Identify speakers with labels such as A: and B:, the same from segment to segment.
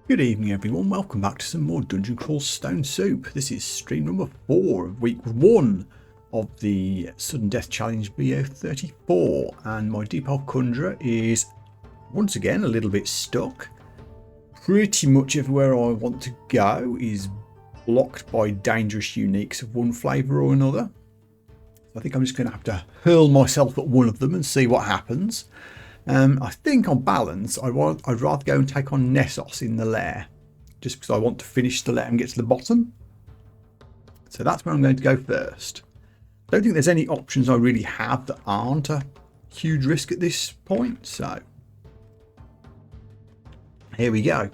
A: Good evening everyone, welcome back to some more Dungeon Crawl Stone Soup. This is stream number 4 of week 1 of the Sudden Death Challenge BO34, and my Deep Elf Conjurer is once again a little bit stuck. Pretty much everywhere I want to go is blocked by dangerous uniques of one flavour or another. I think I'm just going to have to hurl myself at one of them and see what happens. I think on balance, I'd rather go and take on Nessos in the lair, just because I want to finish the lair and get to the bottom. So that's where I'm going to go first. I don't think there's any options I really have that aren't a huge risk at this point, so here we go.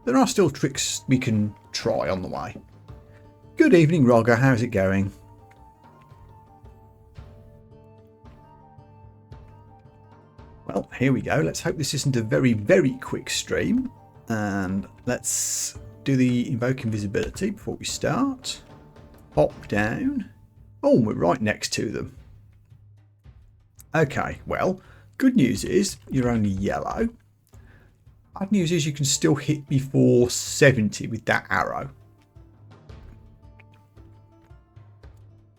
A: There are still tricks we can try on the way. Good evening, Roger, how's it going? Well, here we go. Let's hope this isn't a very, very quick stream. And let's do the invoke invisibility before we start. Pop down. Oh, we're right next to them. Okay, well, good news is you're only yellow. Bad news is you can still hit before 70 with that arrow.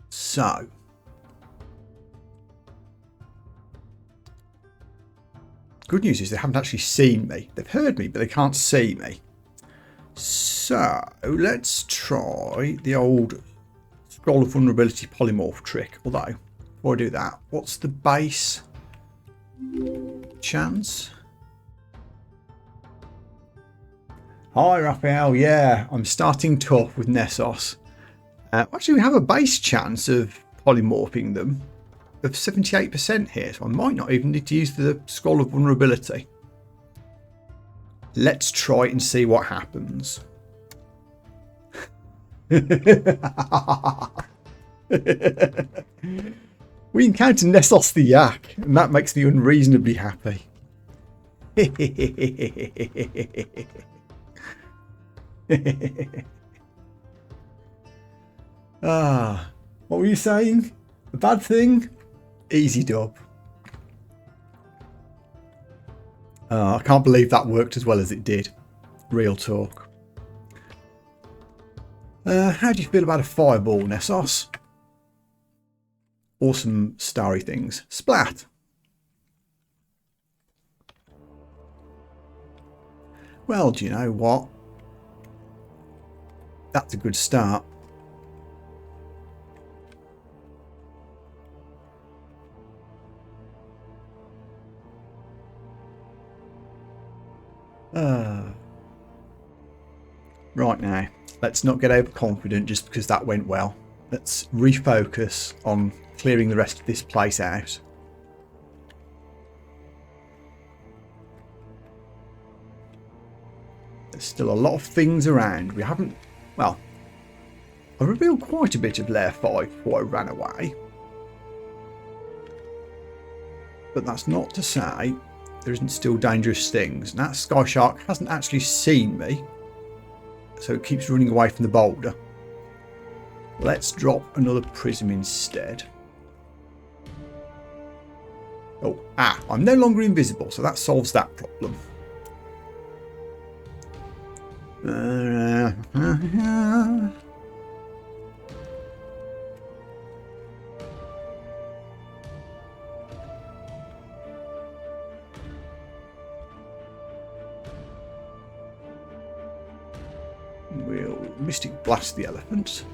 A: So good news is they haven't actually seen me. They've heard me, but they can't see me. So let's try the old Scroll of Vulnerability polymorph trick. Although, before I do that, what's the base chance? Hi, Raphael. Yeah, I'm starting tough with Nessos. Actually, we have a base chance of polymorphing them of 78% here, so I might not even need to use the Scroll of Vulnerability. Let's try and see what happens. We encounter Nessos the Yak, and that makes me unreasonably happy. What were you saying? A bad thing? Easy dub. I can't believe that worked as well as it did. Real talk. How do you feel about a fireball, Nessos? Awesome starry things. Splat. Well, do you know what? That's a good start. Right now, let's not get overconfident just because that went well. Let's refocus on clearing the rest of this place out. There's still a lot of things around. We haven't... Well, I revealed quite a bit of Lair 5 before I ran away. But that's not to say there isn't still dangerous things. And that Sky Shark hasn't actually seen me, so it keeps running away from the boulder. Let's drop another prism instead. Oh, I'm no longer invisible, so that solves that problem. We'll Mystic Blast the elephant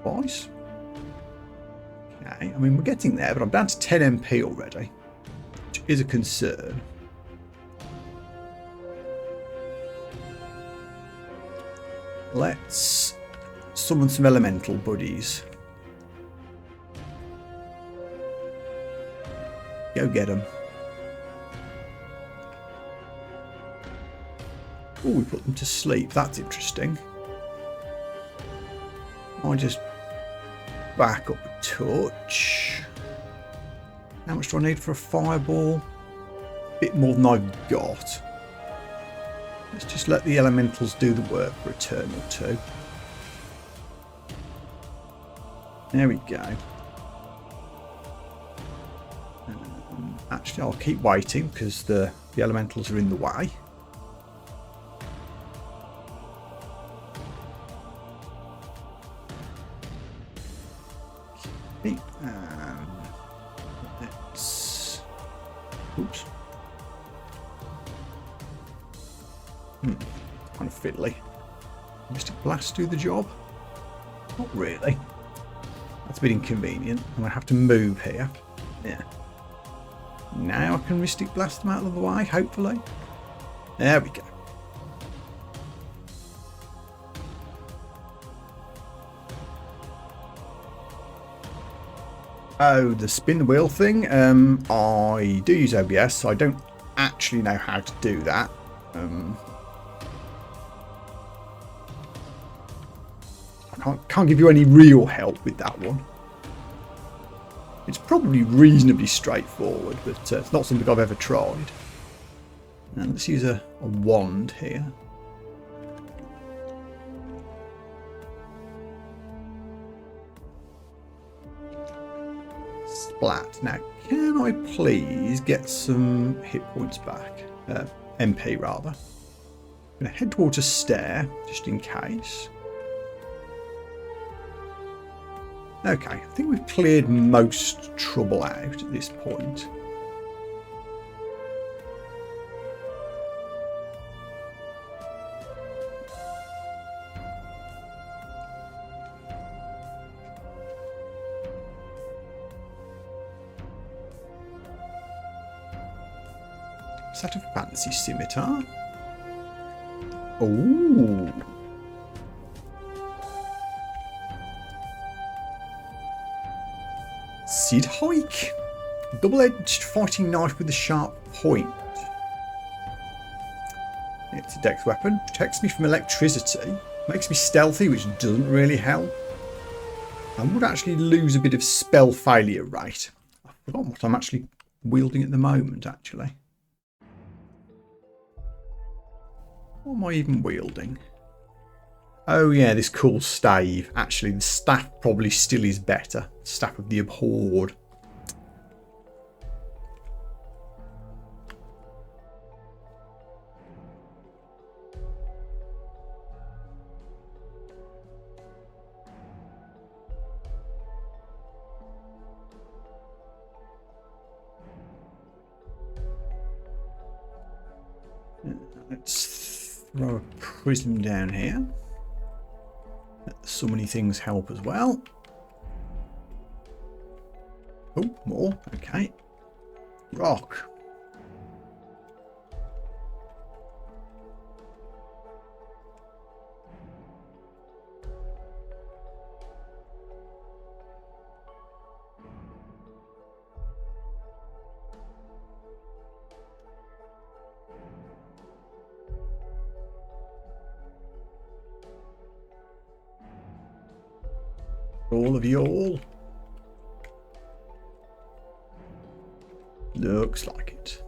A: twice. Okay, I mean, we're getting there, but I'm down to 10 MP already, which is a concern. Let's summon some elemental buddies. Go get them. Oh, we put them to sleep. That's interesting. I'll just back up a touch. How much do I need for a fireball? A bit more than I've got. Let's just let the elementals do the work for a turn or two. There we go. Actually, I'll keep waiting because the elementals are in the way. Let's... Oops. Kind of fiddly. Mystic Blast do the job? Not really. That's a bit inconvenient. I'm going to have to move here. Yeah. Now I can Mystic Blast them out of the way, hopefully. There we go. Oh, the spin the wheel thing. I do use OBS, so I don't actually know how to do that. I can't give you any real help with that one. It's probably reasonably straightforward, but it's not something I've ever tried. Now let's use a wand here. Splat. Now, can I please get some hit points back? MP rather. I'm going to head towards a stair, just in case. Okay, I think we've cleared most trouble out at this point. Is that a fancy scimitar? Ooh. Sid Hike. Double-edged fighting knife with a sharp point. It's a dex weapon. Protects me from electricity. Makes me stealthy, which doesn't really help. I would actually lose a bit of spell failure rate. I forgot what I'm actually wielding at the moment, actually. What am I even wielding? Oh yeah, this cool stave. Actually, the staff probably still is better. Staff of the Abhorred. Let's throw a prism down here. So many things help as well. Oh, more. Okay. Rock. All of you all. Looks like it.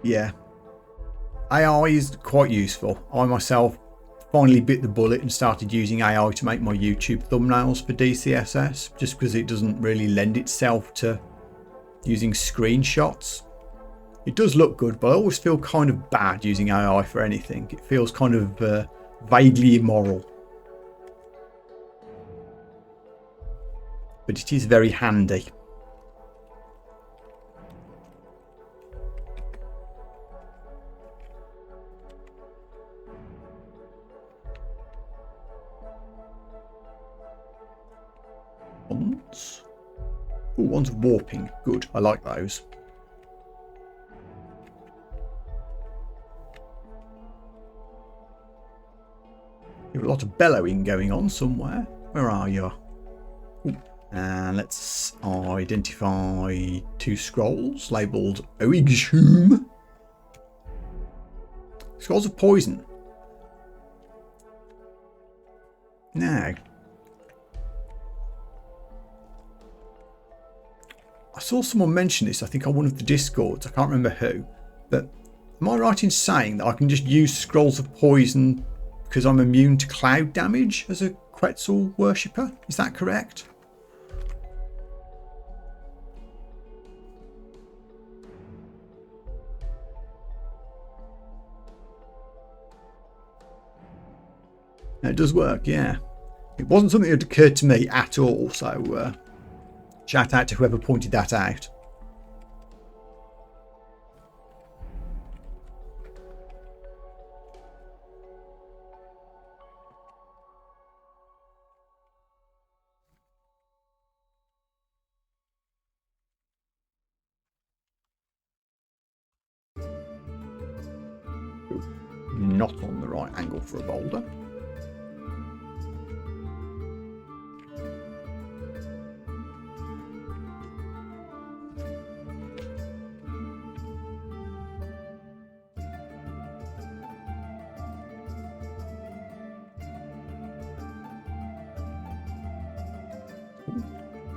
A: Yeah. AI is quite useful. I myself finally bit the bullet and started using AI to make my YouTube thumbnails for DCSS, just because it doesn't really lend itself to using screenshots. It does look good, but I always feel kind of bad using AI for anything. It feels kind of vaguely immoral. But it is very handy. Wands. Oh, one's warping. Good. I like those. You have a lot of bellowing going on somewhere. Where are you? Ooh. And let's identify 2 scrolls labelled Oigshum. Scrolls of Poison. Now, I saw someone mention this, I think on one of the Discords, I can't remember who, but am I right in saying that I can just use Scrolls of Poison because I'm immune to cloud damage as a Quetzal worshipper? Is that correct? It does work, yeah. It wasn't something that occurred to me at all, so shout out to whoever pointed that out. Not on the right angle for a boulder.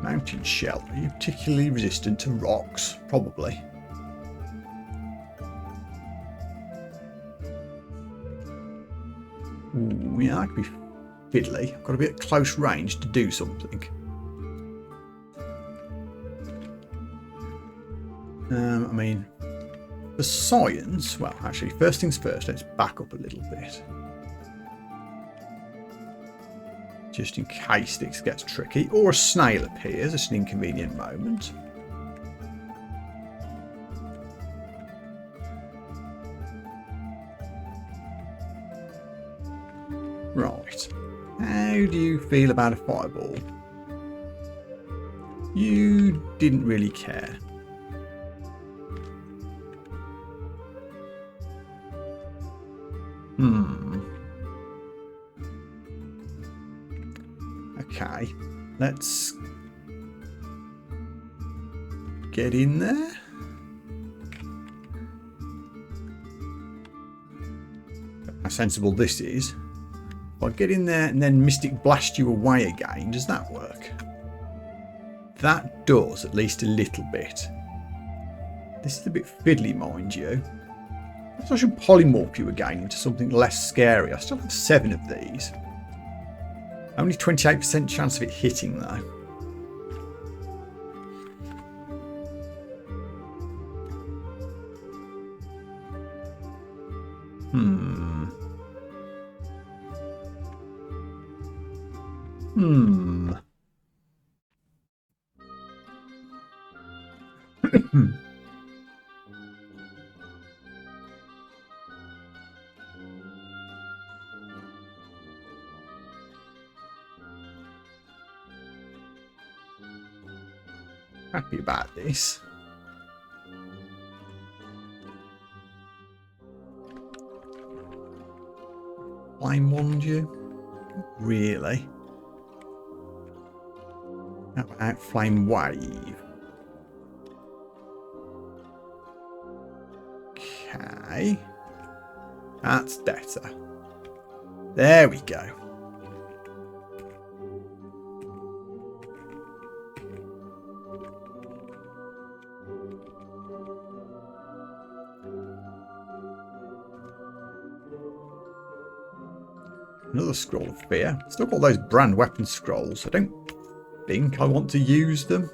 A: Mountain shell. Are you particularly resistant to rocks? Probably. Ooh, yeah, that could be fiddly. I've got to be at close range to do something. I mean, for science, well, actually, first things first, let's back up a little bit. Just in case this gets tricky, or a snail appears at an inconvenient moment. Right, how do you feel about a fireball? You didn't really care. Okay, let's get in there. How sensible this is. If I get in there and then Mystic Blast you away again, does that work? That does, at least a little bit. This is a bit fiddly, mind you. I should polymorph you again into something less scary. I still have 7 of these. Only 28% chance of it hitting, though. Happy about this. Flame wand you? Really? How about flame wave? Okay. That's better. There we go. Another scroll of fear. Still got those brand weapon scrolls. I don't think I want to use them.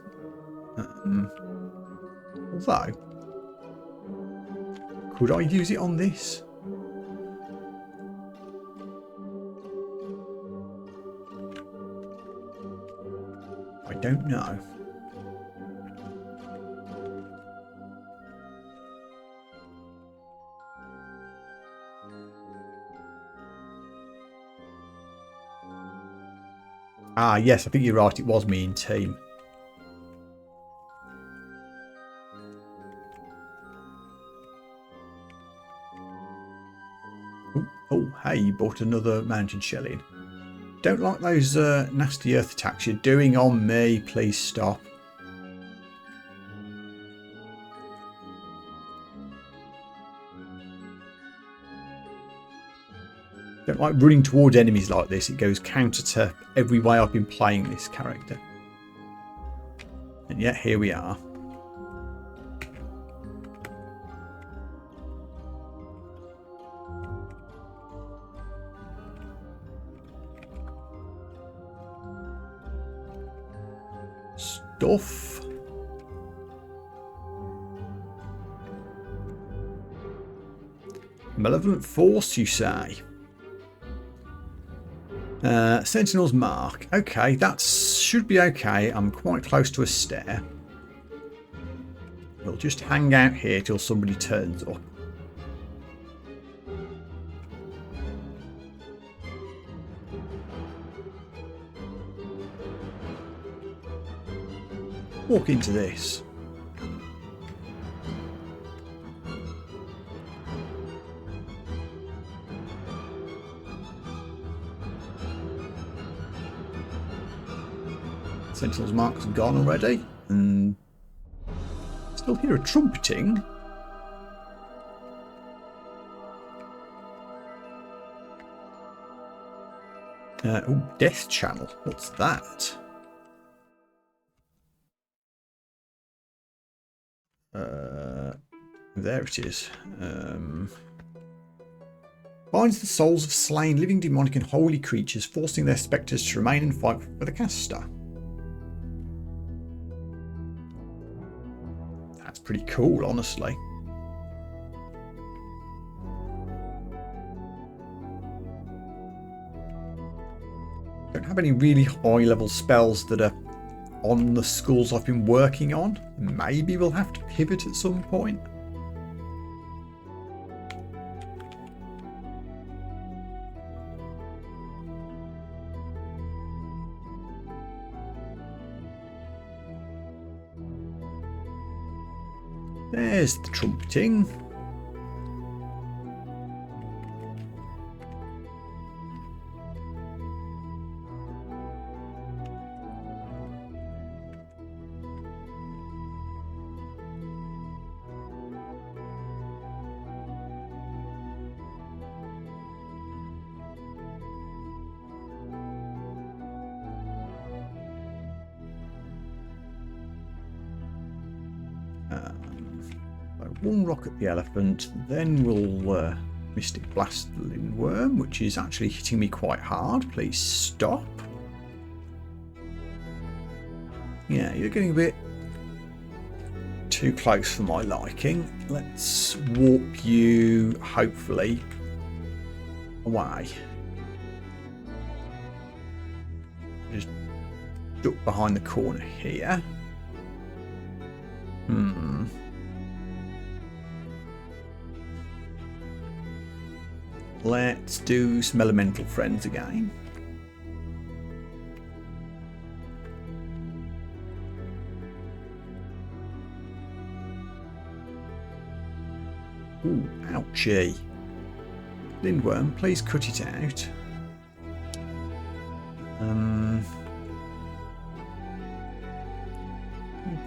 A: Although, could I use it on this? I don't know. Ah, yes, I think you're right. It was me in team. Oh, hey, you bought another mountain shell in. Don't like those nasty earth attacks you're doing on me. Please stop. Don't like running towards enemies like this. It goes counter to every way I've been playing this character. And yet here we are. Stuff. Malevolent force, you say? Sentinel's mark. Okay, that should be okay. I'm quite close to a stair. We'll just hang out here till somebody turns up. Walk into this. Sentinel's mark's gone already, and still hear a trumpeting. Oh, Death Channel. What's that? There it is. Binds the souls of slain living demonic and holy creatures, forcing their spectres to remain and fight for the caster. That's pretty cool, honestly. Don't have any really high level spells that are on the schools I've been working on. Maybe we'll have to pivot at some point. There's the trumpeting. One rock at the elephant, then we'll Mystic Blast the Lindworm, which is actually hitting me quite hard. Please stop. Yeah, you're getting a bit too close for my liking. Let's warp you, hopefully, away. Just duck behind the corner here. Let's do some elemental friends again. Ooh, ouchie. Lindworm, please cut it out.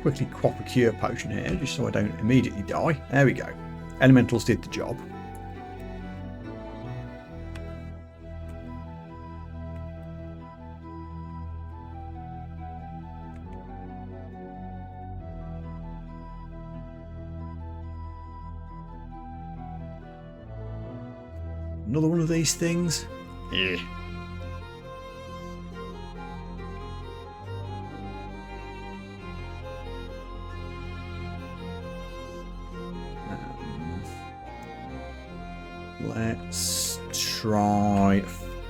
A: Quickly quaff a cure potion here, just so I don't immediately die. There we go. Elementals did the job. Another one of these things. Yeah. Let's try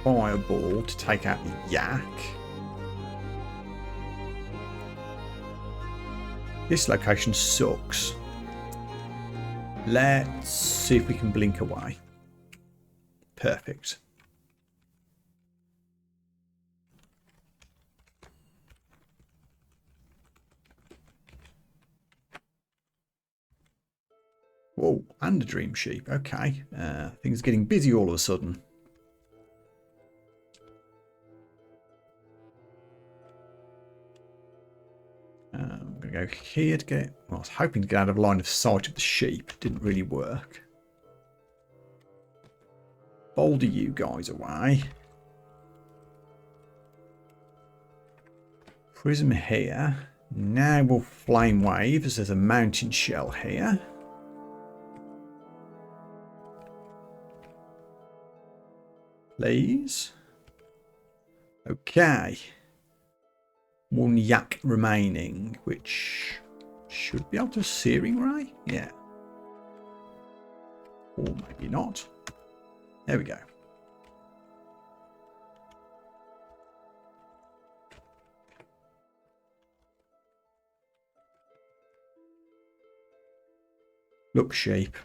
A: Fireball to take out the yak. This location sucks. Let's see if we can blink away. Perfect. Whoa, and a dream sheep. Okay. Things are getting busy all of a sudden. I'm going to go here to get... Well, I was hoping to get out of line of sight of the sheep. Didn't really work. Boulder you guys away. Prism here. Now we'll flame wave as there's a mountain shell here. Please. Okay. One yak remaining, which should be able to searing ray? Yeah. Or maybe not. There we go. Look, sheep.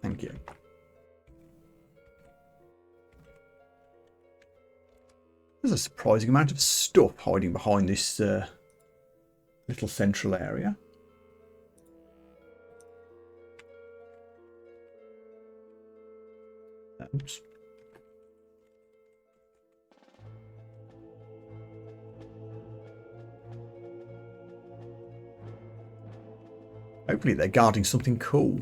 A: Thank you. There's a surprising amount of stuff hiding behind this little central area. Oops. Hopefully they're guarding something cool.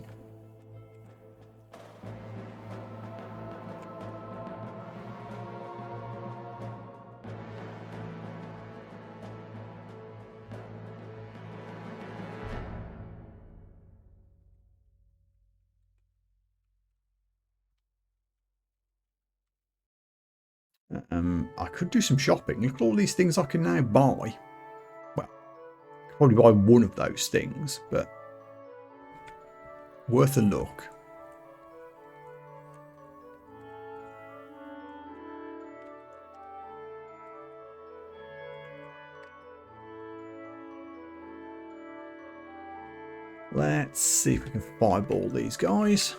A: I could do some shopping. Look at all these things I can now buy. Well, I could probably buy one of those things, but worth a look. Let's see if we can fireball these guys.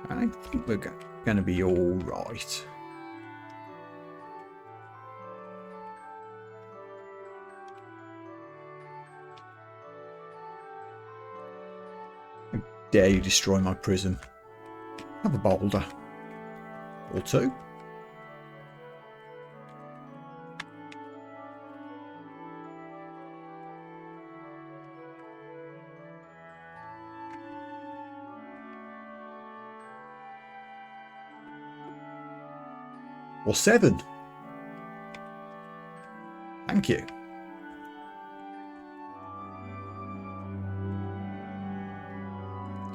A: I think we're going to be all right. How dare you destroy my prism? Have a boulder. Or two. Or 7. Thank you.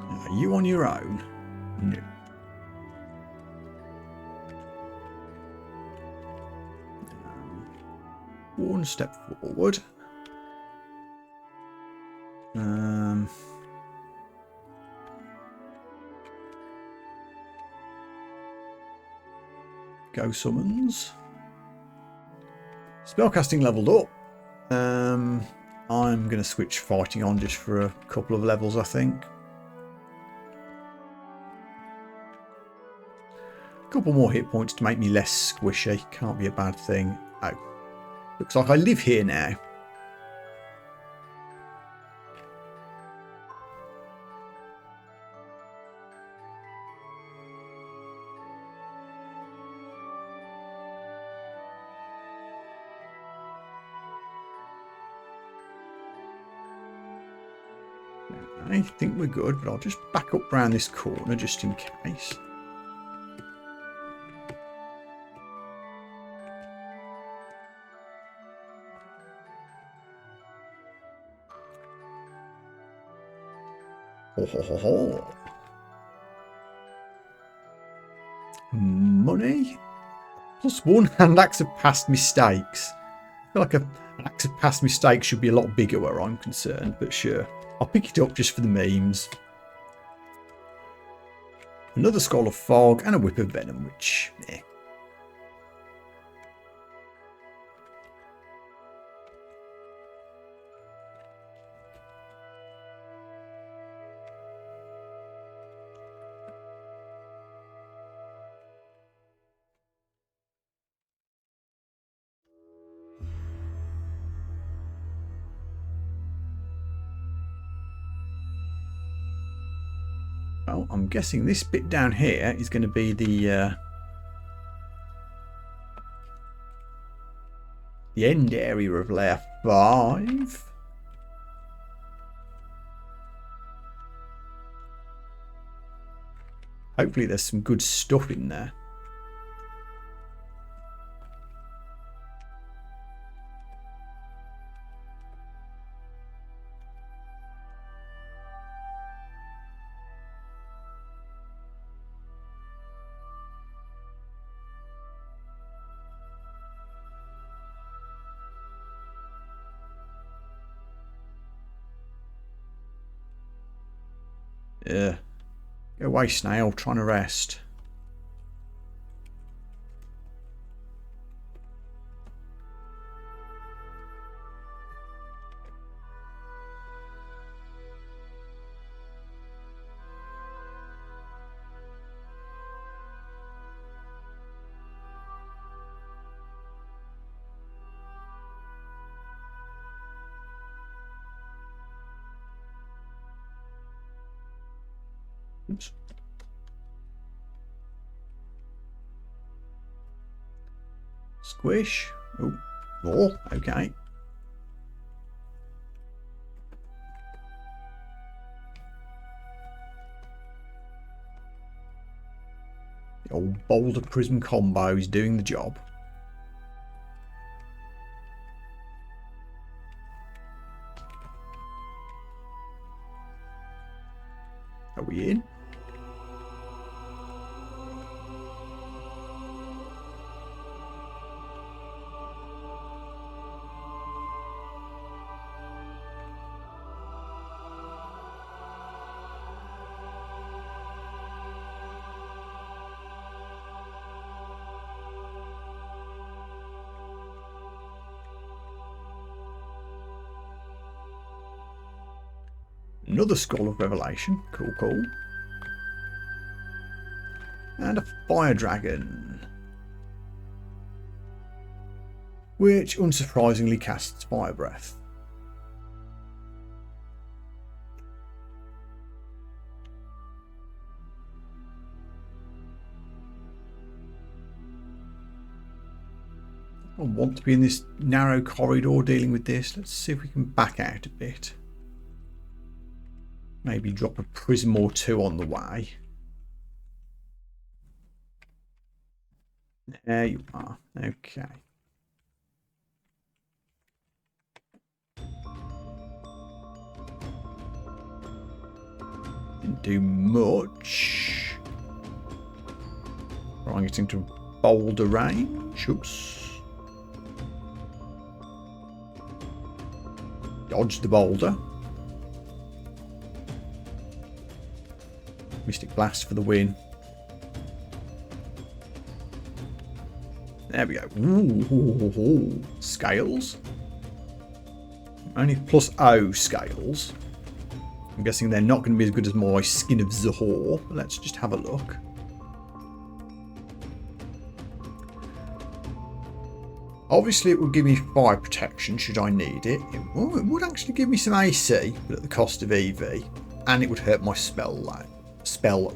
A: Are you on your own? No. One step forward. Go summons. Spellcasting leveled up. I'm going to switch fighting on just for a couple of levels, I think. A couple more hit points to make me less squishy. Can't be a bad thing. Oh, looks like I live here now. I think we're good, but I'll just back up round this corner just in case. Ho, ho, ho, ho. Money? +1 and acts of past mistakes. I feel like an act of past mistakes should be a lot bigger where I'm concerned, but sure. I'll pick it up just for the memes. Another Scroll of Fog and a Whip of Venom, which, eh. Well, I'm guessing this bit down here is going to be the end area of layer 5. Hopefully there's some good stuff in there. Yeah. Go away, snail. Trying to rest. Oops. Squish. Oh, more. Okay. The old boulder prism combo is doing the job. Are we in? Another Scroll of Revelation. Cool, cool. And a fire dragon, which unsurprisingly casts fire breath. I want to be in this narrow corridor dealing with this. Let's see if we can back out a bit. Maybe drop a prism or two on the way. There you are. Okay. Didn't do much. Trying it into boulder range. Oops. Dodge the boulder. Mystic Blast for the win. There we go. Ooh, scales. Only plus O scales. I'm guessing they're not going to be as good as my Skin of Zahor. Let's just have a look. Obviously it would give me fire protection should I need it. It would actually give me some AC, but at the cost of EV. And it would hurt my spell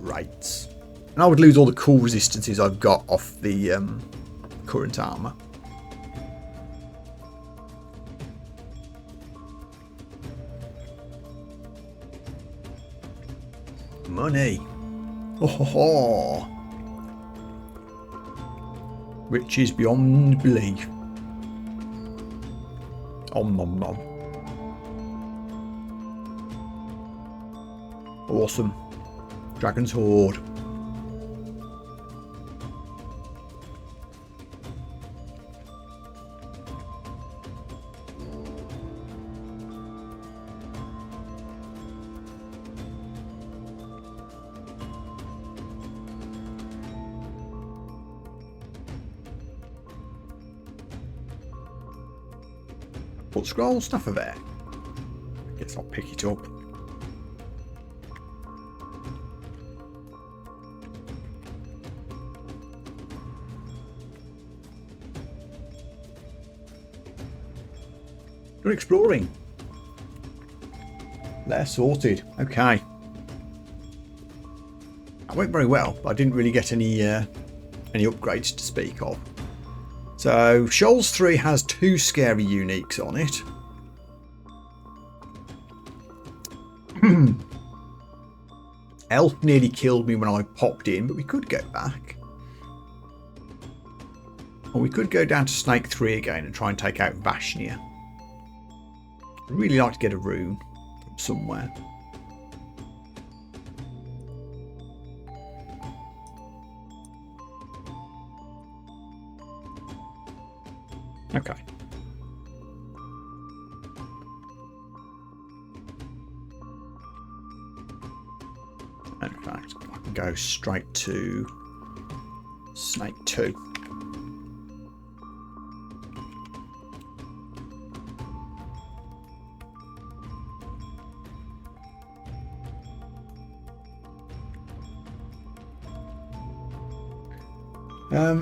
A: rates. And I would lose all the cool resistances I've got off the current armour. Money. Oh, ho, ho. Riches beyond belief. Om nom nom. Awesome. Dragon's Horde. Put scroll stuff there. Guess I'll pick it up. You're exploring. They're sorted. Okay. That went very well, but I didn't really get any upgrades to speak of. So Shoals 3 has 2 scary uniques on it. Elf nearly killed me when I popped in, but we could go back. Or we could go down to Snake 3 again and try and take out Vashnia. I'd really like to get a rune from somewhere. Okay. In fact, I can go straight to Snake 2.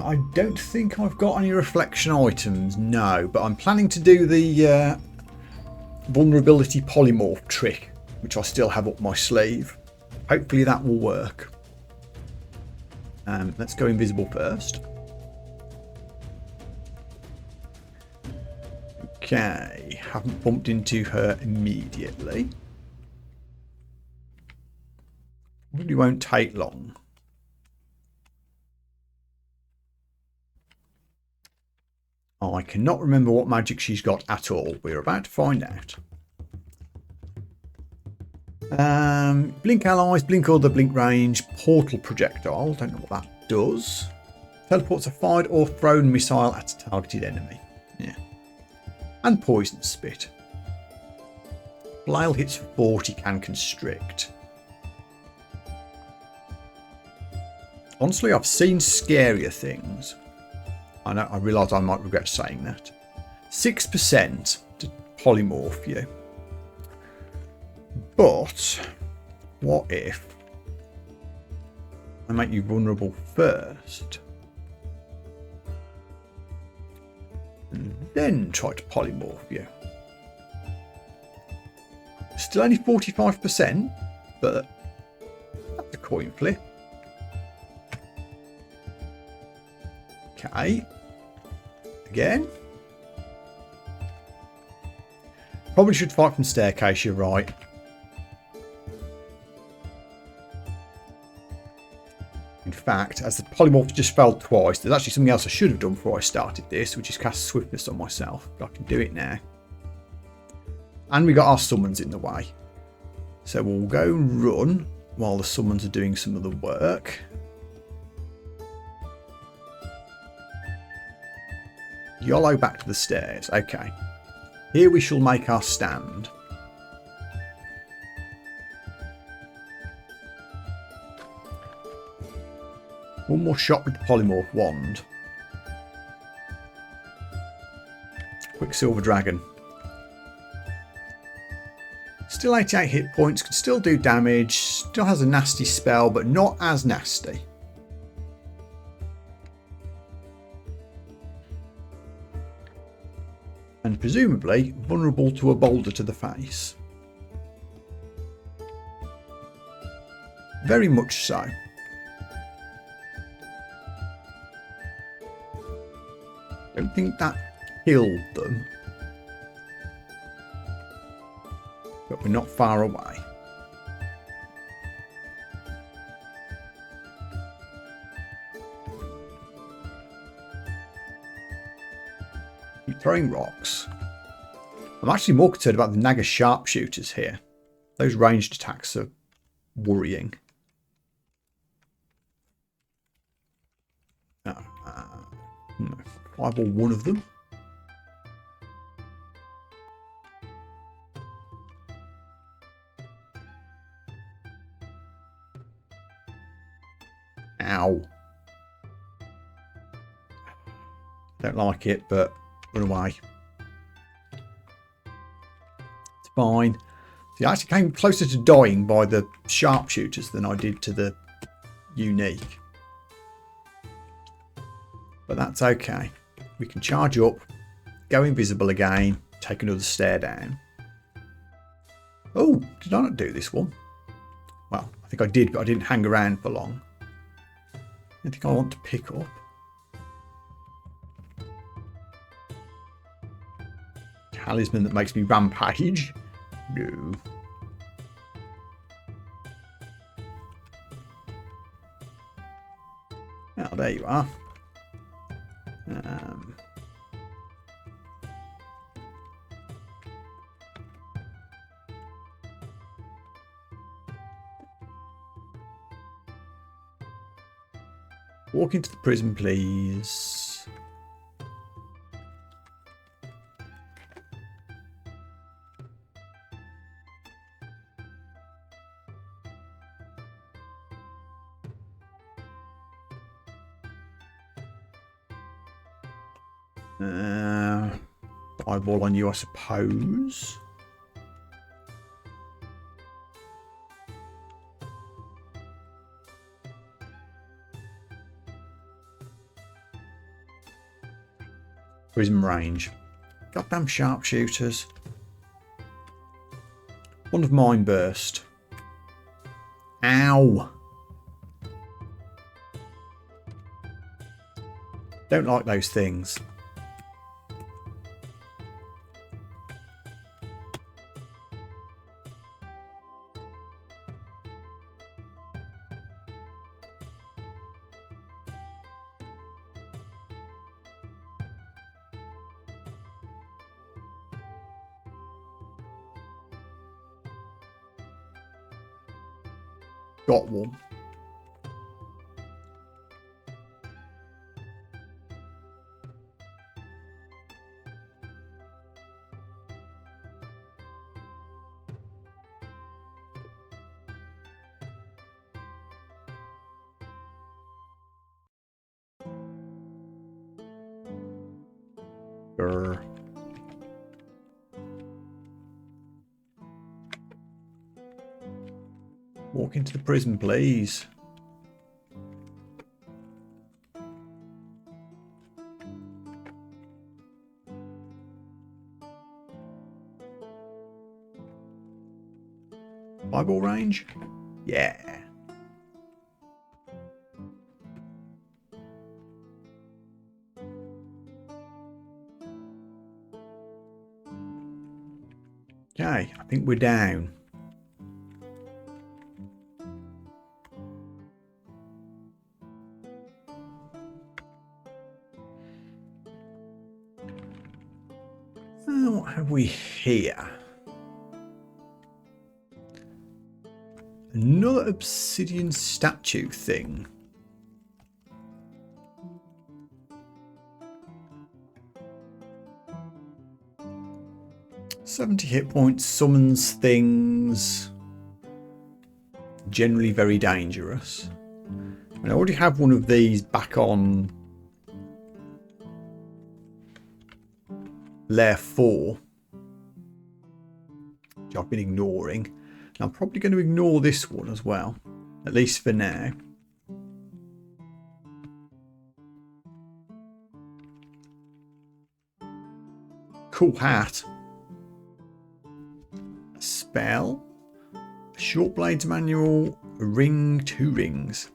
A: I don't think I've got any reflection items, no, but I'm planning to do the vulnerability polymorph trick, which I still have up my sleeve. Hopefully that will work. Let's go invisible first. Okay, haven't bumped into her immediately. Really won't take long. I cannot remember what magic she's got at all. We're about to find out. Blink allies, blink other, blink range, portal projectile. Don't know what that does. Teleports a fired or thrown missile at a targeted enemy. Yeah. And poison spit. Flail hits for 40, can constrict. Honestly, I've seen scarier things. I know. I realise I might regret saying that. 6% to polymorph you. But what if I make you vulnerable first, and then try to polymorph you? Still only 45%, but that's a coin flip. Okay. Again. Probably should fight from staircase, you're right. In fact, as the polymorph just failed twice, there's actually something else I should have done before I started this, which is cast swiftness on myself. But I can do it now. And we got our summons in the way. So we'll go run while the summons are doing some of the work. YOLO back to the stairs. Okay. Here we shall make our stand. One more shot with the polymorph wand. Quicksilver dragon. Still 88 hit points. Can still do damage. Still has a nasty spell, but not as nasty. And presumably vulnerable to a boulder to the face. Very much so. Don't think that killed them. But we're not far away. Throwing rocks. I'm actually more concerned about the Naga sharpshooters here. Those ranged attacks are worrying. Fireball one of them. Ow. Don't like it, but run away. It's fine. See, I actually came closer to dying by the sharpshooters than I did to the unique. But that's okay. We can charge up, go invisible again, take another stair down. Oh, did I not do this one? Well, I think I did, but I didn't hang around for long. Anything I want to pick up? Talisman that makes me rampage? No. Oh, there you are. Walk into the prison, please. Eyeball on you, I suppose. Prism range. Goddamn sharpshooters. One of mine burst. Ow. Don't like those things. Got one. Grr. Walk into the prison, please. Eyeball range? Yeah. Okay, I think we're down. What have we here? Another obsidian statue thing. "70 hit points, summons things. Generally very dangerous." And I already have one of these back on Layer 4, which I've been ignoring. And I'm probably going to ignore this one as well, at least for now. Cool hat. A spell. A short blades manual. A ring. 2 rings.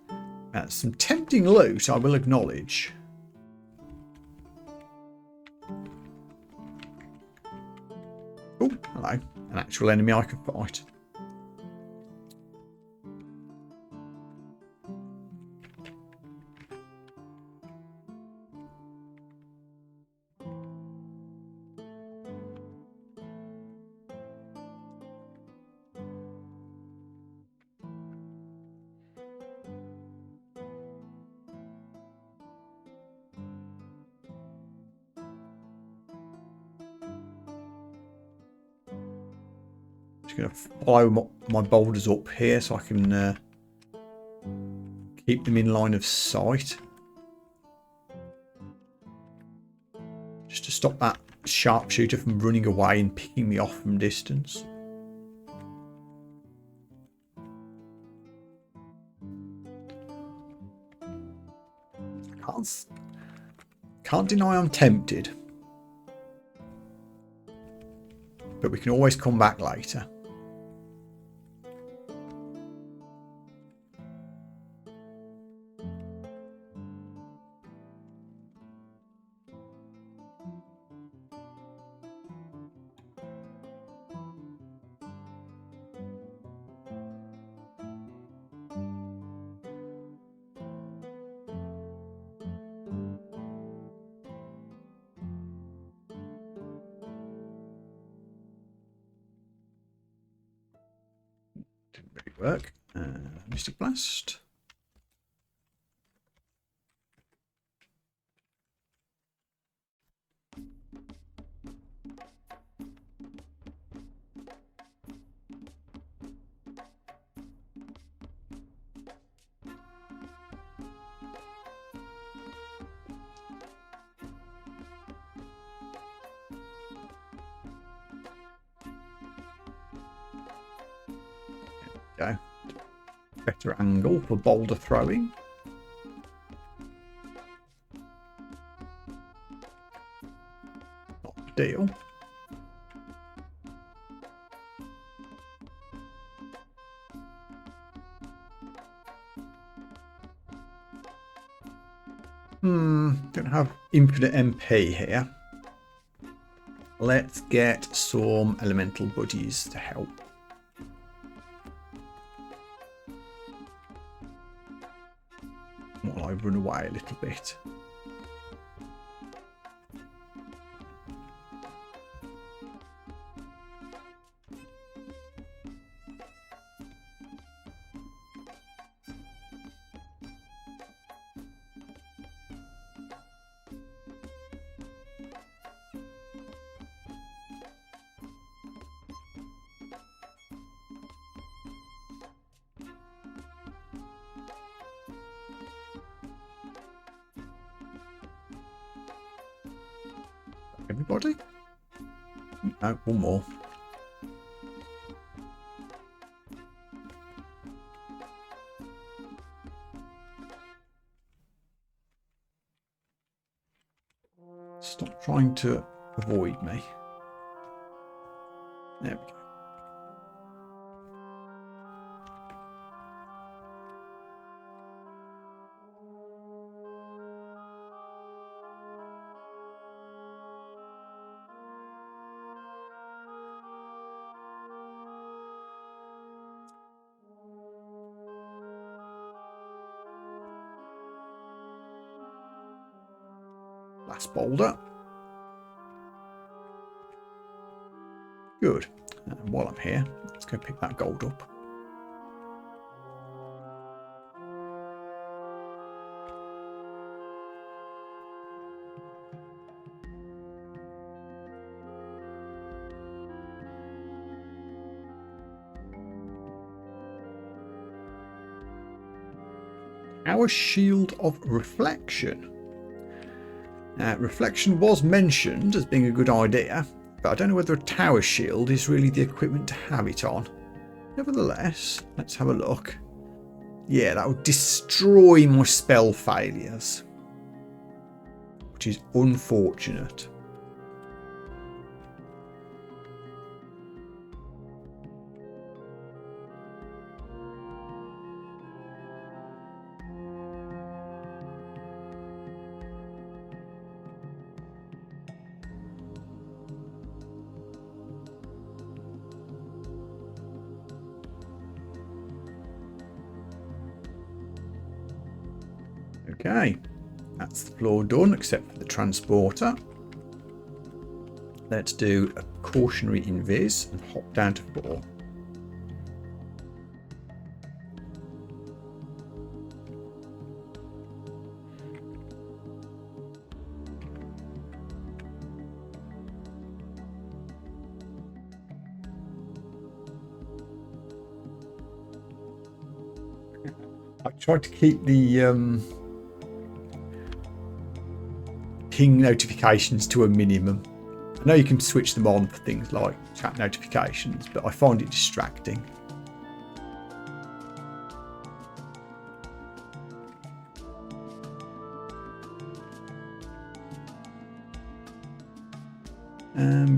A: Some tempting loot, I will acknowledge. Oh, hello. An actual enemy I can fight. Just going to follow my boulders up here so I can keep them in line of sight. Just to stop that sharpshooter from running away and picking me off from distance. Can't deny I'm tempted. But we can always come back later. work. Mystic Blast. Go. Better angle for boulder throwing. Not ideal. Don't have infinite MP here. Let's get some elemental buddies to help. While I run away a little bit. Everybody? No, one more. Stop trying to avoid me. There we go. Last boulder. Good. And while I'm here, let's go pick that gold up. Our Shield of Reflection. Reflection was mentioned as being a good idea, but I don't know whether a tower shield is really the equipment to have it on. Nevertheless, let's have a look. Yeah, that would destroy my spell failures, which is unfortunate. Okay, that's the floor done except for the transporter. Let's do a cautionary invis and hop down to 4. I tried to keep the ping notifications to a minimum. I know you can switch them on for things like chat notifications, but I find it distracting.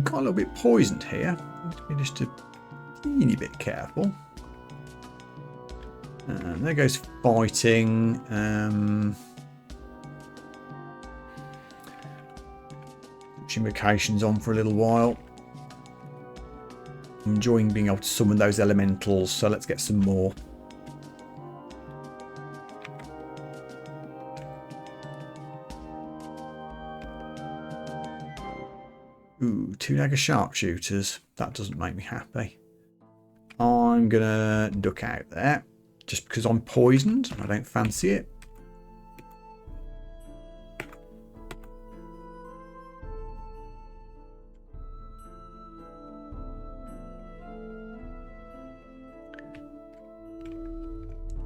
A: Got a little bit poisoned here. Need to be just a teeny bit careful. There goes fighting. Invocations on for a little while. I'm enjoying being able to summon those elementals, so let's get some more. Ooh, 2 dagger sharpshooters. That doesn't make me happy. I'm going to duck out there just because I'm poisoned. I don't fancy it.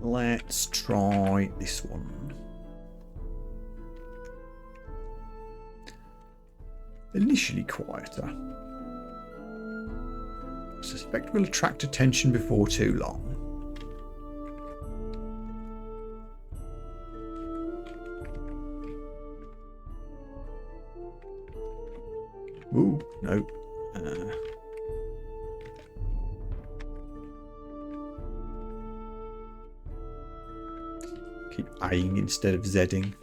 A: Let's try this one. Initially quieter. I suspect we'll attract attention before too long. Ooh, no. Keep A-ing instead of Z-ing.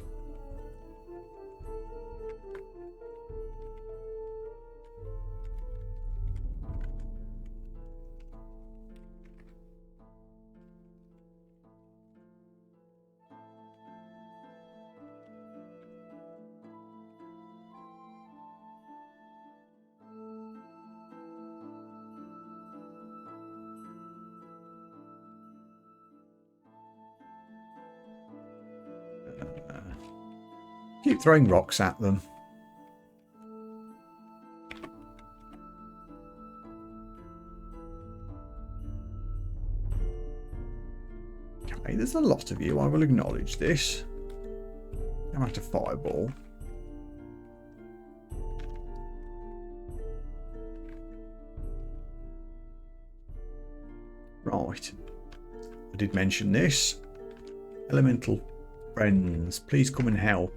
A: Keep throwing rocks at them. Okay, there's a lot of you. I will acknowledge this. I'm at a fireball. Right. I did mention this. Elemental friends, please come and help.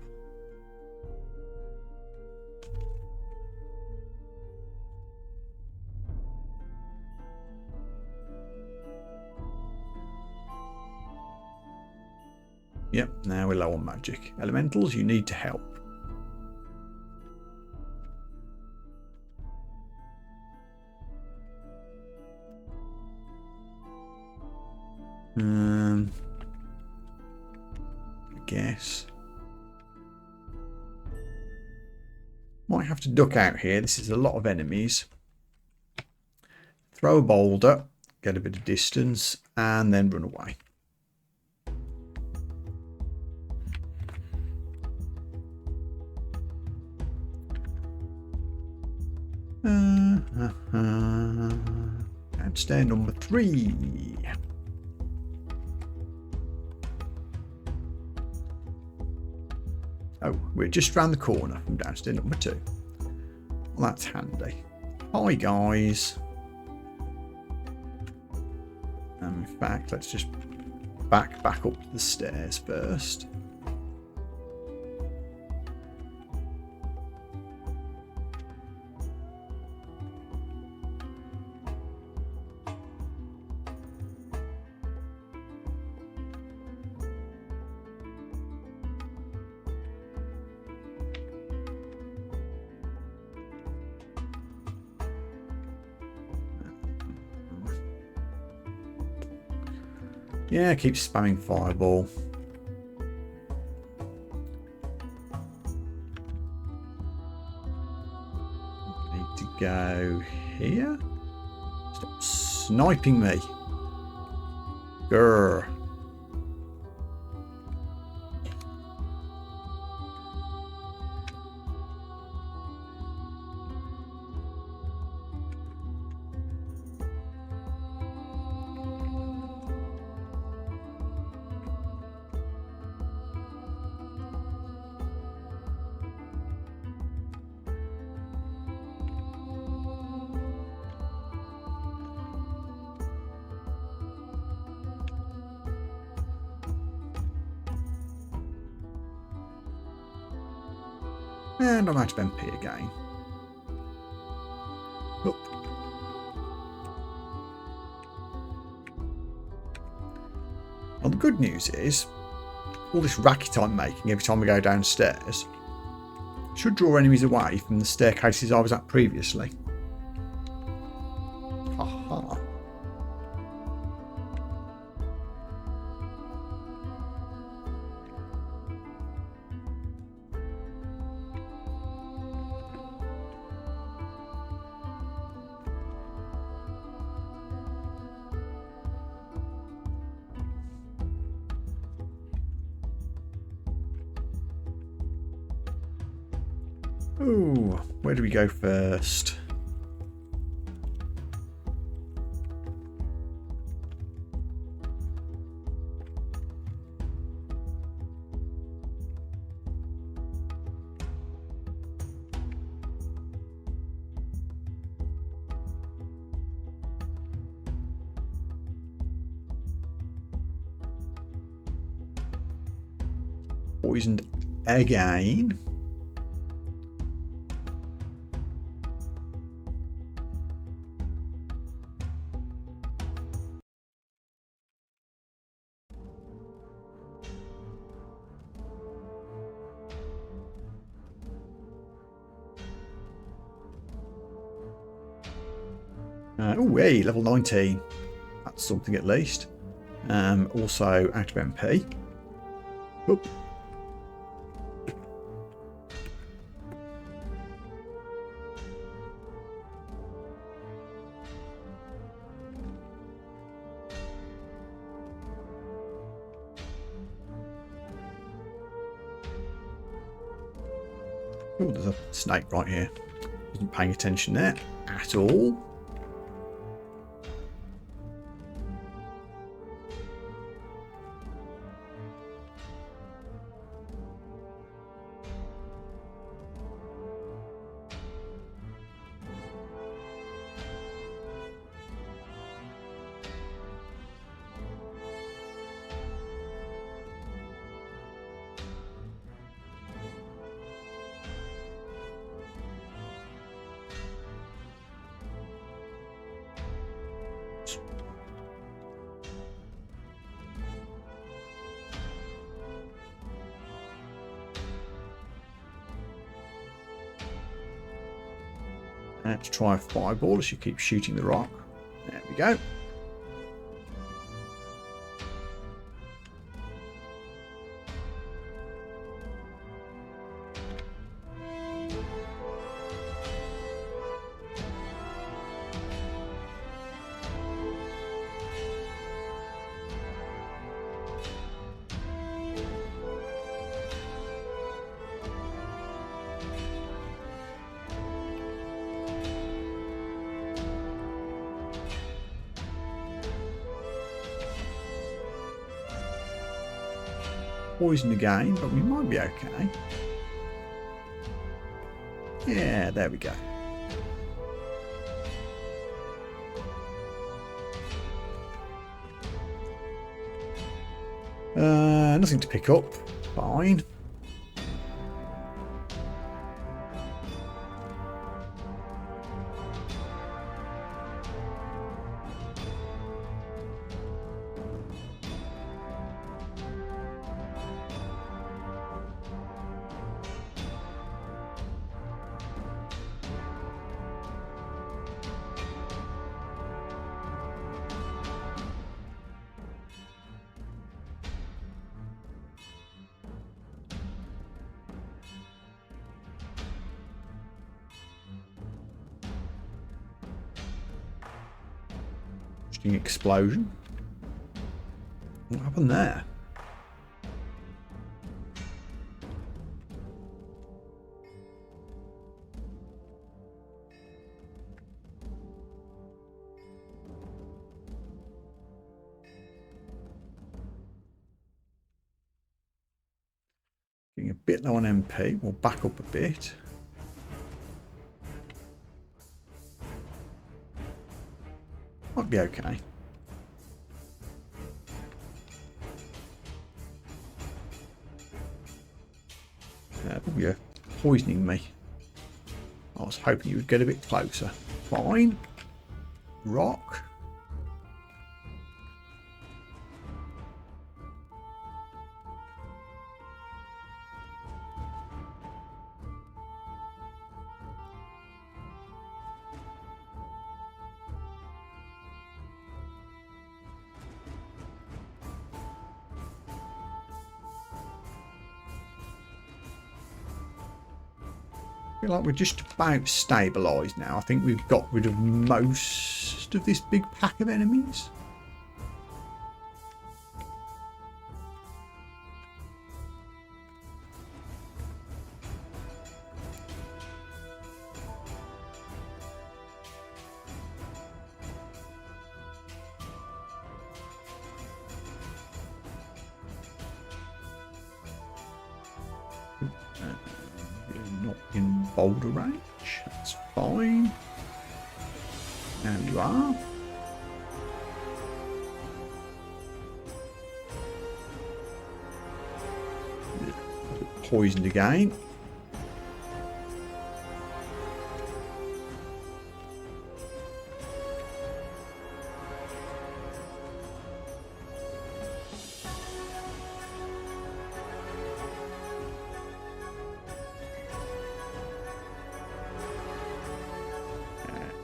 A: Yep, now we're low on magic. Elementals, you need to help. I guess. Might have to duck out here. This is a lot of enemies. Throw a boulder, get a bit of distance, and then run away. And stair number 3. Oh, we're just round the corner from downstairs number 2. Well, that's handy. Hi, guys. In fact, let's just back up to the stairs first. Yeah, keep spamming fireball. Need to go here. Stop sniping me. Grr. And I'm out of MP again. Up. Well, the good news is, all this racket I'm making every time we go downstairs should draw enemies away from the staircases I was at previously. Haha. Ooh, where do we go first? Poisoned again. Oh, hey, level 19. That's something at least. Also, out of MP. Oop. Oh, there's a snake right here. Wasn't paying attention there at all. Let's try a fireball as you keep shooting the rock. There we go. Poisoned again, but we might be okay. Yeah, there we go. Nothing to pick up. Fine. Interesting explosion. What happened there? Getting a bit low on MP. We'll back up a bit. Might be okay. Oh, you're poisoning me. I was hoping you would get a bit closer. Fine. Rock. I feel like we're just about stabilised now. I think we've got rid of most of this big pack of enemies. You're not in boulder range. That's fine. Now you are. Poisoned again.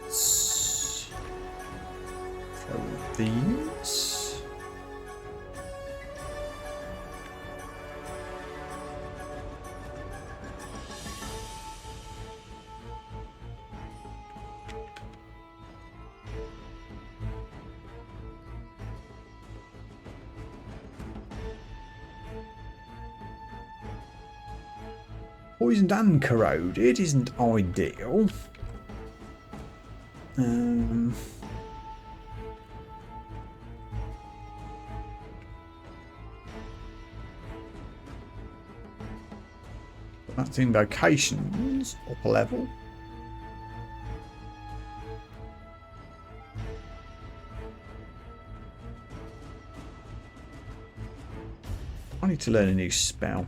A: Let's throw these. Poisoned and corroded isn't ideal. That's invocations up a level. I need to learn a new spell.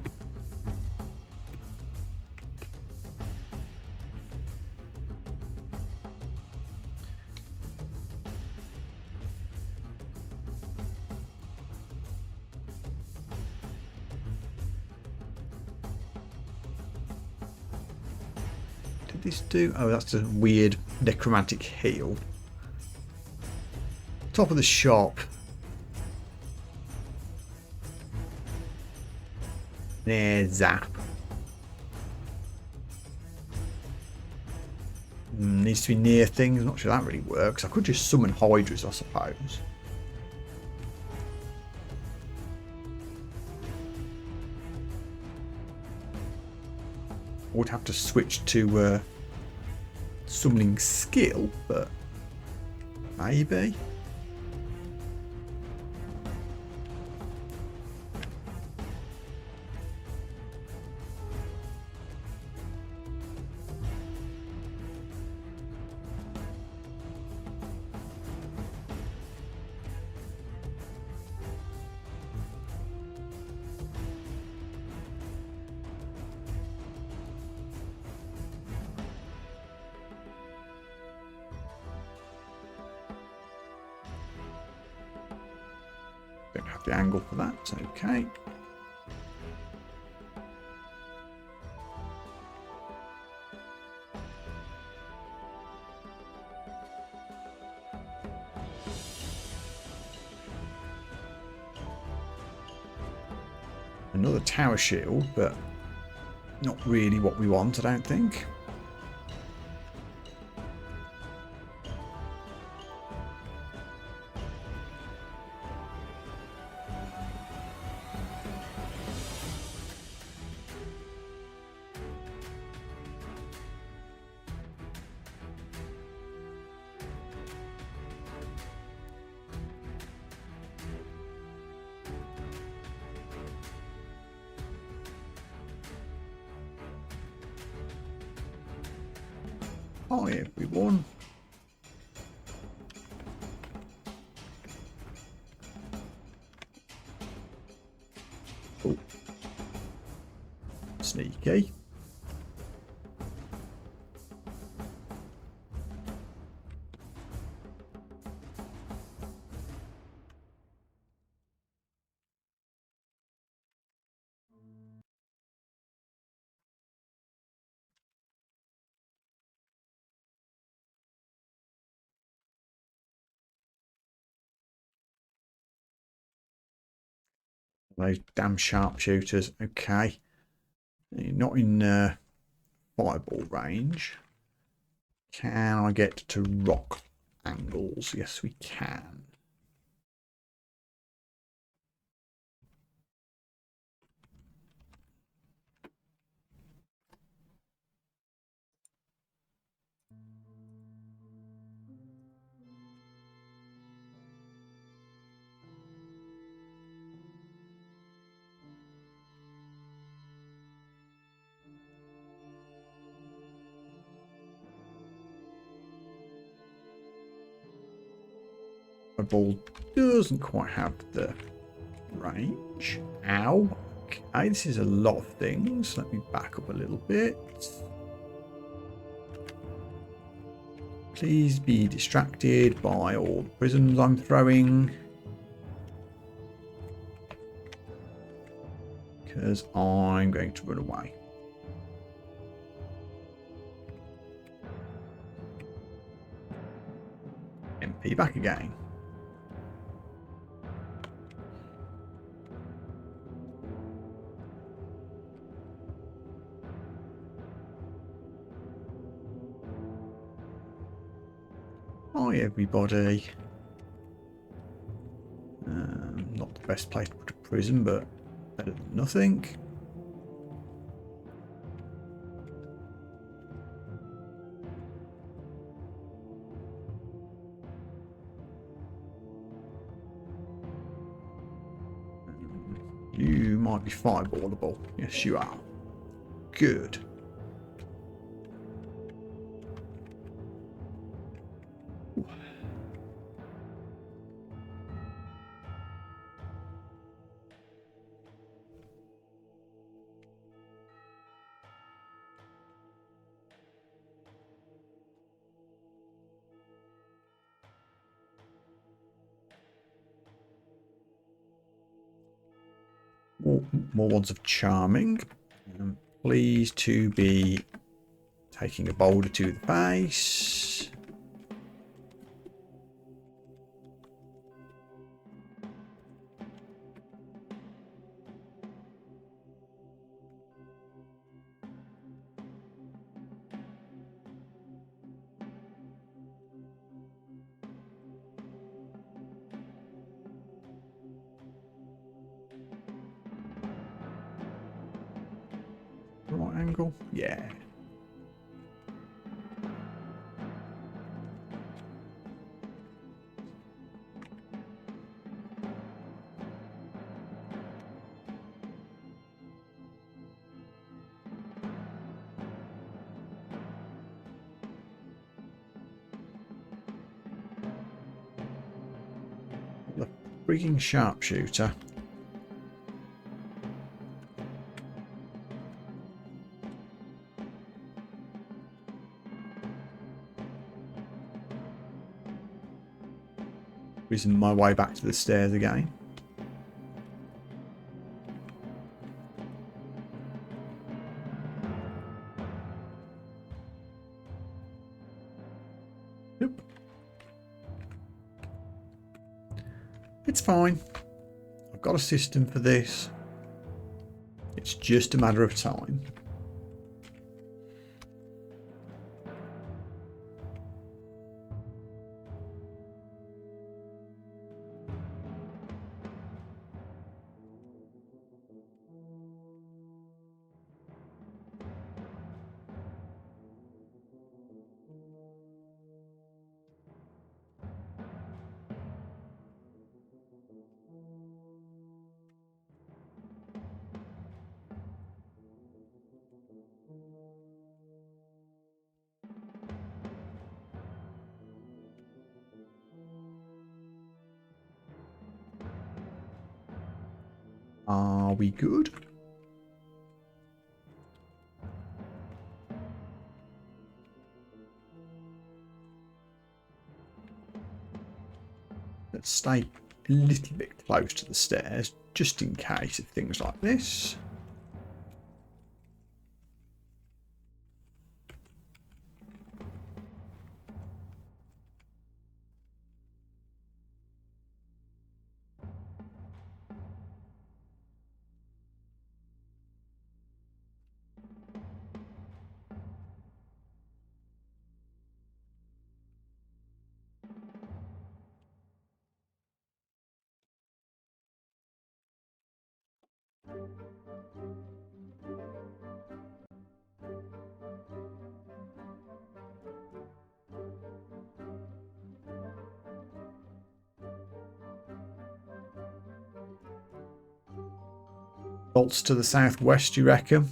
A: This do? Oh, that's a weird necromantic heal. Top of the shop. There, zap. Needs to be near things. Not sure that really works. I could just summon hydras, I suppose. I would have to switch to summoning skill, but maybe. Don't have the angle for that, it's okay. Another tower shield, but not really what we want, I don't think. Hi everyone. Oh. Sneaky. Those damn sharpshooters. Okay. Not in fireball range. Can I get to rock angles? Yes, we can. My ball doesn't quite have the range. Ow. Okay, this is a lot of things. Let me back up a little bit. Please be distracted by all the prisms I'm throwing. Because I'm going to run away. MP back again. Hi everybody. Not the best place to put a prism, but better than nothing. You might be fireballable. Yes, you are. Good. More ones of charming. Please to be taking a boulder to the face. Right angle? Yeah. The freaking sharpshooter. Whizzing my way back to the stairs again. Nope. It's fine. I've got a system for this. It's just a matter of time. Are we good? Let's stay a little bit close to the stairs, just in case of things like this. Bolts to the southwest, you reckon?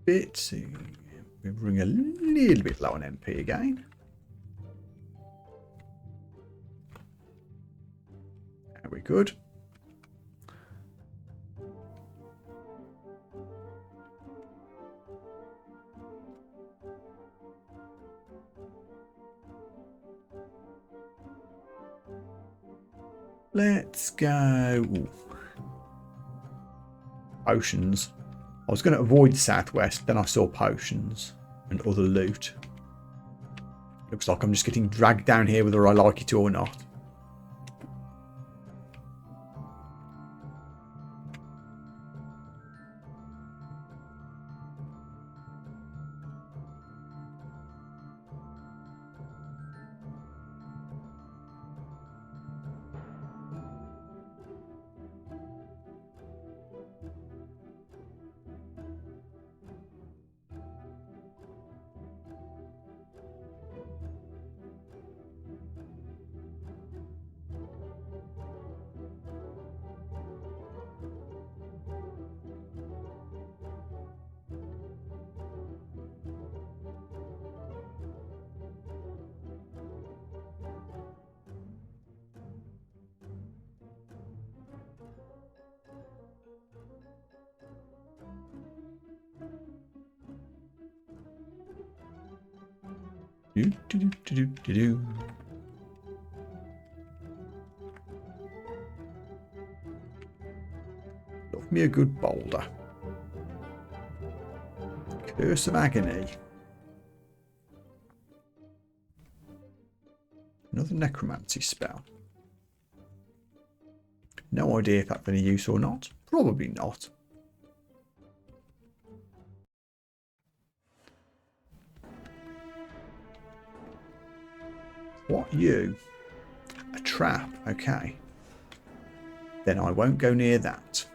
A: bit. We're running a little bit low on MP again. Very good. Let's go. Ooh. Potions. I was going to avoid the southwest, then I saw potions and other loot. Looks like I'm just getting dragged down here whether I like it or not. Love me a good boulder. Curse of Agony. Another necromancy spell. No idea if that's any use or not. Probably not. What, you? A trap, okay. Then I won't go near that.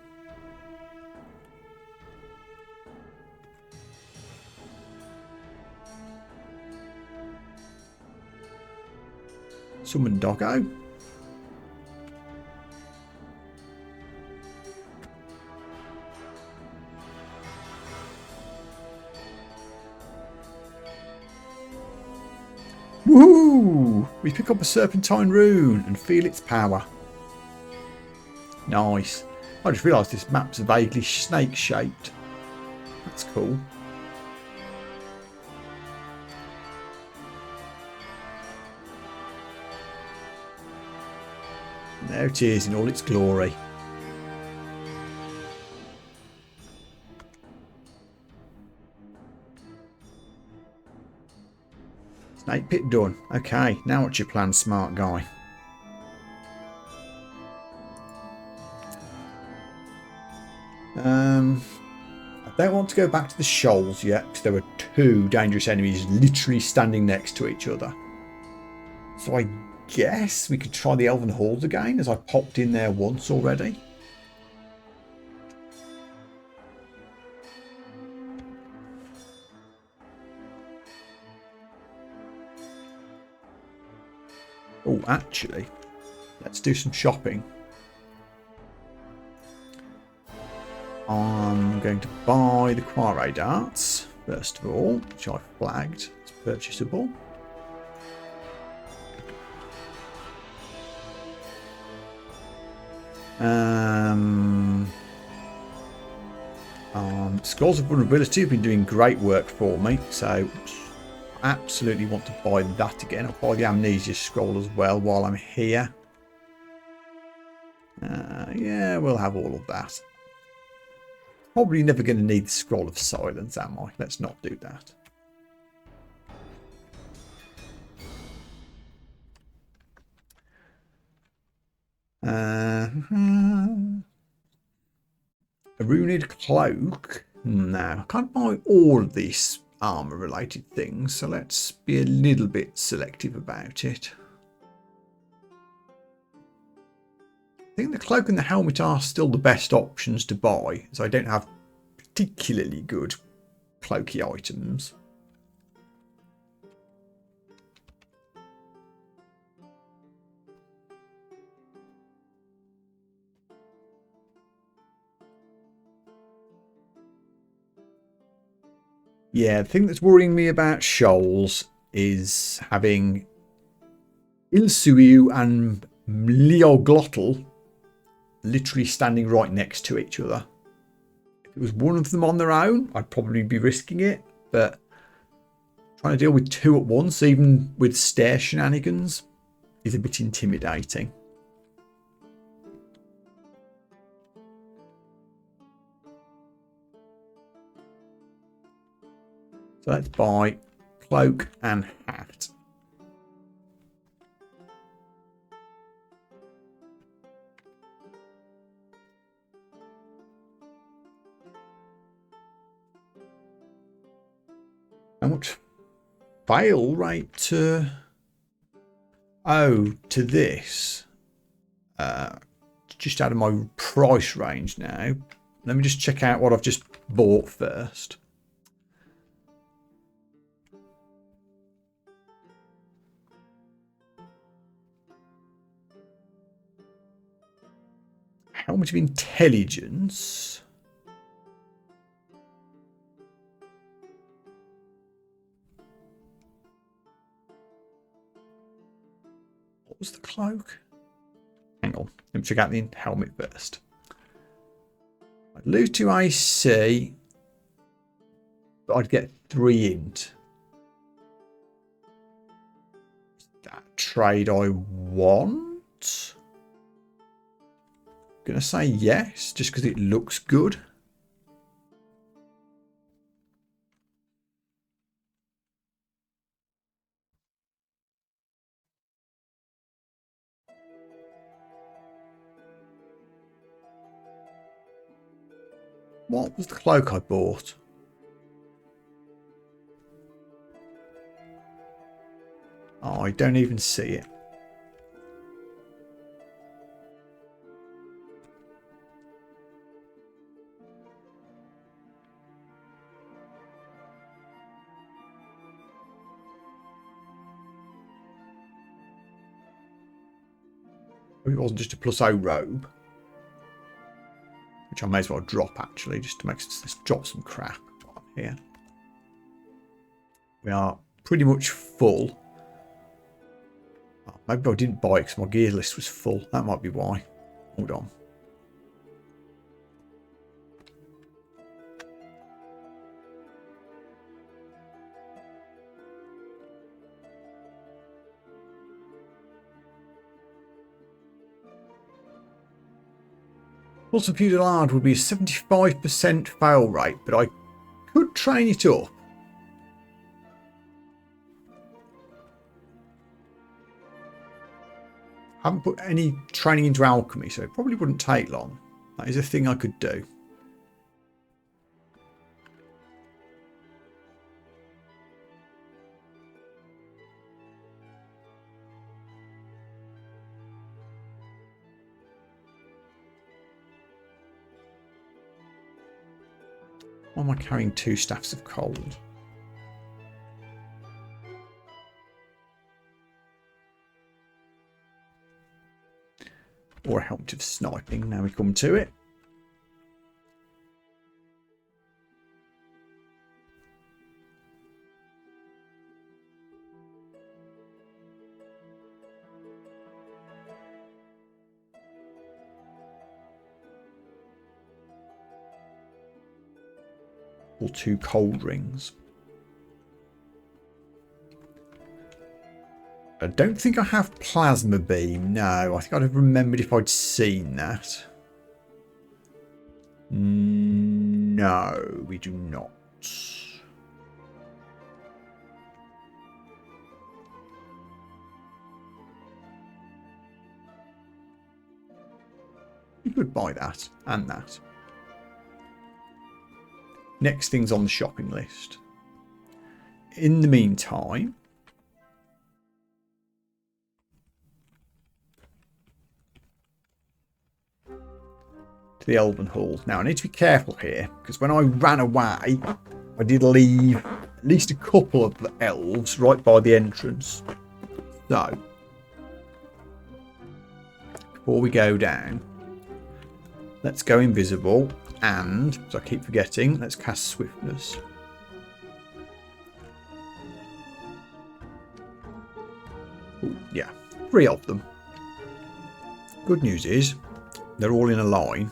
A: Summon doggo. Woohoo! We pick up a serpentine rune and feel its power. Nice. I just realised this map's vaguely snake shaped. That's cool. There it is in all its glory. Snake pit done. Okay, now what's your plan, smart guy? I don't want to go back to the shoals yet because there were two dangerous enemies literally standing next to each other. So I guess we could try the Elven Halls again, as I popped in there once already. Oh, actually, let's do some shopping. I'm going to buy the Quarry Darts, first of all, which I flagged as purchasable. Scrolls of Vulnerability have been doing great work for me, so absolutely want to buy that again. I'll buy the Amnesia Scroll as well while I'm here. Yeah, we'll have all of that. Probably never going to need the Scroll of Silence, am I? Let's not do that. A Runed Cloak. Now, I can't buy all of these armor related things, so let's be a little bit selective about it. I think the cloak and the helmet are still the best options to buy, as I don't have particularly good cloaky items. Yeah, the thing that's worrying me about shoals is having Ilsuiu and Mlioglotl literally standing right next to each other. If it was one of them on their own, I'd probably be risking it, but trying to deal with two at once, even with stair shenanigans, is a bit intimidating. So let's buy cloak and hat. How much fail rate to... Oh, to this. Just out of my price range now. Let me just check out what I've just bought first. How much of intelligence? What was the cloak? Hang on, let me check out the helmet first. I'd lose 2 AC, but I'd get 3 int. Is that trade I want? I'm gonna say yes, just because it looks good. What was the cloak I bought? Oh, I don't even see it. It wasn't just a +0 robe. Which I may as well drop, actually, just to make us drop some crap on here. We are pretty much full. Oh, maybe I didn't buy it because my gear list was full. That might be why. Hold on. Pulse of Fusillade would be a 75% fail rate, but I could train it up. I haven't put any training into alchemy, so it probably wouldn't take long. That is a thing I could do. Why am I carrying 2 staffs of cold? Or a helmet of sniping, now we come to it. Or 2 cold rings. I don't think I have plasma beam. No, I think I'd have remembered if I'd seen that. No, we do not. You could buy that and that. Next thing's on the shopping list. In the meantime, to the Elven Hall. Now I need to be careful here because when I ran away, I did leave at least a couple of the elves right by the entrance. So, before we go down, let's go invisible and, as I keep forgetting, let's cast Swiftness. Ooh, yeah, 3 of them. Good news is they're all in a line.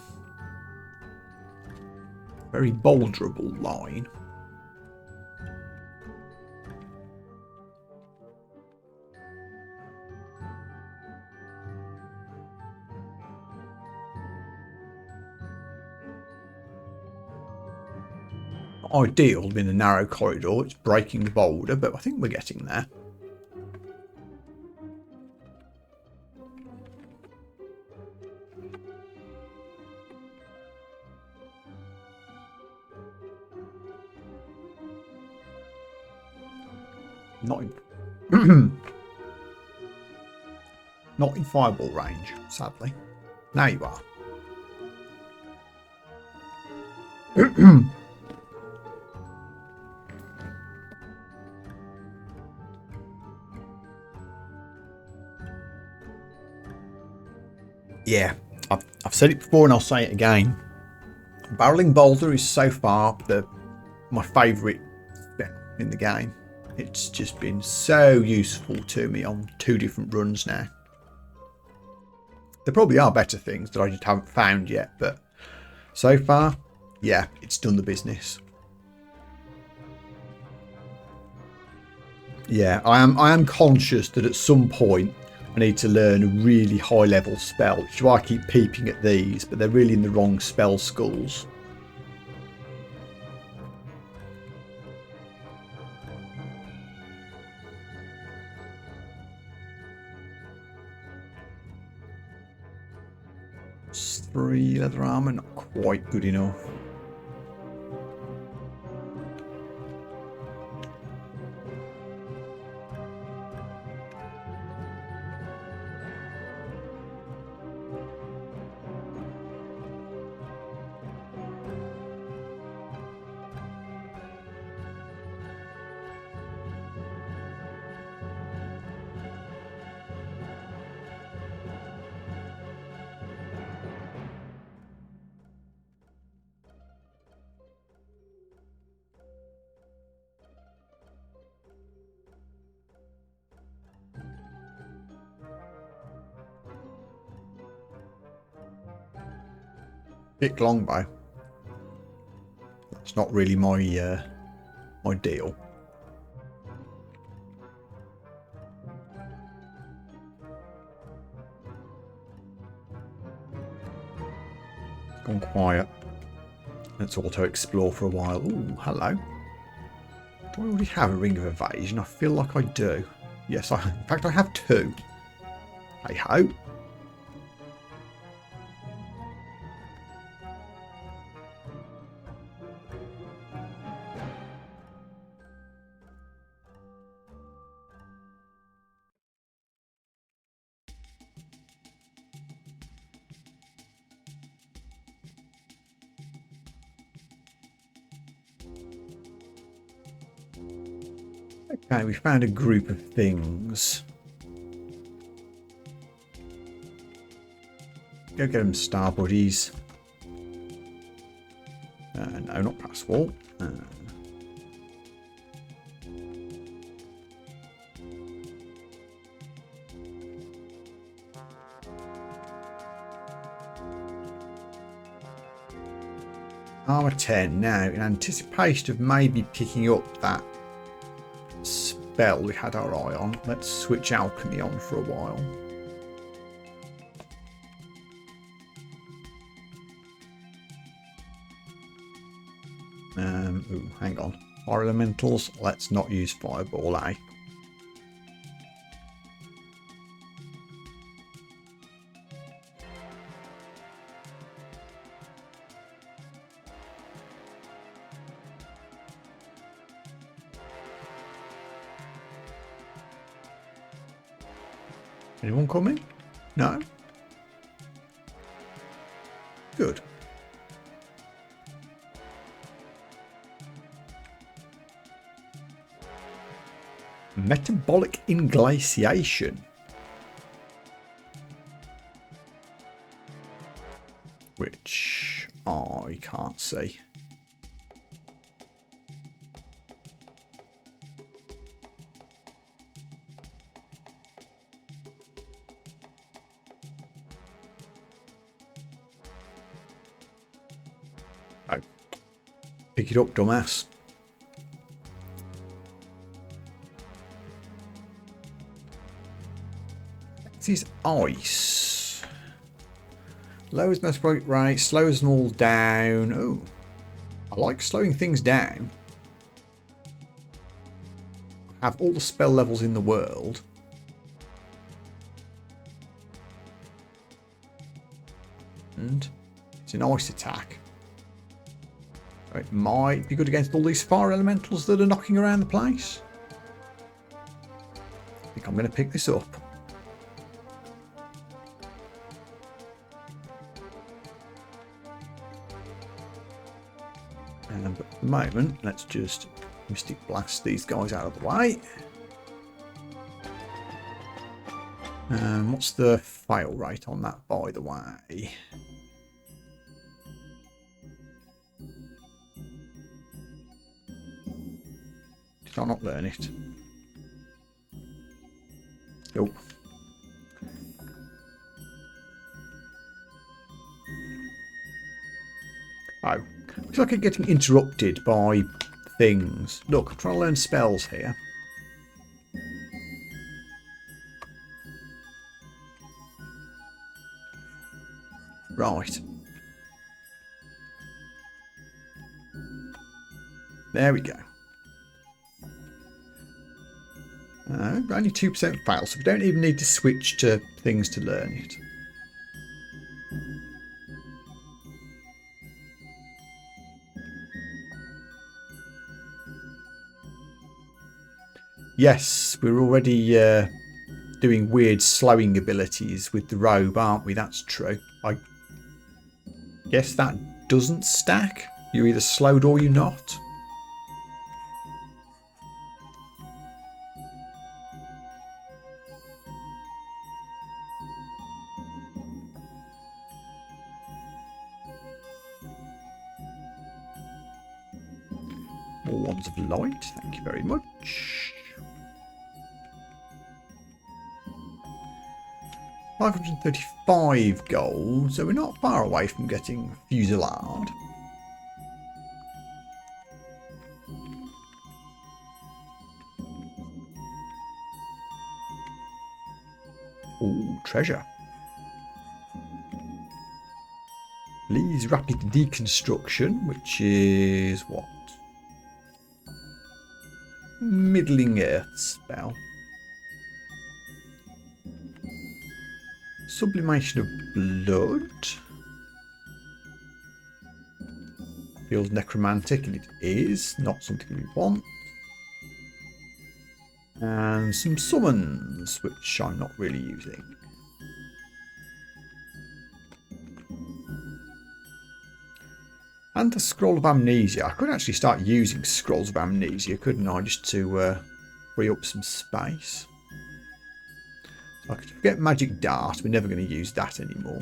A: Very boulderable line. Ideal in a narrow corridor. It's breaking the boulder, but I think we're getting there. Not in, not in fireball range, sadly. Now you are. Yeah, I've said it before and I'll say it again. Barreling Boulder is so far my favourite spell in the game. It's just been so useful to me on 2 different runs now. There probably are better things that I just haven't found yet, but so far, yeah, it's done the business. Yeah, I am conscious that at some point I need to learn a really high level spell, which is why I keep peeping at these, but they're really in the wrong spell schools. It's 3 leather armor, not quite good enough. Big longbow. It's not really my my deal. It's gone quiet. Let's auto explore for a while. Ooh, hello. Do I already have a ring of evasion? I feel like I do. Yes, in fact I have 2. Hey ho. Okay, we found a group of things. Go get them, star buddies. No, not pass wall. Armor 10. Now, in anticipation of maybe picking up that spell we had our eye on, let's switch alchemy on for a while. Ooh, hang on. Fire elementals. Let's not use fireball, eh? Anyone coming? No? Good. Metabolic inglaciation. Which I can't see. Pick it up, dumbass. This is ice. Lowers most project rate, slows them all down. Oh, I like slowing things down. Have all the spell levels in the world. And it's an ice attack. So it might be good against all these fire elementals that are knocking around the place. I think I'm going to pick this up. But at the moment, let's just Mystic Blast these guys out of the way. What's the fail rate on that, by the way? Did I not learn it? Nope. Oh, looks like I'm getting interrupted by things. Look, I'm trying to learn spells here. Right. There we go. Only 2% fail, so we don't even need to switch to things to learn it. Yes, we're already doing weird slowing abilities with the robe, aren't we? That's true. I guess that doesn't stack. You're either slowed or you're not. More wands of light, thank you very much. 535 gold, so we're not far away from getting Fusillade. Ooh, treasure. Lee's rapid deconstruction, which is what? Middling earth spell. Sublimation of blood. Feels necromantic, and it is not something we want. And some summons, which I'm not really using. And the Scroll of Amnesia. I could actually start using Scrolls of Amnesia, couldn't I? Just to free up some space. So I could forget Magic Dart. We're never going to use that anymore.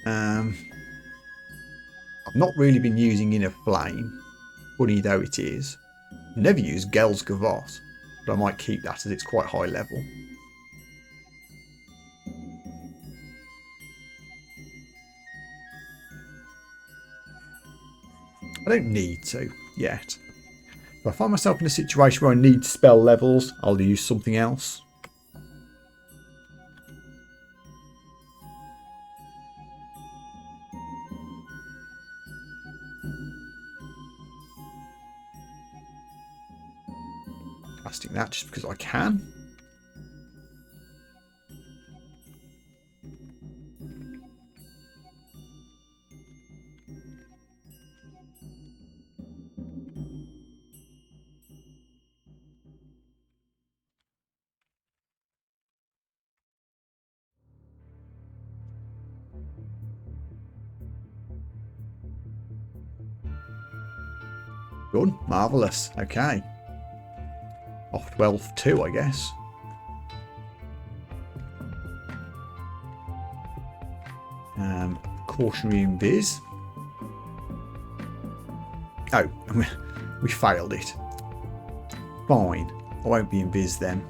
A: I've not really been using Inner Flame, funny though it is. Never used Gel's Gavotte, but I might keep that as it's quite high level. I don't need to yet. If I find myself in a situation where I need spell levels, I'll use something else. Casting that just because I can. Good, marvellous, okay. Off 12-2, I guess. Cautionary invis. Oh, we failed it. Fine, I won't be invis then.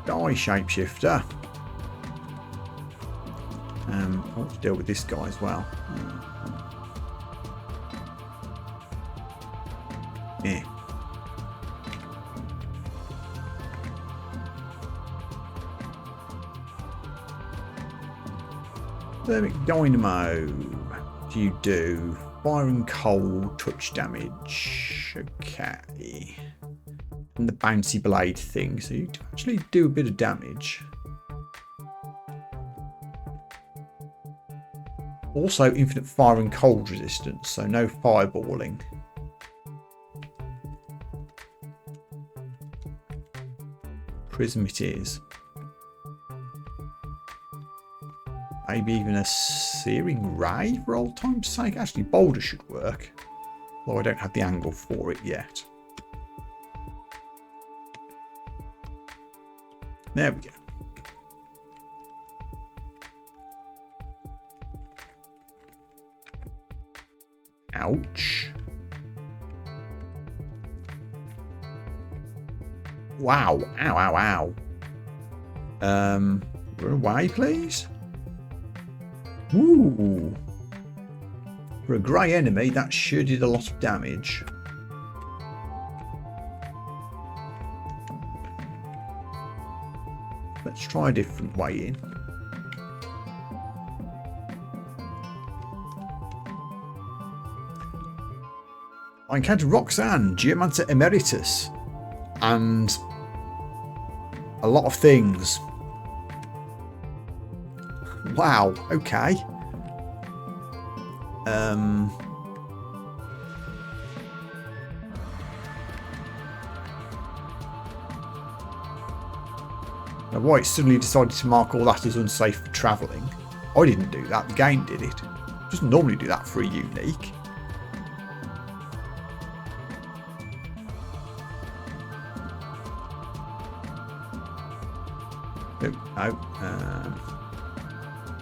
A: Die, shapeshifter. I want to deal with this guy as well. Yeah. Thermic dynamo. What do you do? Fire and cold, touch damage. Okay. And the bouncy blade thing. So you actually do a bit of damage. Also infinite fire and cold resistance, so no fireballing. Prism it is. Maybe even a searing ray for old time's sake. Actually, boulder should work. Though I don't have the angle for it yet. There we go. Ouch. Wow. Ow, ow, ow. Run away, please. Ooh. For a grey enemy, that sure did a lot of damage. Let's try a different way in. I encountered Roxanne, Geomancer Emeritus, and a lot of things. Wow, okay. Now, why it suddenly decided to mark all that as unsafe for travelling? I didn't do that, the game did it. It doesn't normally do that for a unique.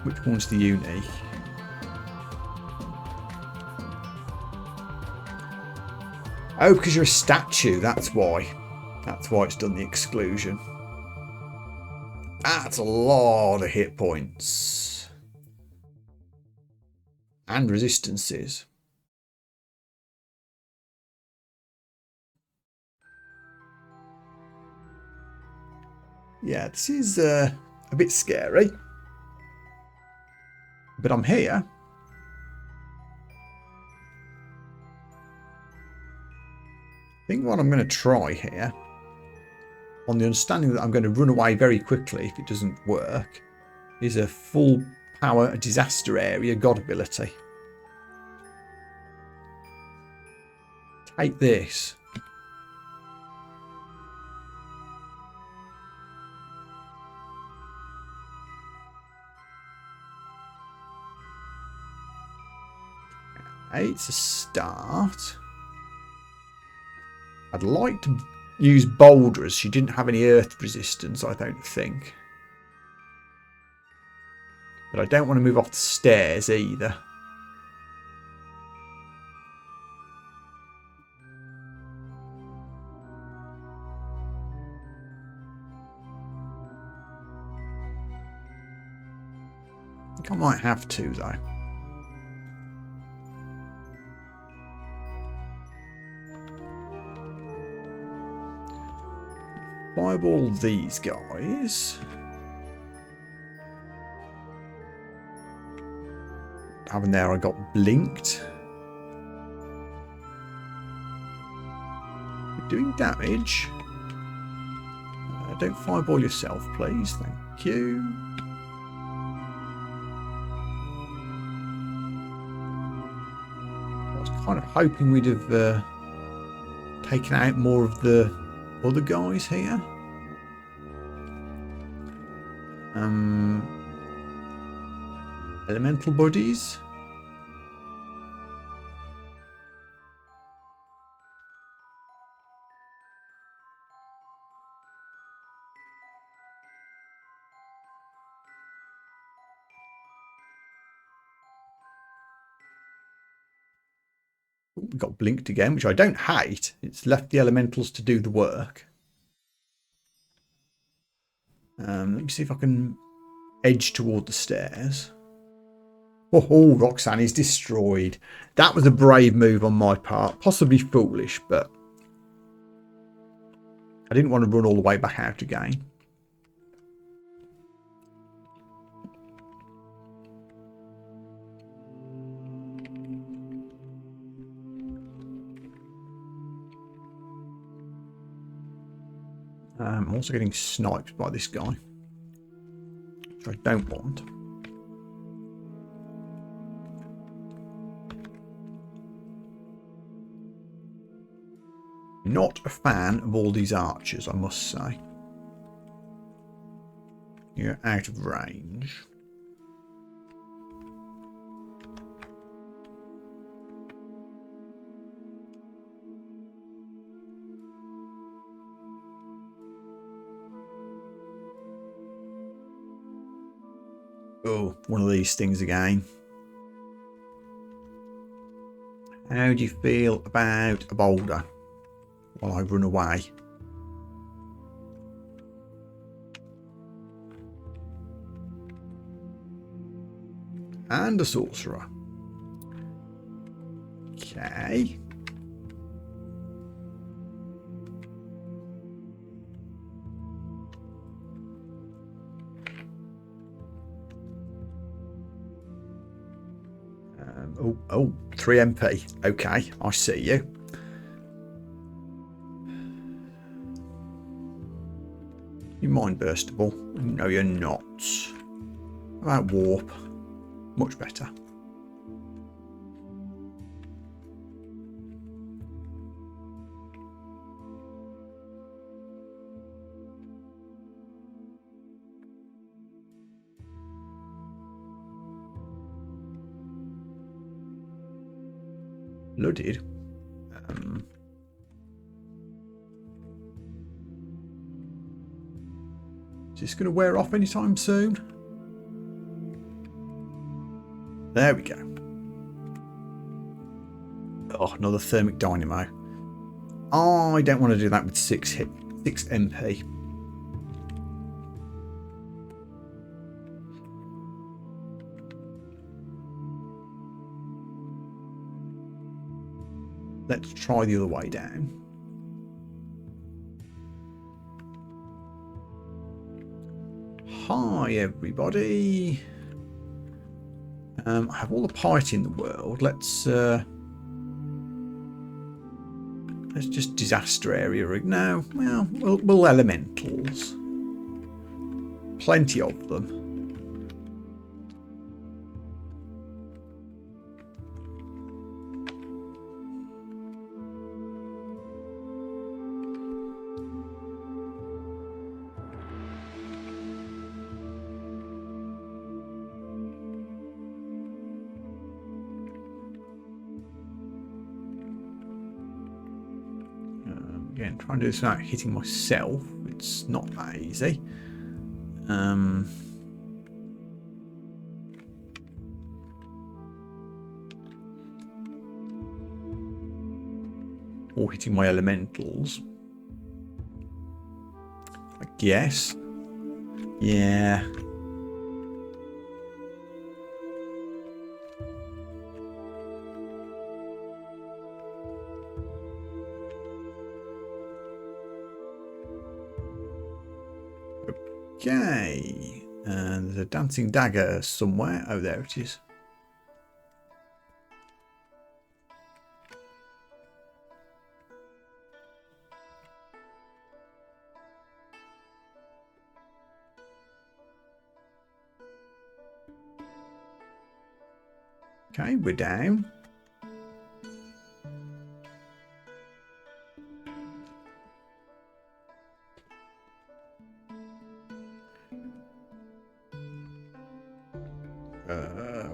A: Which one's the unique? Oh, because you're a statue, that's why. That's why it's done the exclusion. That's a lot of hit points. And resistances. Yeah, this is a bit scary. But I'm here. I think what I'm going to try here, on the understanding that I'm going to run away very quickly if it doesn't work, is a full power disaster area god ability. Take this. It's a start. I'd like to use boulders. She didn't have any earth resistance, I don't think. But I don't want to move off the stairs either. I think I might have to, though. Fireball these guys. Having there, I got blinked. You're doing damage. Don't fireball yourself, please. Thank you. I was kind of hoping we'd have taken out more of the other guys here. Elemental buddies. We got blinked again, which I don't hate. It's left the elementals to do the work. Let me see if I can edge toward the stairs. Oh, Roxanne is destroyed. That was a brave move on my part. Possibly foolish, but I didn't want to run all the way back out again. I'm also getting sniped by this guy, which I don't want. Not a fan of all these archers, I must say. You're out of range. Oh, one of these things again. How do you feel about a boulder while I run away? And a sorcerer. Okay. Oh, 3 MP. Okay, I see you. You mind burstable? No, you're not. How about warp? Much better. Blooded. Is this going to wear off anytime soon? There we go. Oh, another thermic dynamo. I don't want to do that with 6 MP. Let's try the other way down. Hi, everybody. I have all the piety in the world. Let's just disaster area. No, well, we'll elementals. Plenty of them. Again, trying to do this without hitting myself. It's not that easy. Or hitting my elementals. I guess. Yeah. Okay, and there's a dancing dagger somewhere. Oh, there it is. Okay, we're down.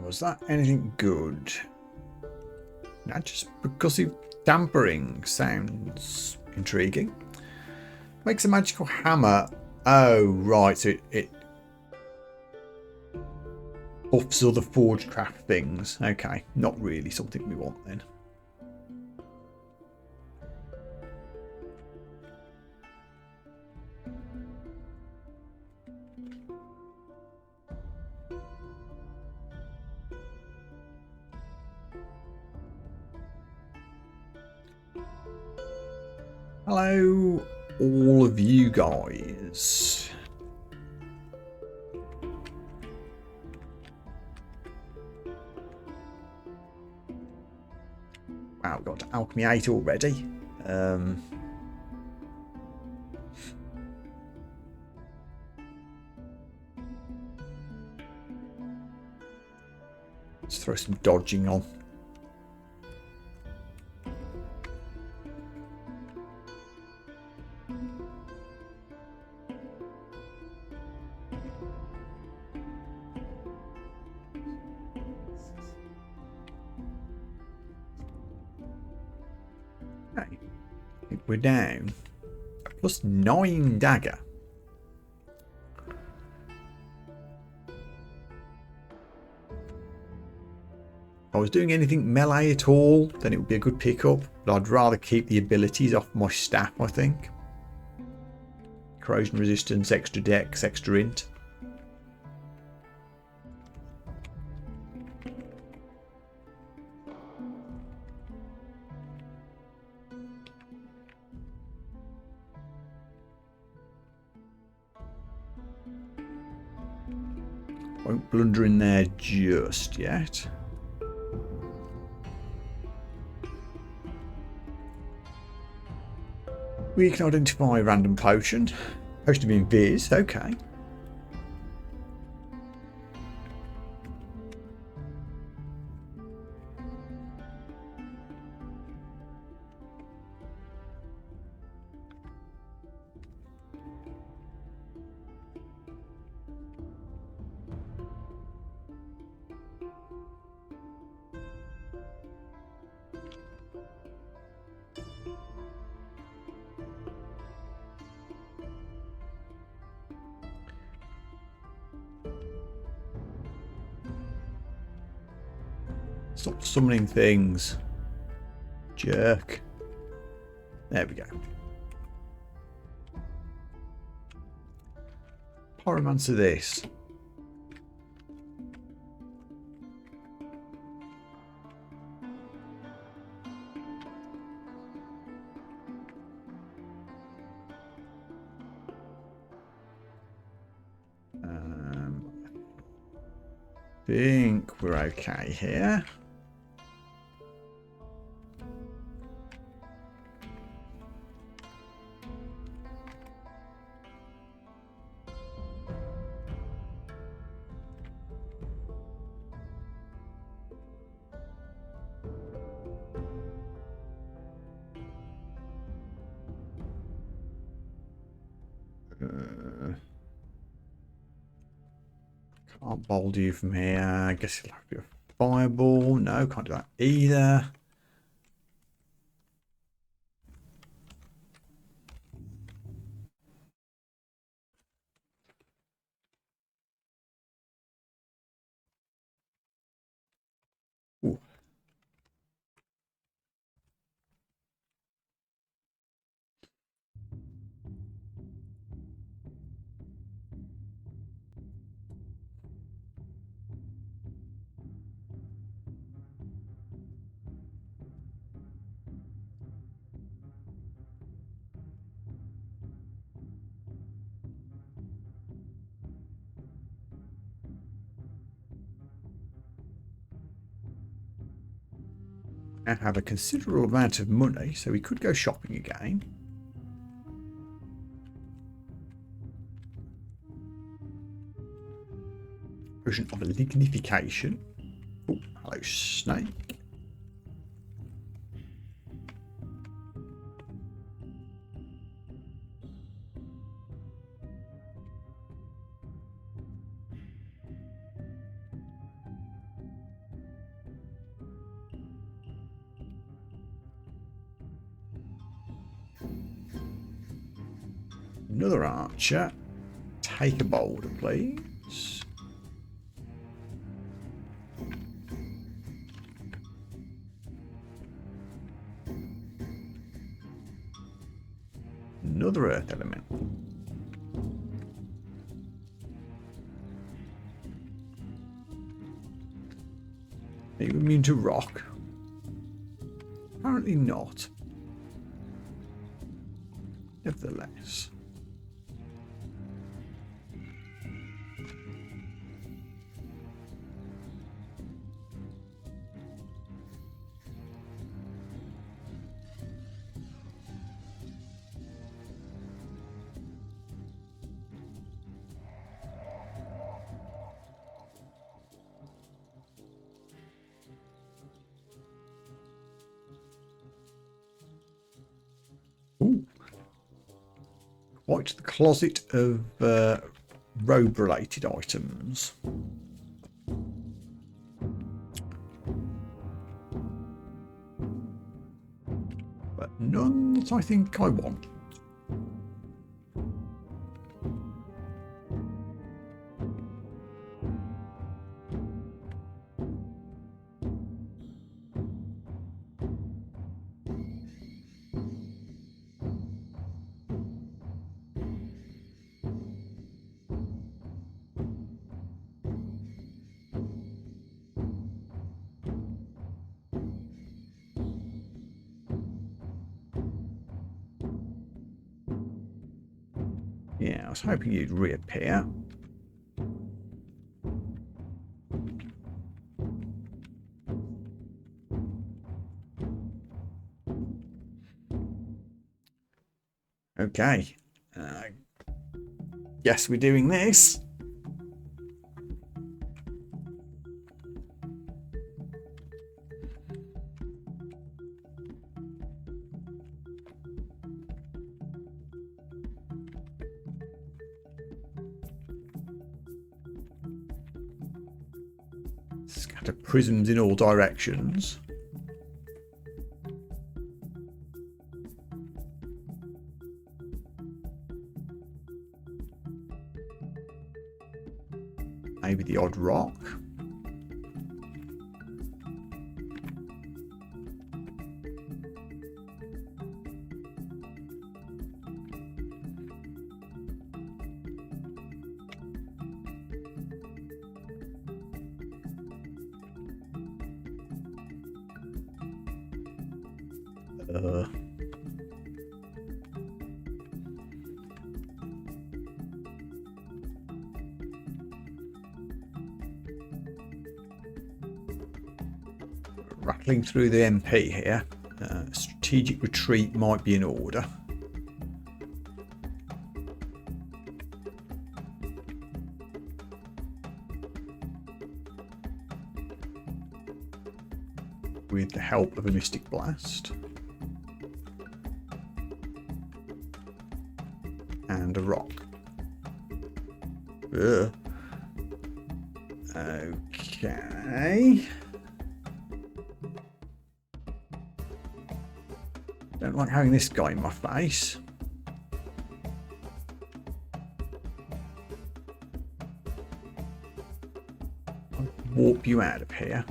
A: Was that anything good? Not just percussive tampering sounds intriguing. Makes a magical hammer. Oh, right. So it buffs other forgecraft things. Okay, not really something we want then. Hello, all of you guys. Wow, we've got to Alchemy 8 already. Let's throw some dodging on. Okay, I think we're down. +9 dagger. If I was doing anything melee at all, then it would be a good pickup, but I'd rather keep the abilities off my staff, I think. Corrosion resistance, extra dex, extra int. Won't blunder in there just yet. We can identify a random potion. Potion of Invis, okay. Stop summoning things. Jerk. There we go. Pyromancer this. I think we're okay here. Can't boulder you from here. I guess it'll have to be a fireball. No, can't do that either. Ooh. I have a considerable amount of money, so we could go shopping again. Potion of lignification. Oh, hello, snake. Another archer. Take a boulder, please. Another earth element. Are you immune to rock? Apparently not. nevertheless. Ooh. Quite the closet of robe-related items. But none that I think I want. Yeah, I was hoping you'd reappear. Okay. Guess we're doing this. Scatter prisms in all directions. Maybe the odd rock. Rattling through the MP here. Strategic retreat might be in order. With the help of a Mystic Blast. And a rock. Ugh. Okay. Don't like having this guy in my face. I'll warp you out of here.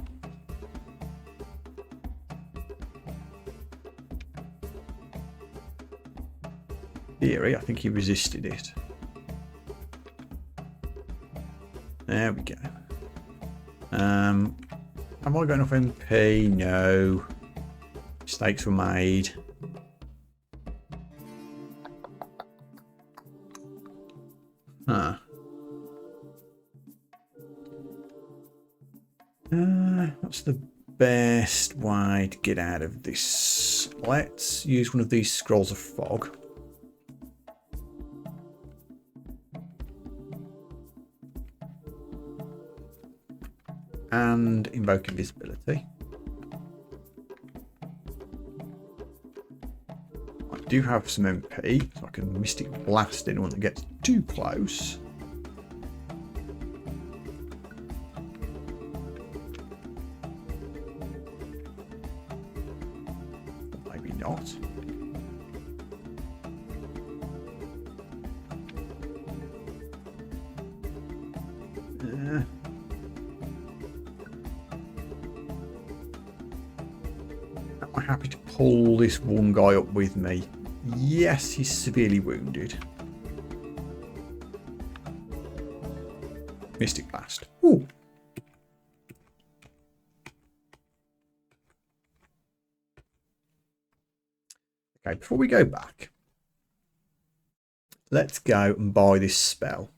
A: Theory, I think he resisted it. There we go. Am I going off MP? No. Mistakes were made. Huh. What's the best way to get out of this? Let's use one of these scrolls of fog. And invoke invisibility. I do have some MP, so I can Mystic Blast anyone that gets too close. Or maybe not. Am I happy to pull this one guy up with me? Yes, he's severely wounded. Mystic Blast. Ooh. Okay, before we go back, let's go and buy this spell.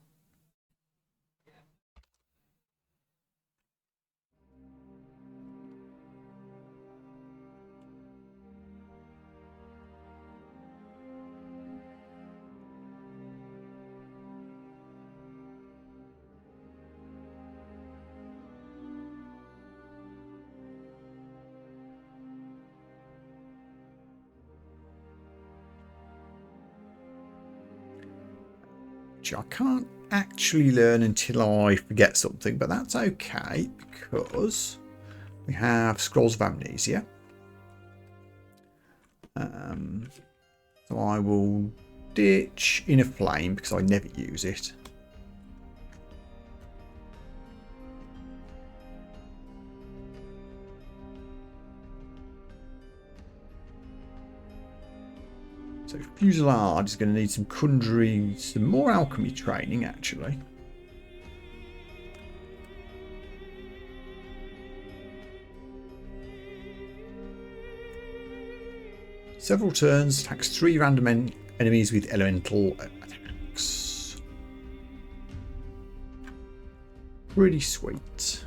A: Which I can't actually learn until I forget something, but that's okay because we have Scrolls of Amnesia. So I will ditch Inner Flame because I never use it. So Fusillade is going to need some conjuring, some more alchemy training actually. Several turns, attacks 3 random enemies with elemental attacks. Pretty sweet.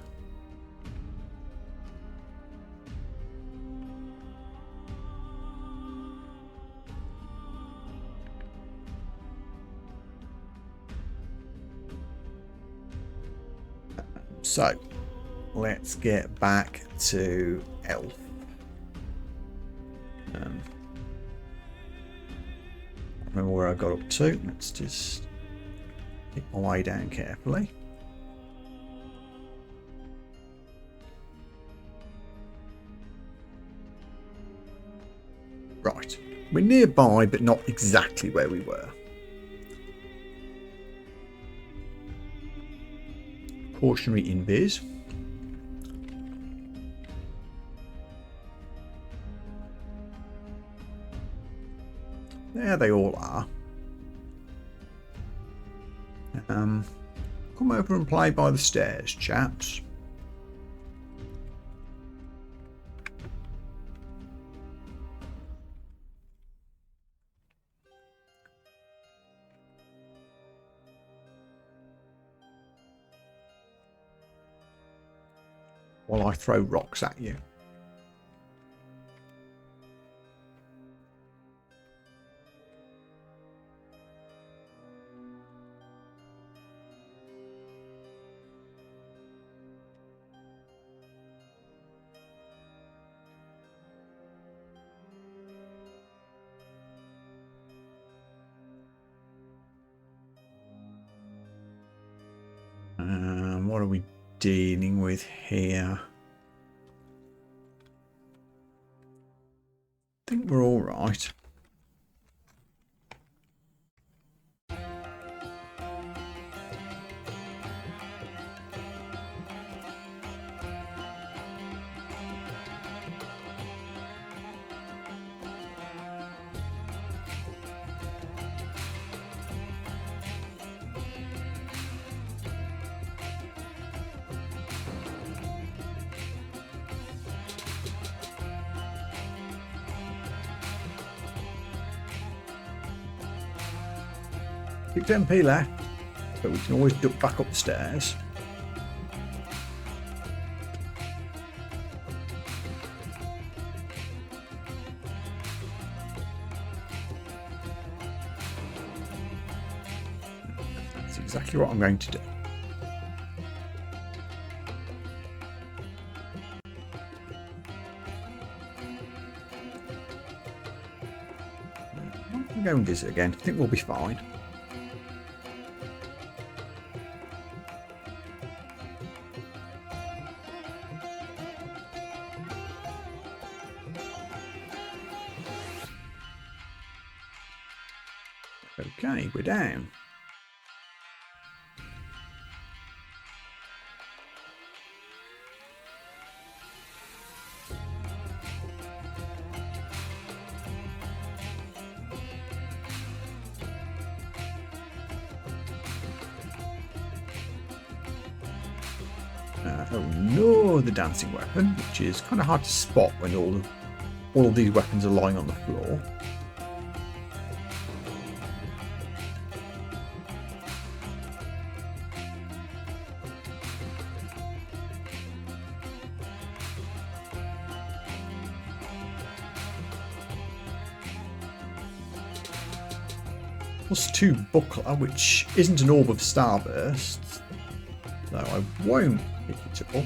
A: So, let's get back to Elf. I remember where I got up to. Let's just get my way down carefully. Right, we're nearby, but not exactly where we were. Cautionary invis. There they all are. Come over and play by the stairs, chaps. While I throw rocks at you. What are we dealing with here? I think we're all right. Six MP left, but we can always duck back up the stairs. That's exactly what I'm going to do. I'm going to visit again. I think we'll be fine. Okay, we're down. Oh no, the dancing weapon, which is kind of hard to spot when all of these weapons are lying on the floor. +2 buckler, which isn't an orb of starbursts, so I won't pick it up.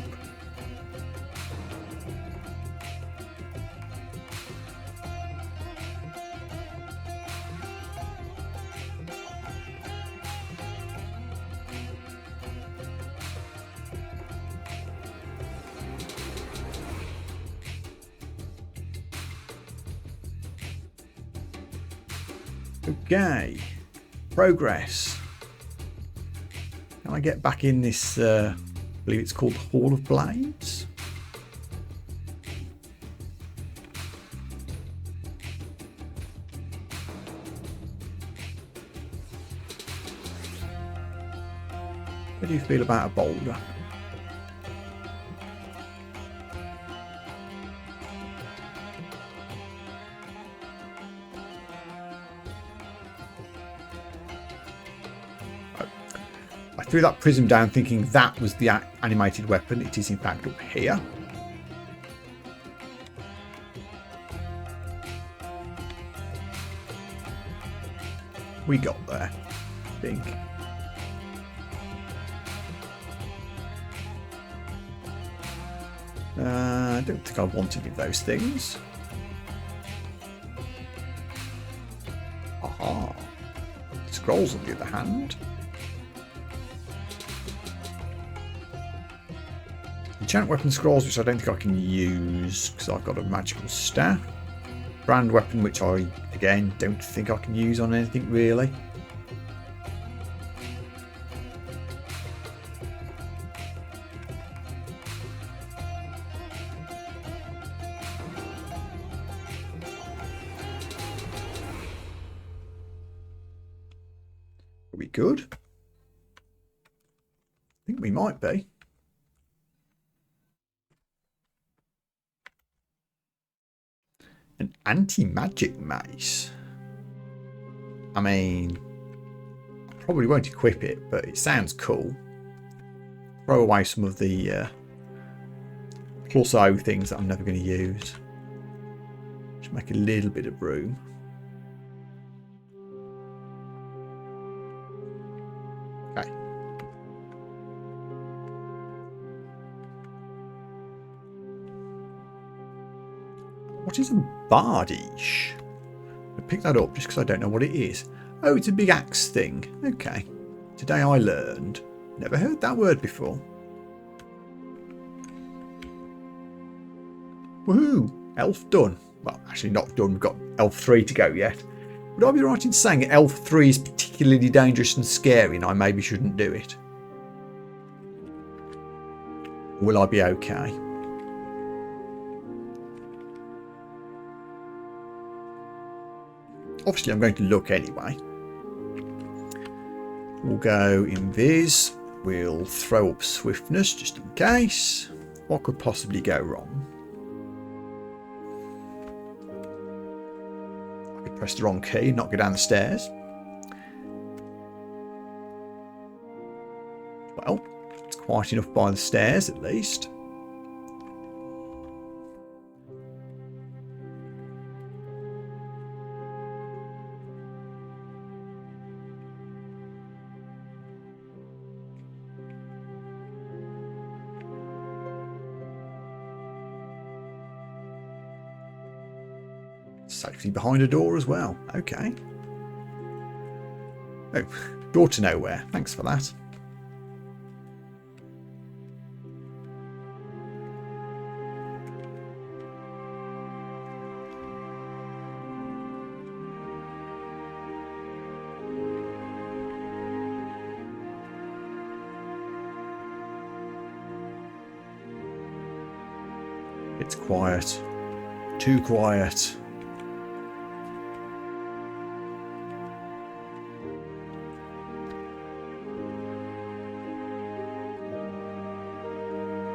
A: Okay, progress. Can I get back in this, I believe it's called Hall of Blades? How do you feel about a boulder? I threw that prism down thinking that was the animated weapon. It is in fact up here. We got there, I think. I don't think I want any of those things. Aha. Scrolls on the other hand. Enchant weapon scrolls, which I don't think I can use because I've got a magical staff. Brand weapon, which I, again, don't think I can use on anything really. Are we good? I think we might be. An anti-magic mace. I mean, I probably won't equip it, but it sounds cool. Throw away some of the +0 things that I'm never going to use. Just make a little bit of room. Okay. What is a bardiche? I picked that up just because I don't know what it is. Oh, it's a big axe thing. Okay. Today I learned. Never heard that word before. Woohoo! Elf done. Well, actually not done. We've got Elf 3 to go yet. Would I be right in saying Elf 3 is particularly dangerous and scary and I maybe shouldn't do it? Will I be okay? Obviously, I'm going to look anyway. We'll go invis. We'll throw up swiftness just in case. What could possibly go wrong? I could press the wrong key and not go down the stairs. Well, it's quite enough by the stairs at least. Safely behind a door as well. Okay. Oh, door to nowhere. Thanks for that. It's quiet. Too quiet.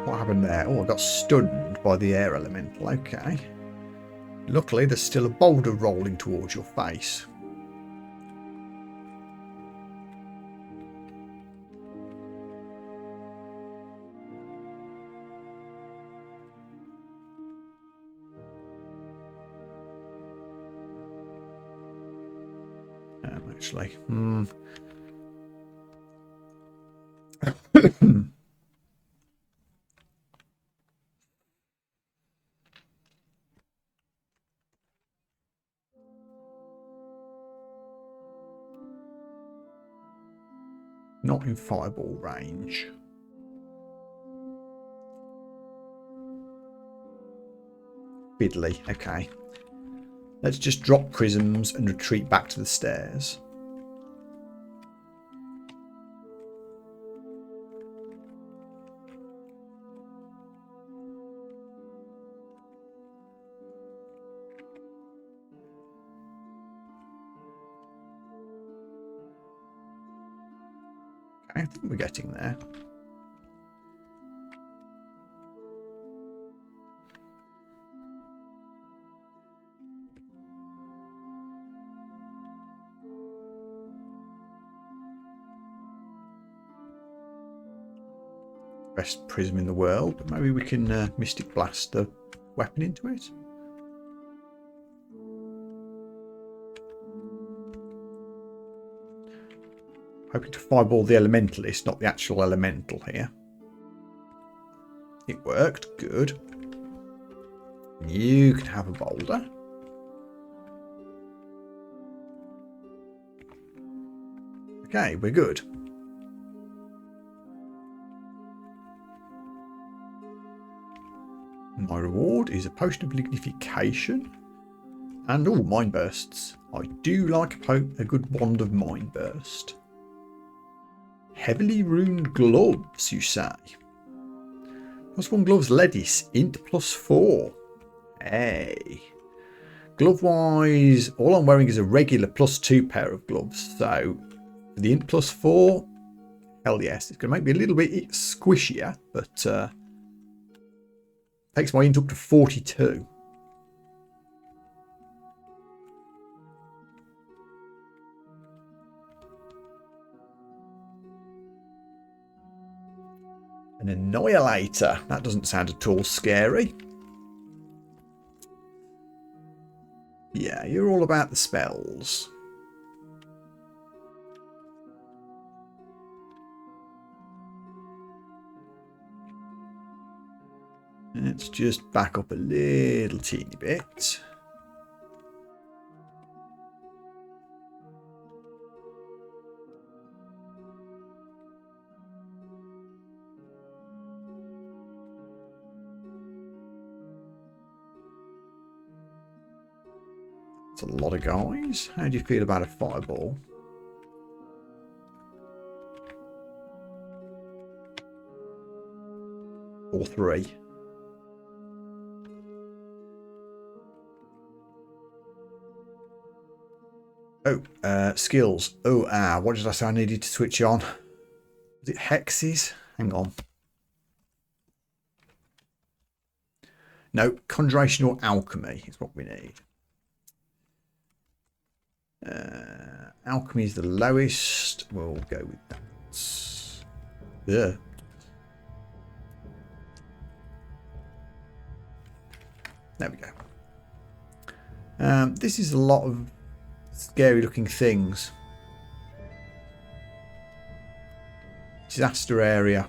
A: What happened there? Oh, I got stunned by the air elemental. Okay. Luckily, there's still a boulder rolling towards your face. actually. Not in fireball range. Fiddly, okay. Let's just drop prisms and retreat back to the stairs. Okay, I think we're getting there. Best prism in the world, but maybe we can Mystic Blast the weapon into it. Hoping to fireball the elementalist, not the actual elemental here. It worked, good. You can have a boulder. Okay, we're good. My reward is a potion of lignification. And all mind bursts. I do like a good wand of mind burst. Heavily runed gloves, you say? +1 gloves, Ledis, int +4. Hey. Glove wise, all I'm wearing is a regular +2 pair of gloves. So for the int +4, hell yes. It's going to make me a little bit squishier, but takes my int up to 42. An Annihilator. That doesn't sound at all scary. Yeah, you're all about the spells. Let's just back up a little teeny bit. That's a lot of guys. How do you feel about a fireball? Or 3. Oh, skills. Oh, what did I say I needed to switch on? Was it hexes? Hang on. No, conjuration or alchemy is what we need. Alchemy is the lowest. We'll go with that. Yeah. There we go. This is a lot of scary looking things. Disaster area.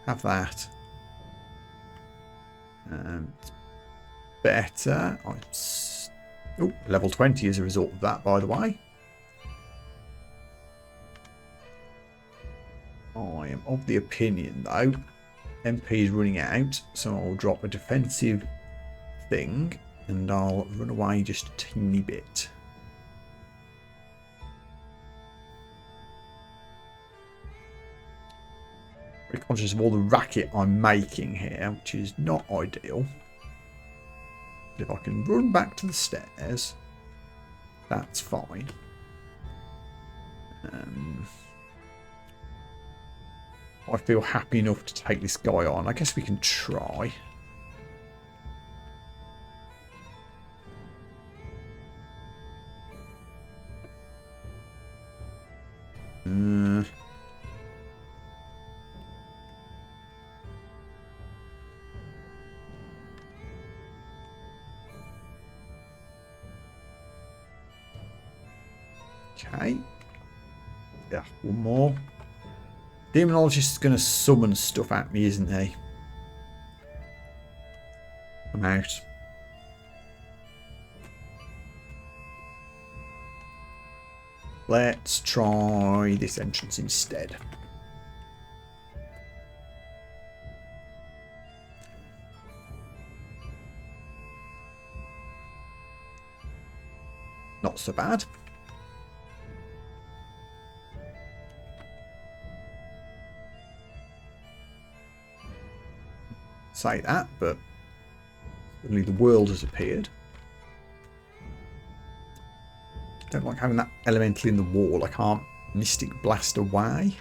A: Have that. Better. Oh, level 20 as a result of that, by the way. I am of the opinion, though, MP is running out, so I'll drop a defensive thing and I'll run away just a teeny bit. Very conscious of all the racket I'm making here, which is not ideal. But if I can run back to the stairs, that's fine. I feel happy enough to take this guy on. I guess we can try. Okay. Yeah, one more. Demonologist is going to summon stuff at me, isn't he? I'm out. Let's try this entrance instead. Not so bad. Say that, but suddenly the world has appeared. Don't like having that elemental in the wall. I can't Mystic Blast away.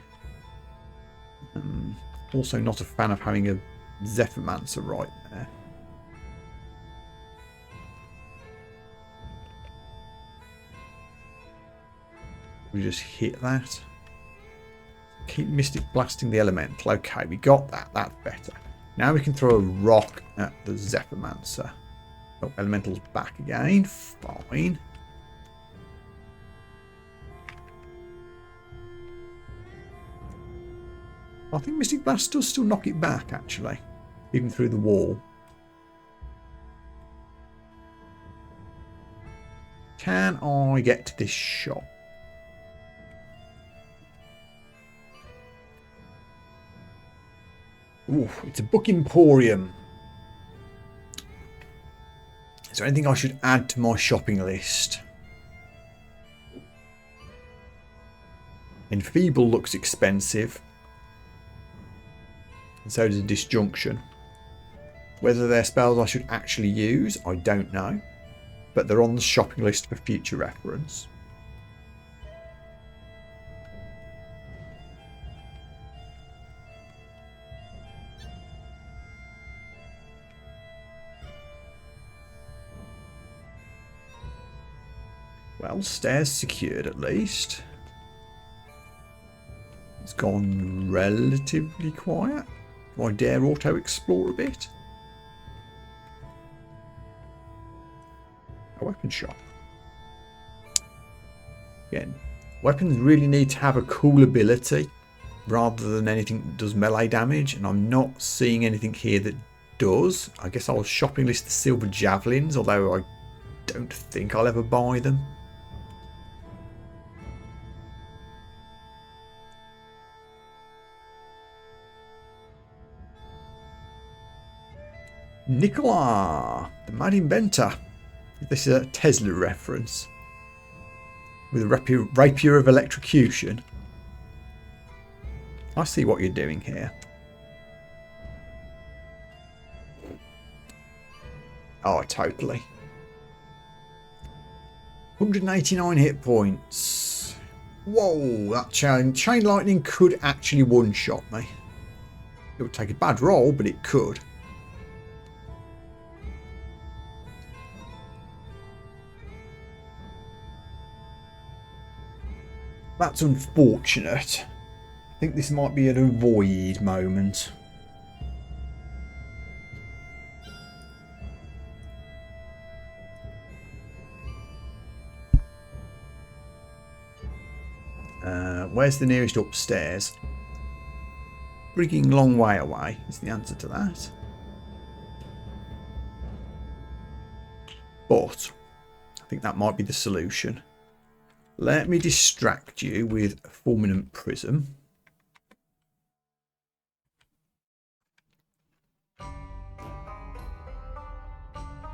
A: Also not a fan of having a Zephyrmancer right there. We just hit that. Keep Mystic Blasting the elemental. Okay, we got that. That's better. Now we can throw a rock at the Zephyrmancer. Oh, elemental's back again. Fine. I think Mystic Blast does still knock it back, actually. Even through the wall. Can I get to this shop? Ooh, it's a book emporium. Is there anything I should add to my shopping list? Enfeeble looks expensive. And so does Disjunction. Whether they're spells I should actually use, I don't know. But they're on the shopping list for future reference. Well, stairs secured at least. It's gone relatively quiet. Do I dare auto-explore a bit? A weapon shop. Again, weapons really need to have a cool ability rather than anything that does melee damage, and I'm not seeing anything here that does. I guess I'll shopping list the silver javelins, although I don't think I'll ever buy them. Nicola, the mad inventor. This is a Tesla reference. With a rapier of electrocution. I see what you're doing here. Oh, totally. 189 hit points. Whoa, that chain lightning could actually one-shot me. It would take a bad roll, but it could. That's unfortunate. I think this might be an avoid moment. Where's the nearest upstairs? Freaking long way away is the answer to that. But I think that might be the solution. Let me distract you with a Fulminant Prism.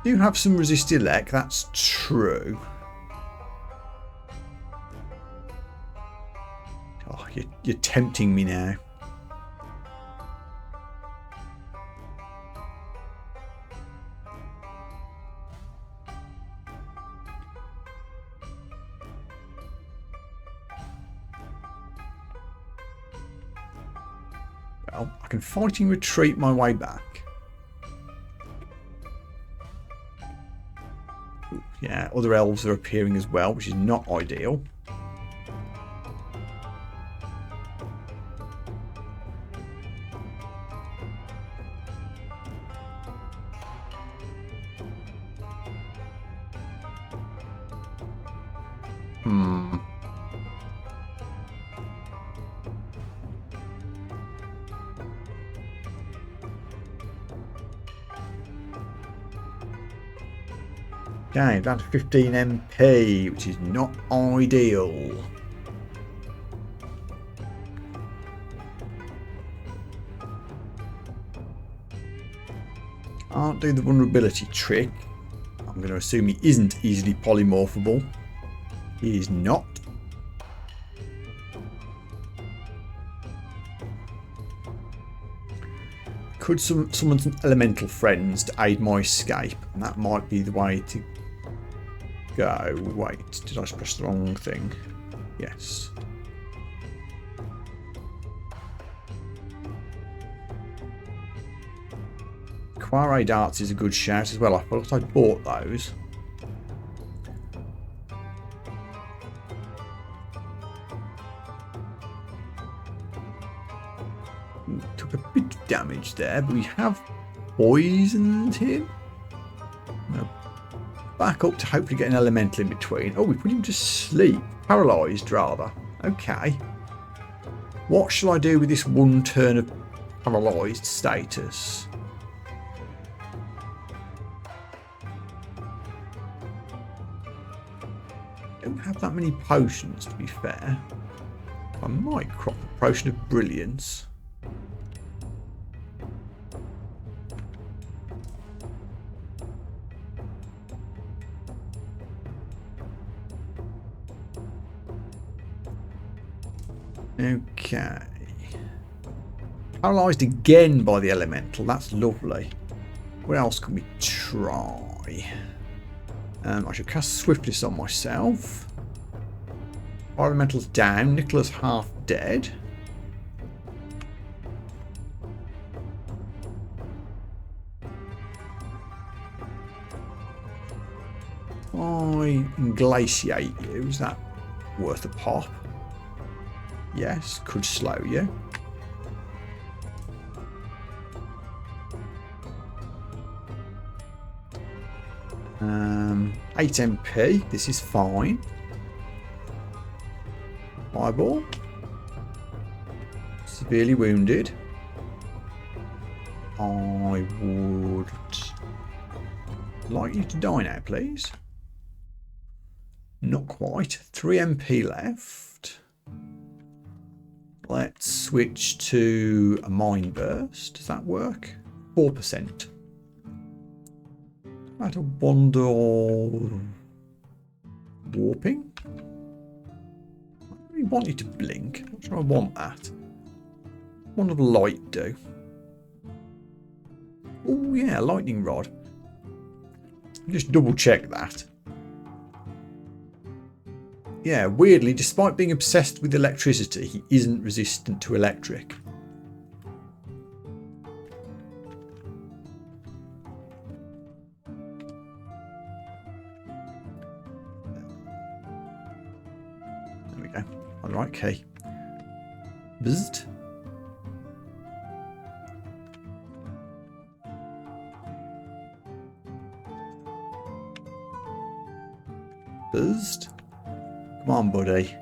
A: Do have some resist elect, that's true. Oh, you're tempting me now. Well, I can fighting retreat my way back. Ooh, yeah, other elves are appearing as well, which is not ideal. Okay, down to 15 MP, which is not ideal. Can't do the vulnerability trick. I'm going to assume he isn't easily polymorphable. He is not. Could summon some elemental friends to aid my escape, and that might be the way to go. Wait, did I just press the wrong thing? Yes. Quarry darts is a good shout as well. I thought I bought those. Took a bit of damage there, but we have poisoned him. Back up to hopefully get an elemental in between. Oh, we put him to sleep. Paralysed, rather. Okay. What shall I do with this one turn of paralysed status? Don't have that many potions, to be fair. I might crop a potion of brilliance. Okay. Paralysed again by the elemental. That's lovely. What else can we try? I should cast Swiftness on myself. Elemental's down. Nicola's half dead. I inglatiate you. Is that worth a pop? Yes, could slow you. 8 MP. This is fine. Fireball. Severely wounded. I would like you to die now, please. Not quite. 3 MP left. Let's switch to a Mind Burst. Does that work? 4%. At a wand of warping. I really want you to blink. I'm not sure I want that. Wand of light do. Oh yeah, lightning rod. Just double check that. Yeah, weirdly, despite being obsessed with electricity, he isn't resistant to electric. There we go. On the right key. Bzzzt. Buzzed. Come on, buddy.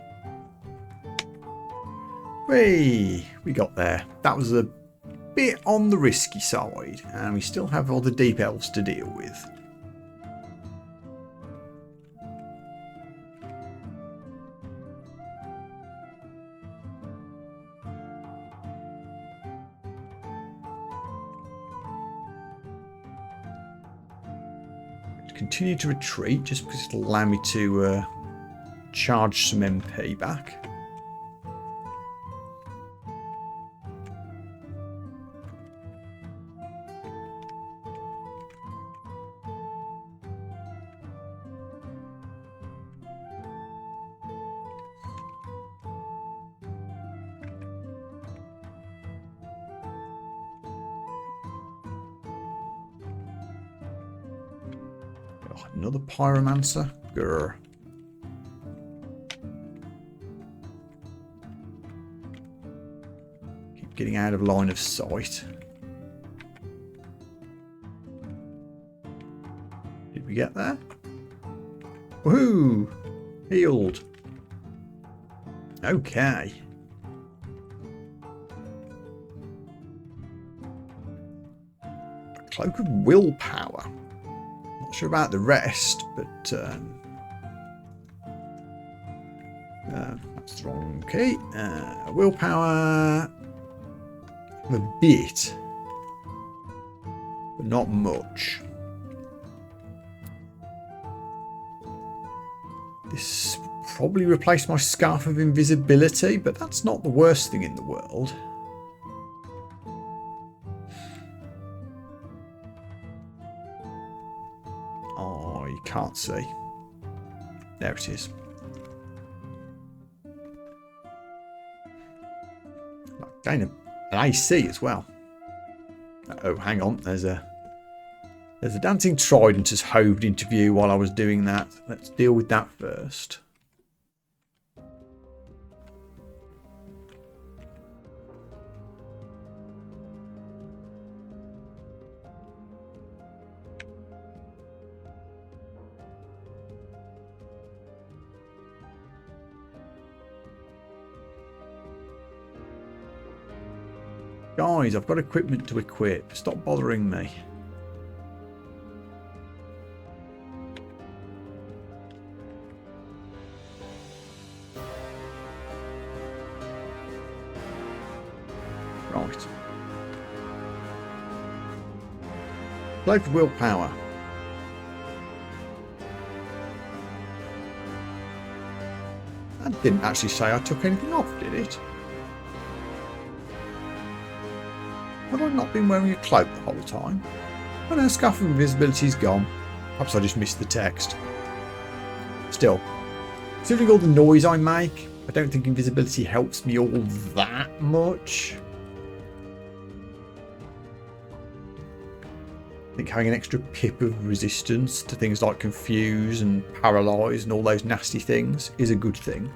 A: Hey, we got there. That was a bit on the risky side, and we still have all the deep elves to deal with. Continue to retreat just because it'll allow me to charge some MP back. Oh, another pyromancer. Grr. Getting out of line of sight. Did we get there? Woohoo! Healed. Okay. Cloak of willpower. Not Not sure about the rest, but that's the wrong key. Willpower, a bit, but not much. This probably replaced my Scarf of Invisibility, but that's not the worst thing in the world. Oh, you can't see. There it is. Gain an AC as well. Oh, hang on. There's a dancing trident has hoved into view while I was doing that. Let's deal with that first. Guys, I've got equipment to equip. Stop bothering me. Right. Play for willpower. That didn't actually say I took anything off, did it? Have I not been wearing a cloak the whole time? Oh no, Scarf of Invisibility's gone. Perhaps I just missed the text. Still, considering all the noise I make, I don't think invisibility helps me all that much. I think having an extra pip of resistance to things like confuse and paralyze and all those nasty things is a good thing.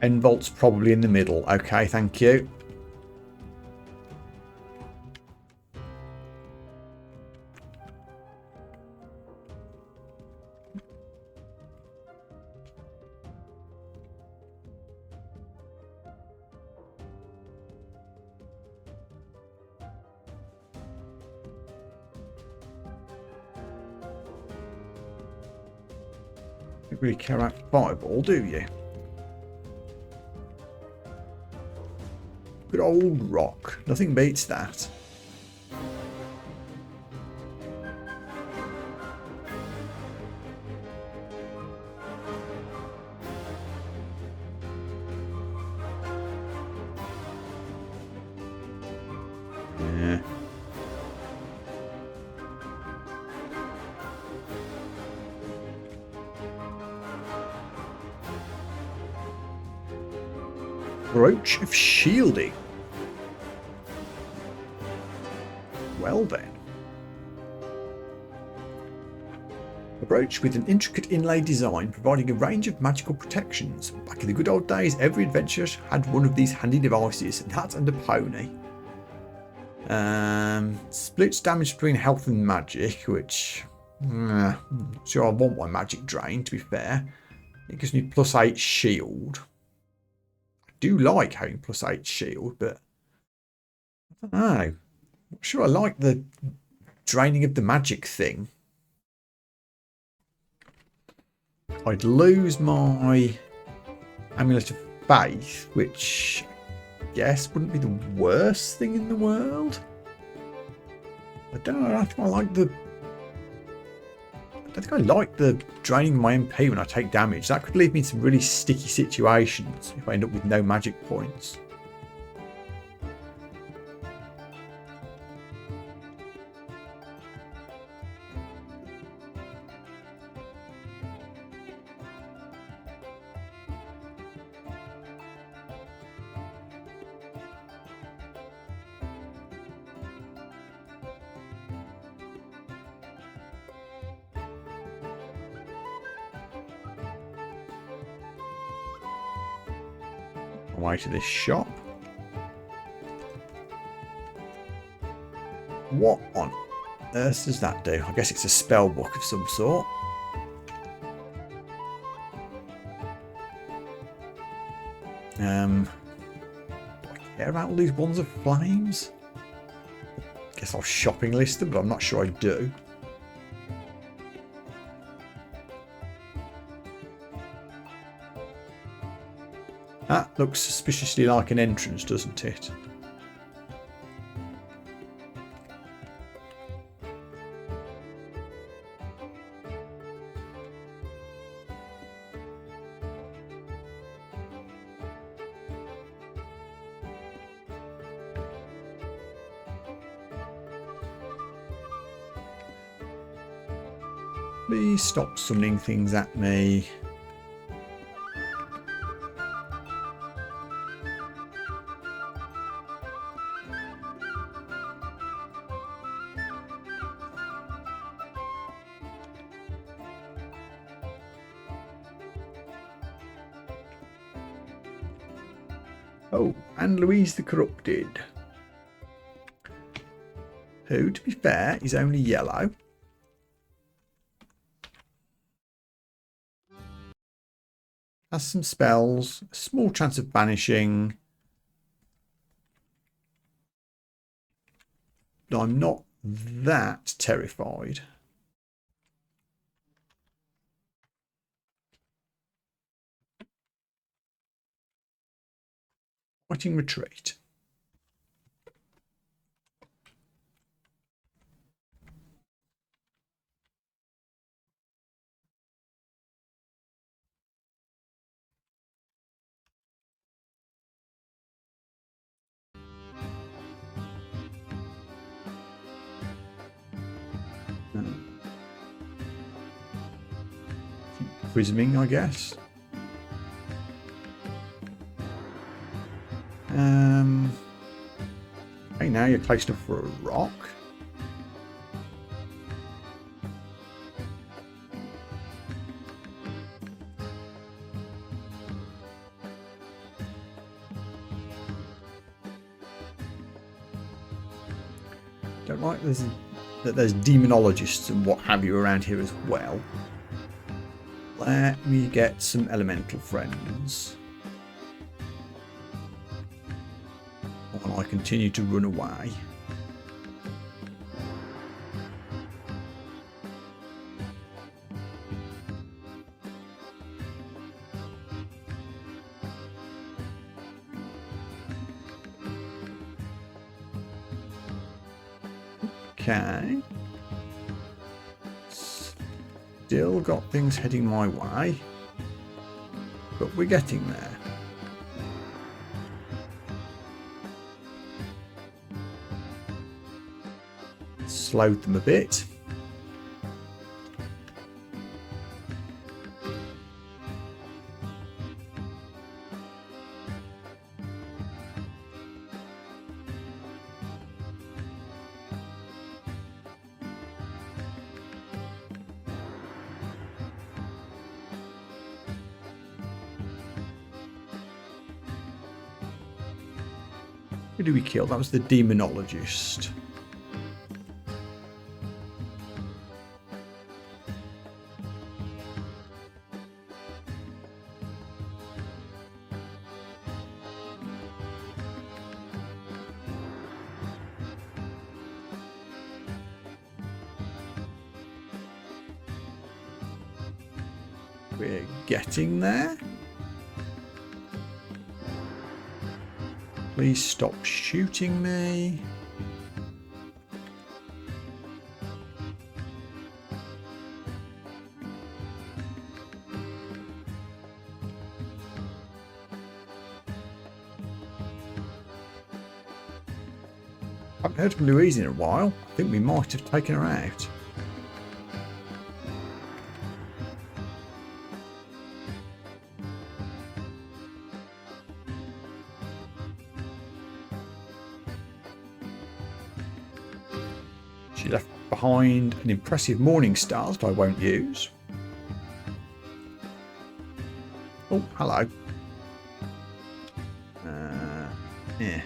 A: Envolt's probably in the middle. Okay, thank you. Don't really care about Fireball, do you? Good old rock. Nothing beats that. Yeah. Brooch of Shielding. Well then. A brooch with an intricate inlay design providing a range of magical protections. Back in the good old days, every adventurer had one of these handy devices, that and a pony. Splits damage between health and magic, which... sure I want my magic drain, to be fair. It gives me +8 shield. I do like having +8 shield, but... I don't know. Not sure I like the draining of the magic thing. I'd lose my Amulet of Faith, which I guess wouldn't be the worst thing in the world. I don't know. I don't think I like the draining my MP when I take damage. That could leave me in some really sticky situations if I end up with no magic points. Way to this shop. What on earth does that do? I guess it's a spell book of some sort. Do I care about all these wands of flames? Guess I'll shopping list them, but I'm not sure I do. That looks suspiciously like an entrance, doesn't it? Please stop summoning things at me. Oh, and Louise the Corrupted. Who, to be fair, is only yellow. Has some spells, a small chance of banishing. But I'm not that terrified. Fighting retreat. Quizzing, I guess. Hey, now you're close enough for a rock. Don't like that there's demonologists and what have you around here as well. Let me get some elemental friends. While I continue to run away. Okay. Still got things heading my way, but we're getting there. Slowed them a bit. Who did we kill? That was the demonologist. We're getting there. Please stop shooting me. I haven't heard from Louise in a while. I think we might have taken her out. She left behind an impressive morning star that I won't use. Oh, hello. Yeah.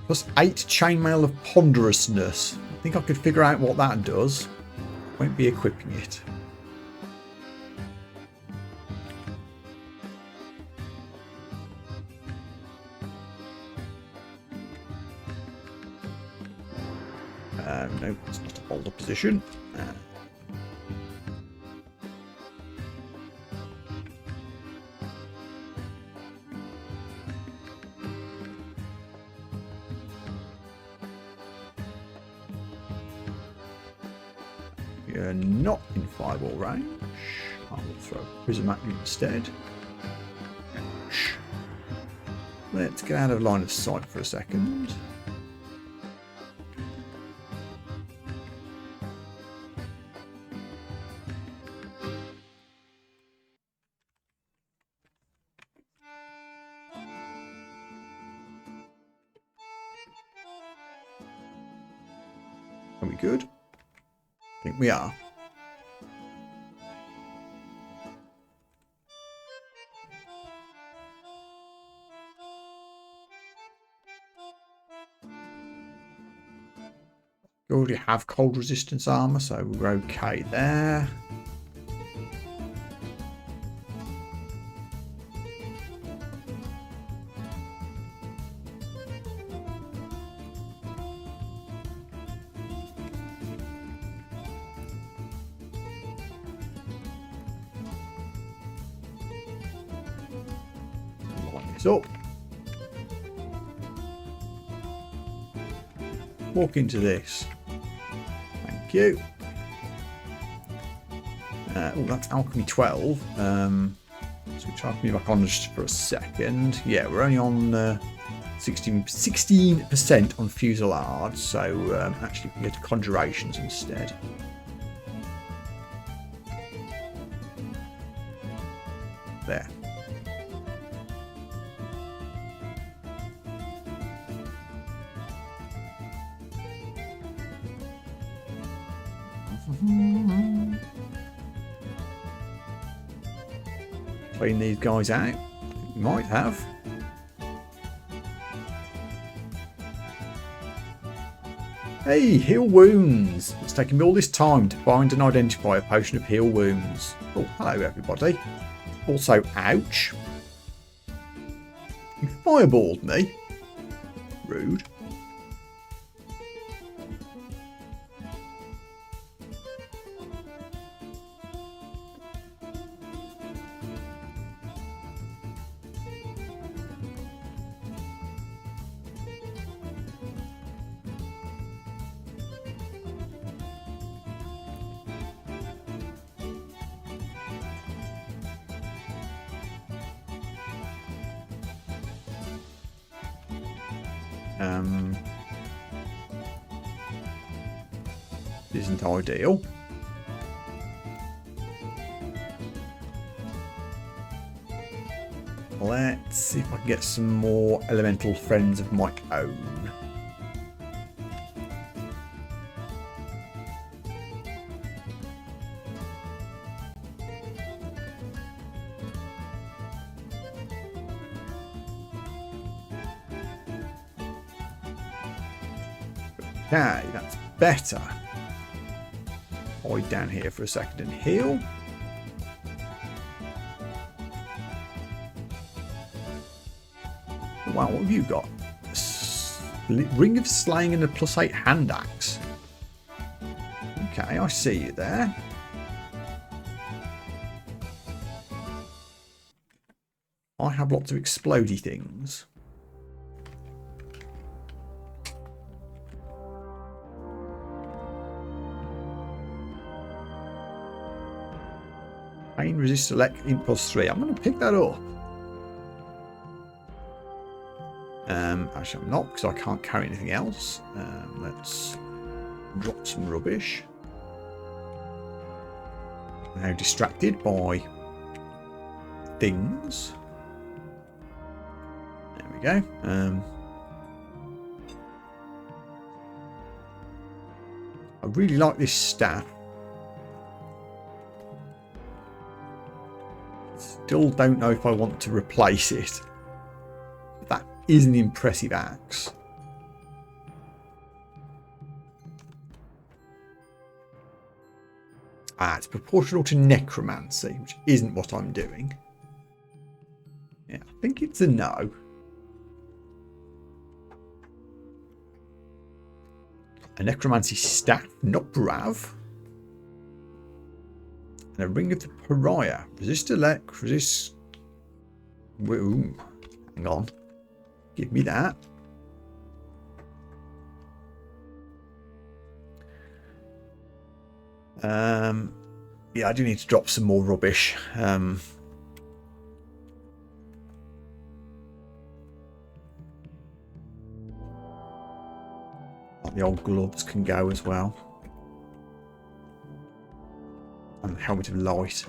A: Plus 8 chainmail of ponderousness. I think I could figure out what that does. Won't be equipping it. No, it's not a boulder position. You're not in fireball range. I will throw prism at you instead. Ouch. Let's get out of line of sight for a second. Are we good? I think we are. We already have cold resistance armor, so we're okay there. Up. Walk into this. Thank you. Oh, that's alchemy 12. So we try to move back on just for a second. Yeah, we're only on 16% on fusillade, so actually we can get to conjurations instead. There. Clean these guys out. We might have. Hey, heal wounds. It's taken me all this time to find and identify a potion of heal wounds. Oh, hello everybody. Also, ouch. You fireballed me. Rude. Isn't ideal. Let's see if I can get some more elemental friends of my own. Okay, that's better. Hide down here for a second and heal. Wow, what have you got? Ring of Slaying and a +8 hand axe. Okay, I see you there. I have lots of explodey things. Pain resist select in +3. I'm going to pick that up. Actually, I'm not because I can't carry anything else. Let's drop some rubbish. I'm now distracted by things. There we go. I really like this staff. Still don't know if I want to replace it. That is an impressive axe. Ah, it's proportional to necromancy, which isn't what I'm doing. Yeah, I think it's a no. A necromancy staff, not brav. And a ring of the pariah. Resist elect, resist. Ooh, hang on. Give me that. Yeah, I do need to drop some more rubbish. The old gloves can go as well. And the helmet of light.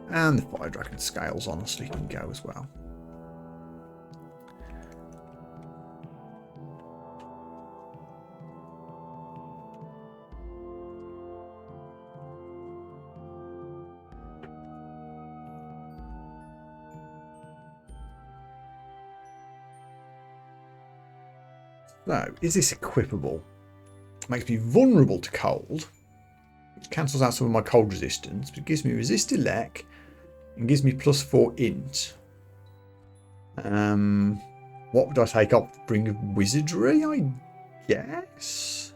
A: And the fire dragon scales honestly can go as well. So, is this equipable? Makes me vulnerable to cold, which cancels out some of my cold resistance, but gives me resist elect and gives me +4 int. What would I take off? Ring of Wizardry, I guess?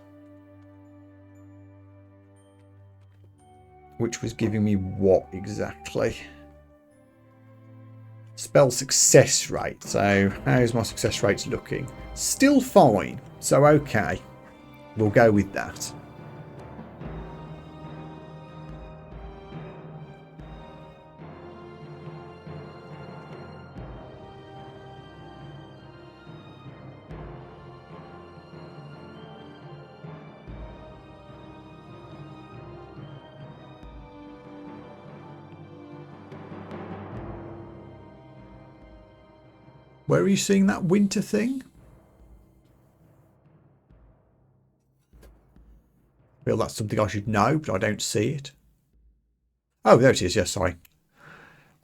A: Which was giving me what exactly? Spell success rate. So how's my success rates looking? Still fine. So okay. We'll go with that. Where are you seeing that winter thing? I feel that's something I should know, but I don't see it. Oh, there it is. Yes, sorry.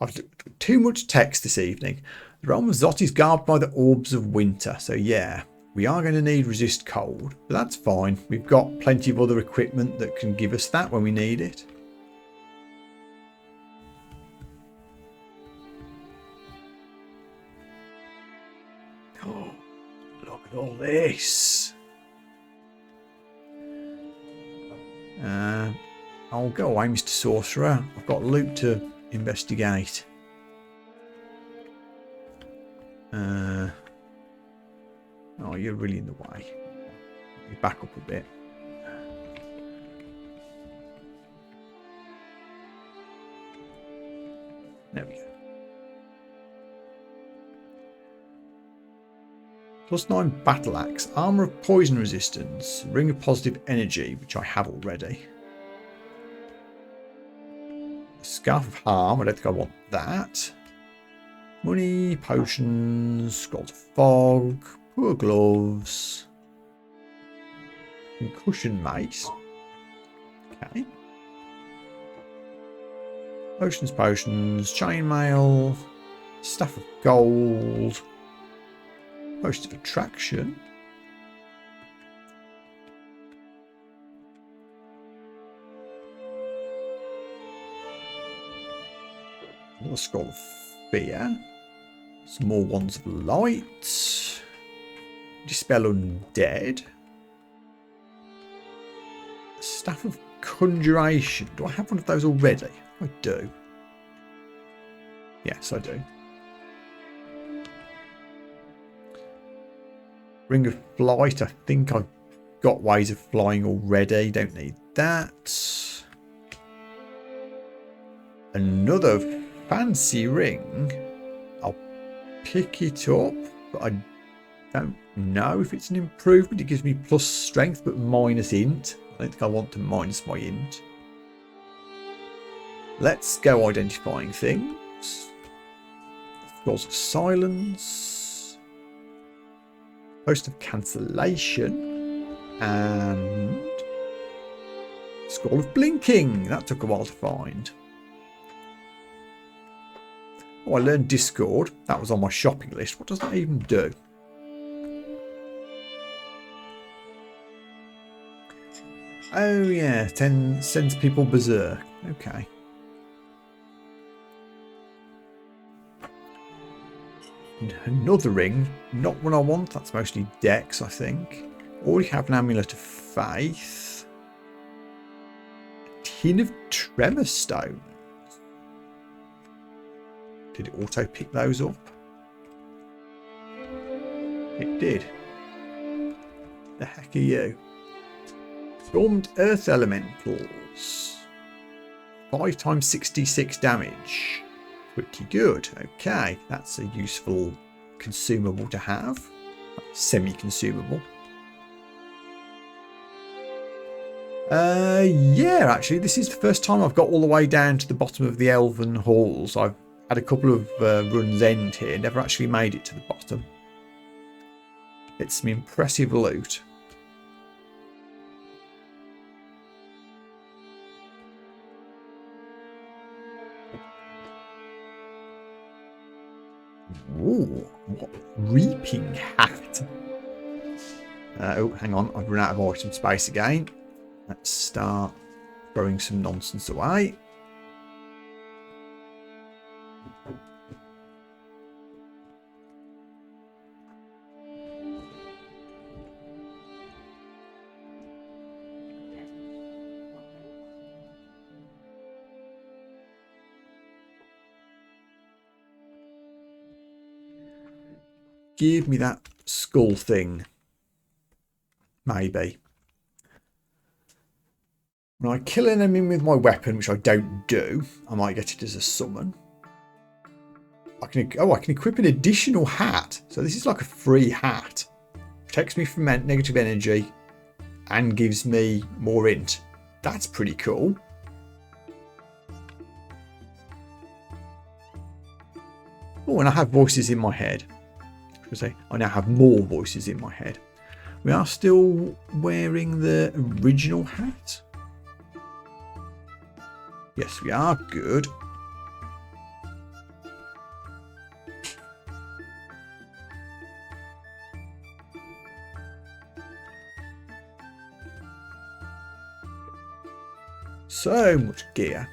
A: I've too much text this evening. The realm of Zot is guarded by the orbs of winter. So yeah, we are going to need resist cold, but that's fine. We've got plenty of other equipment that can give us that when we need it. Oh, look at all this. I'll go away, Mr. Sorcerer. I've got loot to investigate. Oh, you're really in the way. Let me back up a bit. There we go. +9 battle axe, armor of poison resistance, ring of positive energy, which I have already. Scarf of harm, I don't think I want that. Money, potions, scrolls of fog, poor gloves, concussion mace. Okay. Potions, chainmail, staff of gold. Post of attraction. Another scroll of fear. Some more wands of light. Dispel undead. Staff of conjuration. Do I have one of those already? I do. Yes, I do. Ring of flight. I think I've got ways of flying already. Don't need that. Another fancy ring. I'll pick it up, but I don't know if it's an improvement. It gives me plus strength, but minus int. I don't think I want to minus my int. Let's go identifying things. Scrolls of silence. Post of cancellation. And scroll of blinking. That took a while to find. Oh, I learned Discord. That was on my shopping list. What does that even do? Oh yeah, sends people berserk. Okay. And another ring. Not one I want. That's mostly Dex, I think. Already have an amulet of faith. A tin of tremor stone. Did it auto pick those up? It did. The heck are you? Stormed Earth Elementals. 5 times 66 damage. Pretty good. Okay, that's a useful consumable to have. Semi-consumable. Yeah, actually, this is the first time I've got all the way down to the bottom of the Elven Halls. I've had a couple of runs end here, never actually made it to the bottom. It's some impressive loot. Ooh, what reaping hat? Oh, hang on, I've run out of item space again. Let's start throwing some nonsense away. Give me that skull thing. Maybe. When I kill an enemy with my weapon, which I don't do, I might get it as a summon. I can equip an additional hat. So this is like a free hat. Protects me from negative energy and gives me more int. That's pretty cool. Oh, and I have voices in my head. I now have more voices in my head. We are still wearing the original hat. Yes, we are. Good. So much gear.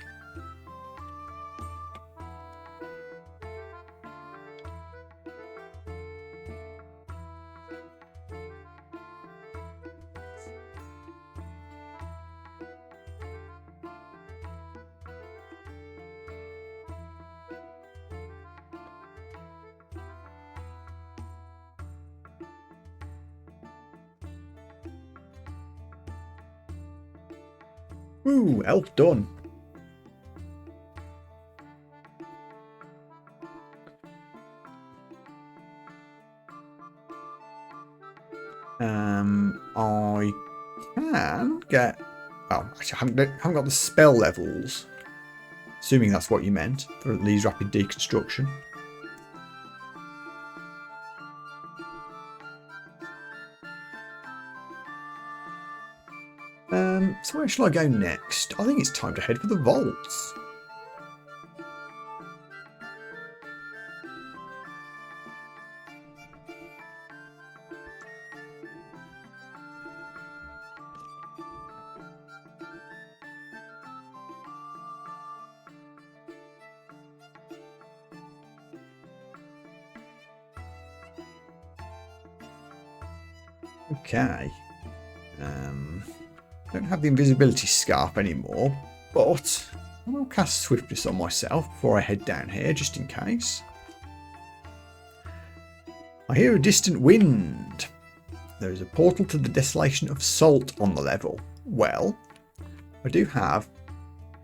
A: Ooh, elf done. I can get. Oh, actually, I haven't got the spell levels. Assuming that's what you meant for these rapid deconstruction. So where shall I go next? I think it's time to head for the vaults. Okay. Don't have the invisibility scarf anymore, but I will cast swiftness on myself before I head down here, just in case. I hear a distant wind. There is a portal to the Desolation of Salt on the level. Well, I do have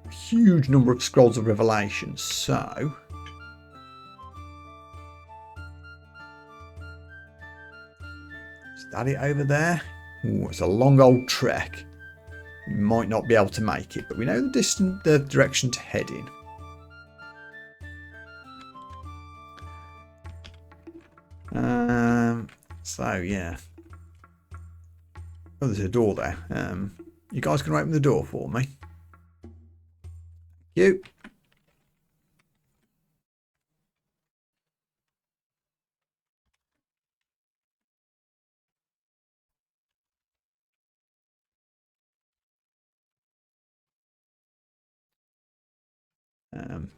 A: a huge number of Scrolls of Revelation, so is that it over there? Ooh, it's a long old trek. We might not be able to make it, but we know the direction to head in. So yeah. Oh, there's a door there. You guys can open the door for me? Thank you.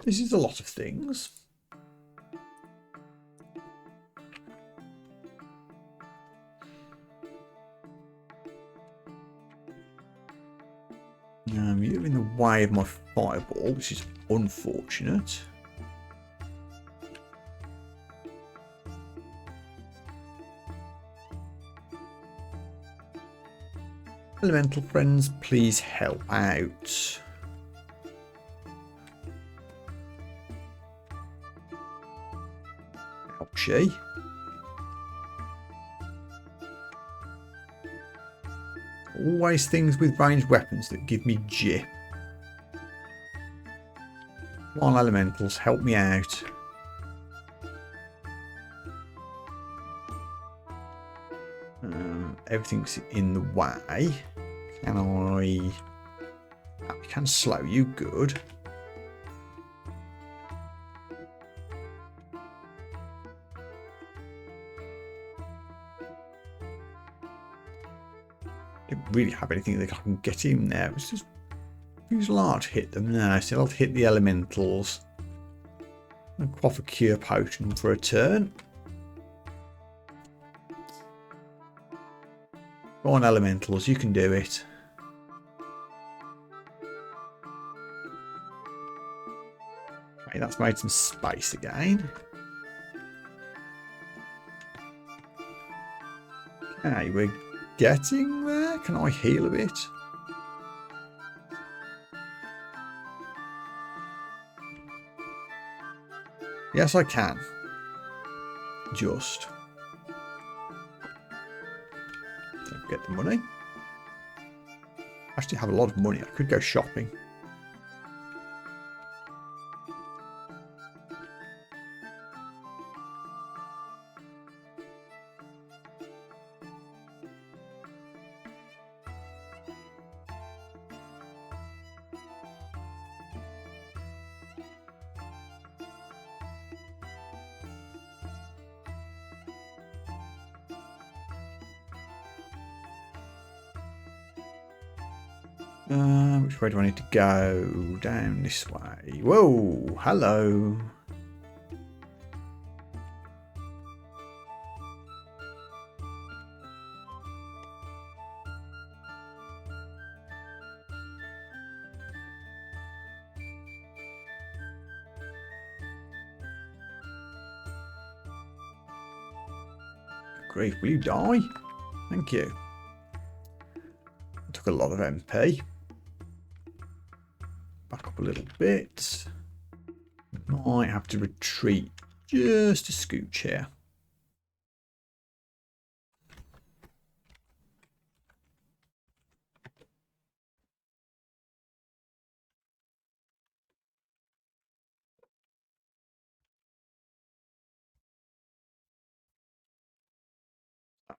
A: This is a lot of things. You're in the way of my fireball, which is unfortunate. Elemental friends, please help out. Ouchie. Always things with ranged weapons that give me jip. Come on, elementals, help me out. Everything's in the way. Can I... I can slow you, good. Don't really have anything that I can get in there. It's just use large hit them. No, still I'll hit the elementals. I'll quaff a cure potion for a turn. Go on, elementals, you can do it. Okay, that's made some space again. Okay, we're getting there. Can I heal a bit? Yes, I can. Just. Don't get the money. I actually have a lot of money. I could go shopping. Which way do I need to go? Down this way. Whoa, hello. Grief, will you die? Thank you. I took a lot of MP. Back up a little bit. Might have to retreat just a scooch here.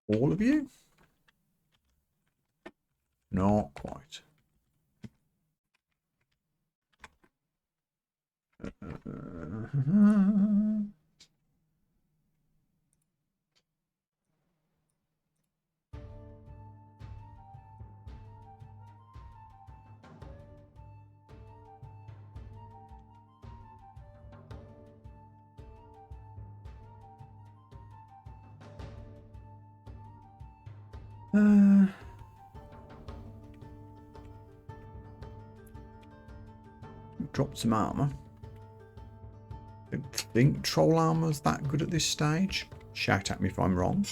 A: All of you? Not quite. Dropped some armor. Don't think troll armor's that good at this stage. Shout at me if I'm wrong.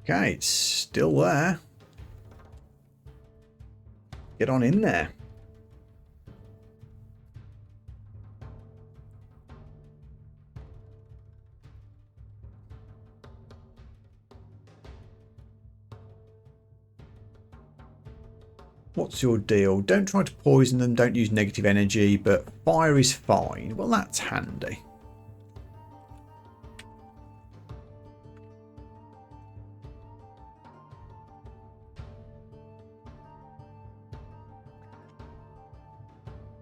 A: Okay, it's still there. Get on in there. What's your deal? Don't try to poison them, don't use negative energy, but fire is fine. Well, that's handy.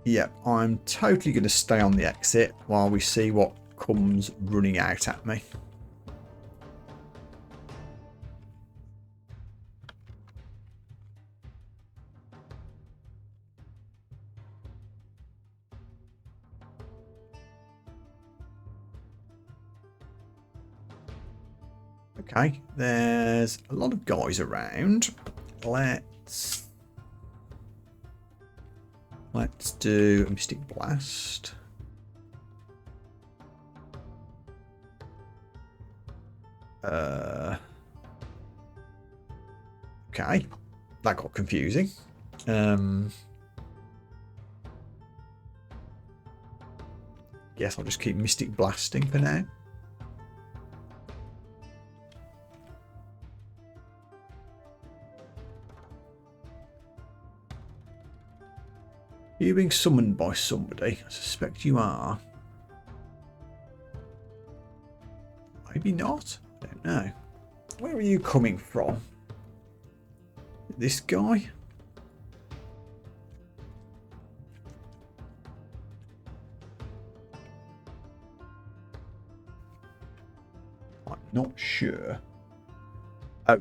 A: Yep, I'm totally going to stay on the exit while we see what comes running out at me. Okay, there's a lot of guys around. Let's do a Mystic Blast. Okay, that got confusing. Guess I'll just keep Mystic Blasting for now. Are you being summoned by somebody? I suspect you are. Maybe not. I don't know. Where are you coming from? This guy? I'm not sure. Oh,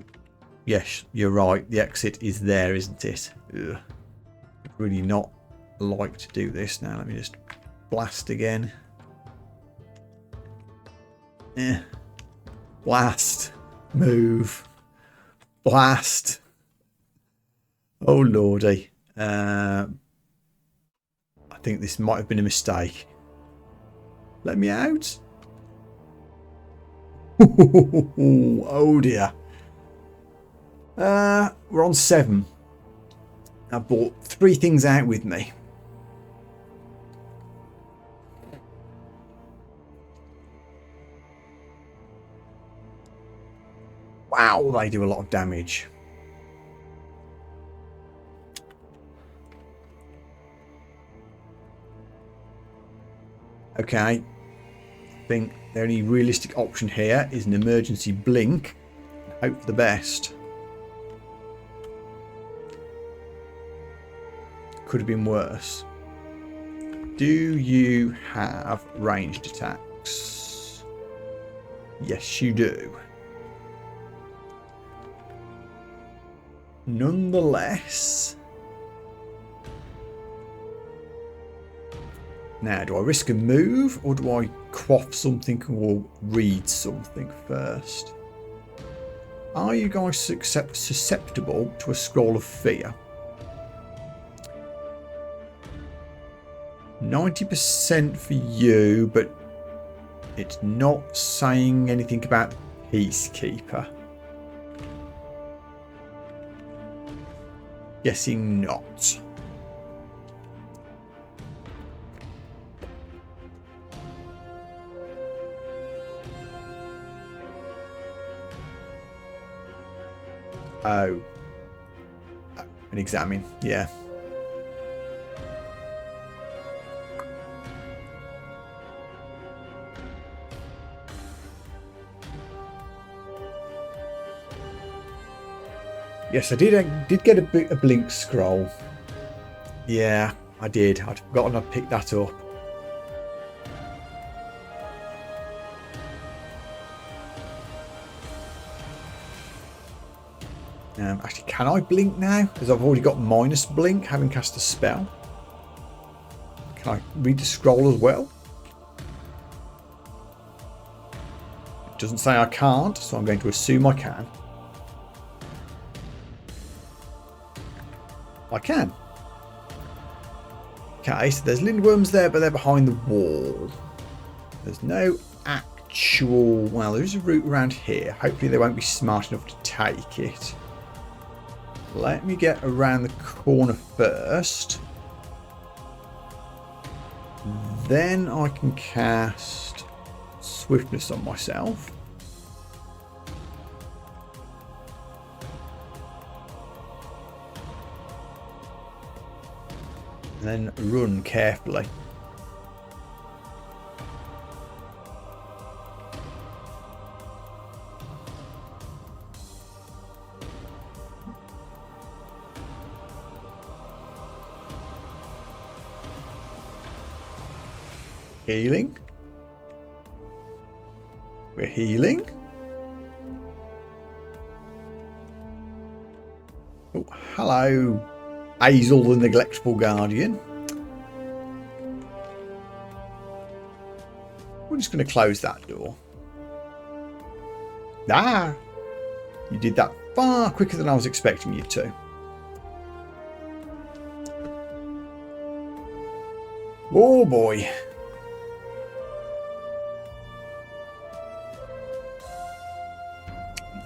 A: yes, you're right. The exit is there, isn't it? Ugh. Really not like to do this now. Let me just blast again. Blast. Move. Blast. Oh lordy. I think this might have been a mistake. Let me out. Oh dear. We're on 7. I brought 3 things out with me. Wow, they do a lot of damage. Okay. I think the only realistic option here is an emergency blink. Hope for the best. Could have been worse. Do you have ranged attacks? Yes, you do. Nonetheless. Now, do I risk a move or do I quaff something or read something first? Are you guys susceptible to a scroll of fear? 90% for you, but it's not saying anything about Peacekeeper. Guessing not. Oh. And examine, yeah. Yes, I did get a blink scroll. Yeah, I did. I'd forgotten I'd picked that up. Actually, can I blink now? Because I've already got minus blink, having cast a spell. Can I read the scroll as well? It doesn't say I can't, so I'm going to assume I can. I can. Okay, so there's lindworms there, but they're behind the wall. There's no actual... Well, there is a route around here. Hopefully they won't be smart enough to take it. Let me get around the corner first. Then I can cast Swiftness on myself. And then run carefully. Healing. We're healing. Oh, hello, Hazel the Neglectful Guardian. We're just going to close that door. Ah! You did that far quicker than I was expecting you to. Oh boy.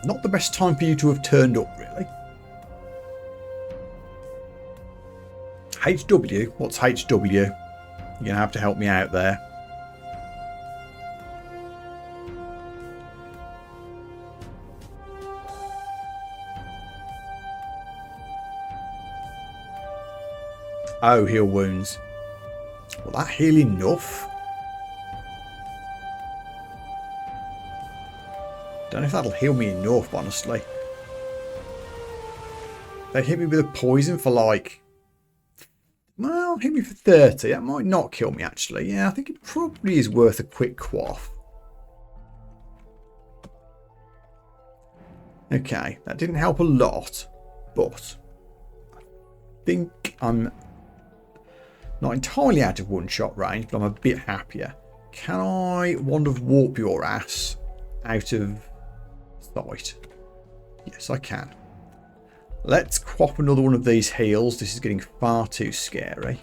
A: Not the best time for you to have turned up, really. HW? What's HW? You're going to have to help me out there. Oh, heal wounds. Will that heal enough? Don't know if that'll heal me enough, honestly. They hit me with a poison for like... Well, hit me for 30. That might not kill me, actually. Yeah, I think it probably is worth a quick quaff. Okay, that didn't help a lot, but I think I'm not entirely out of one-shot range, but I'm a bit happier. Can I Wand of Warp your ass out of sight? Yes, I can. Let's quaff another one of these heals. This is getting far too scary.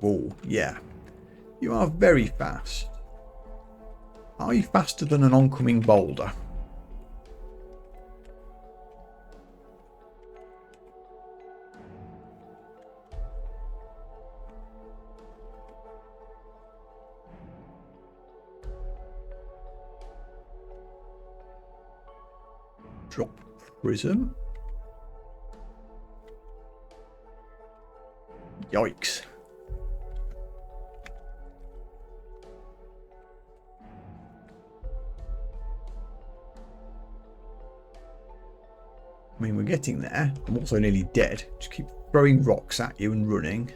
A: Oh, yeah. You are very fast. Are you faster than an oncoming boulder? Drop prism. Yikes. I mean, we're getting there. I'm also nearly dead. Just keep throwing rocks at you and running.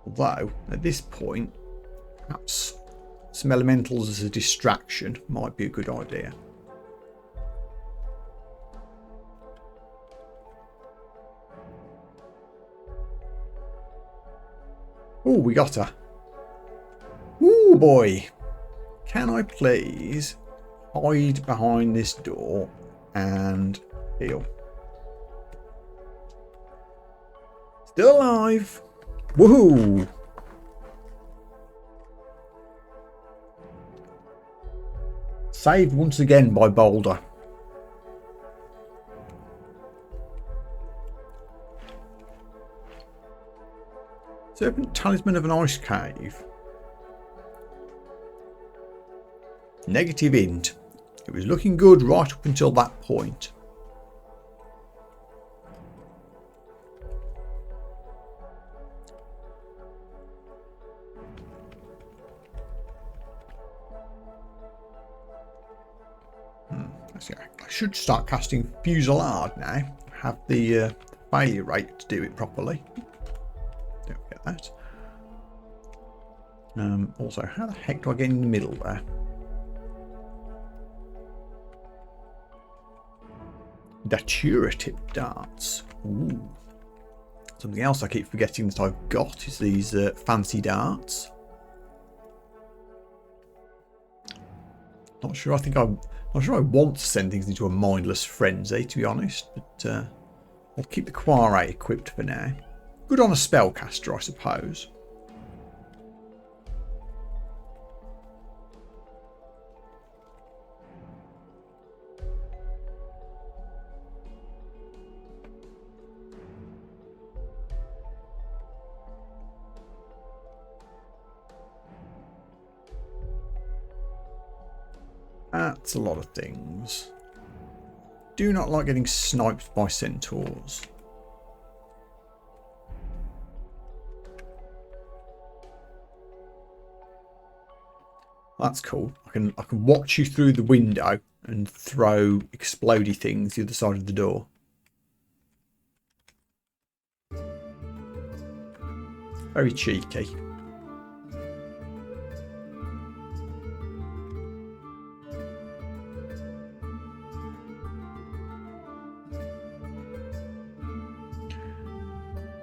A: Although, at this point, perhaps some elementals as a distraction might be a good idea. Oh, we got her. Ooh, boy. Can I please hide behind this door and heal? Still alive. Woohoo. Saved once again by Boulder. Serpent Talisman of an Ice Cave. Negative int. It was looking good right up until that point. I should start casting Fusillade now. Have the failure rate to do it properly. Don't forget that. Also, how the heck do I get in the middle there? Datura tip darts. Ooh. Something else I keep forgetting that I've got is these fancy darts. Not sure. Not sure I want to send things into a mindless frenzy, to be honest. But I'll keep the Quarry equipped for now. Good on a spellcaster, I suppose. That's a lot of things. Do not like getting sniped by centaurs. That's cool. I can watch you through the window and throw explodey things the other side of the door. Very cheeky.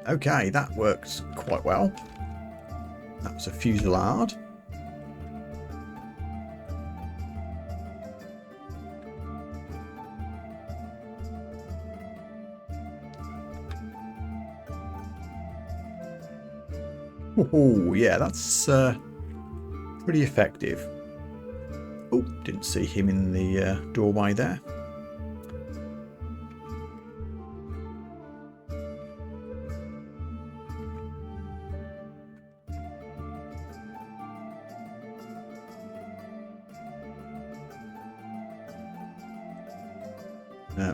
A: Okay, that works quite well. That was a fusillade. Oh, yeah, that's pretty effective. Oh, didn't see him in the doorway there.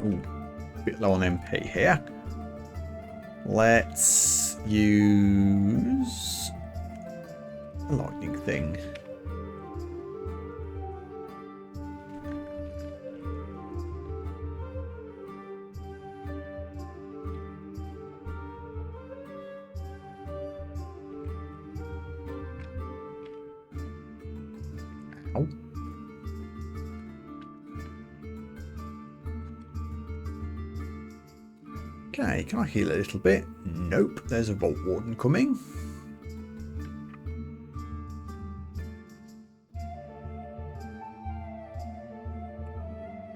A: Ooh, a bit low on MP here. Let's use a lightning thing. Ow. Okay, can I heal a little bit? Nope, there's a Vault Warden coming.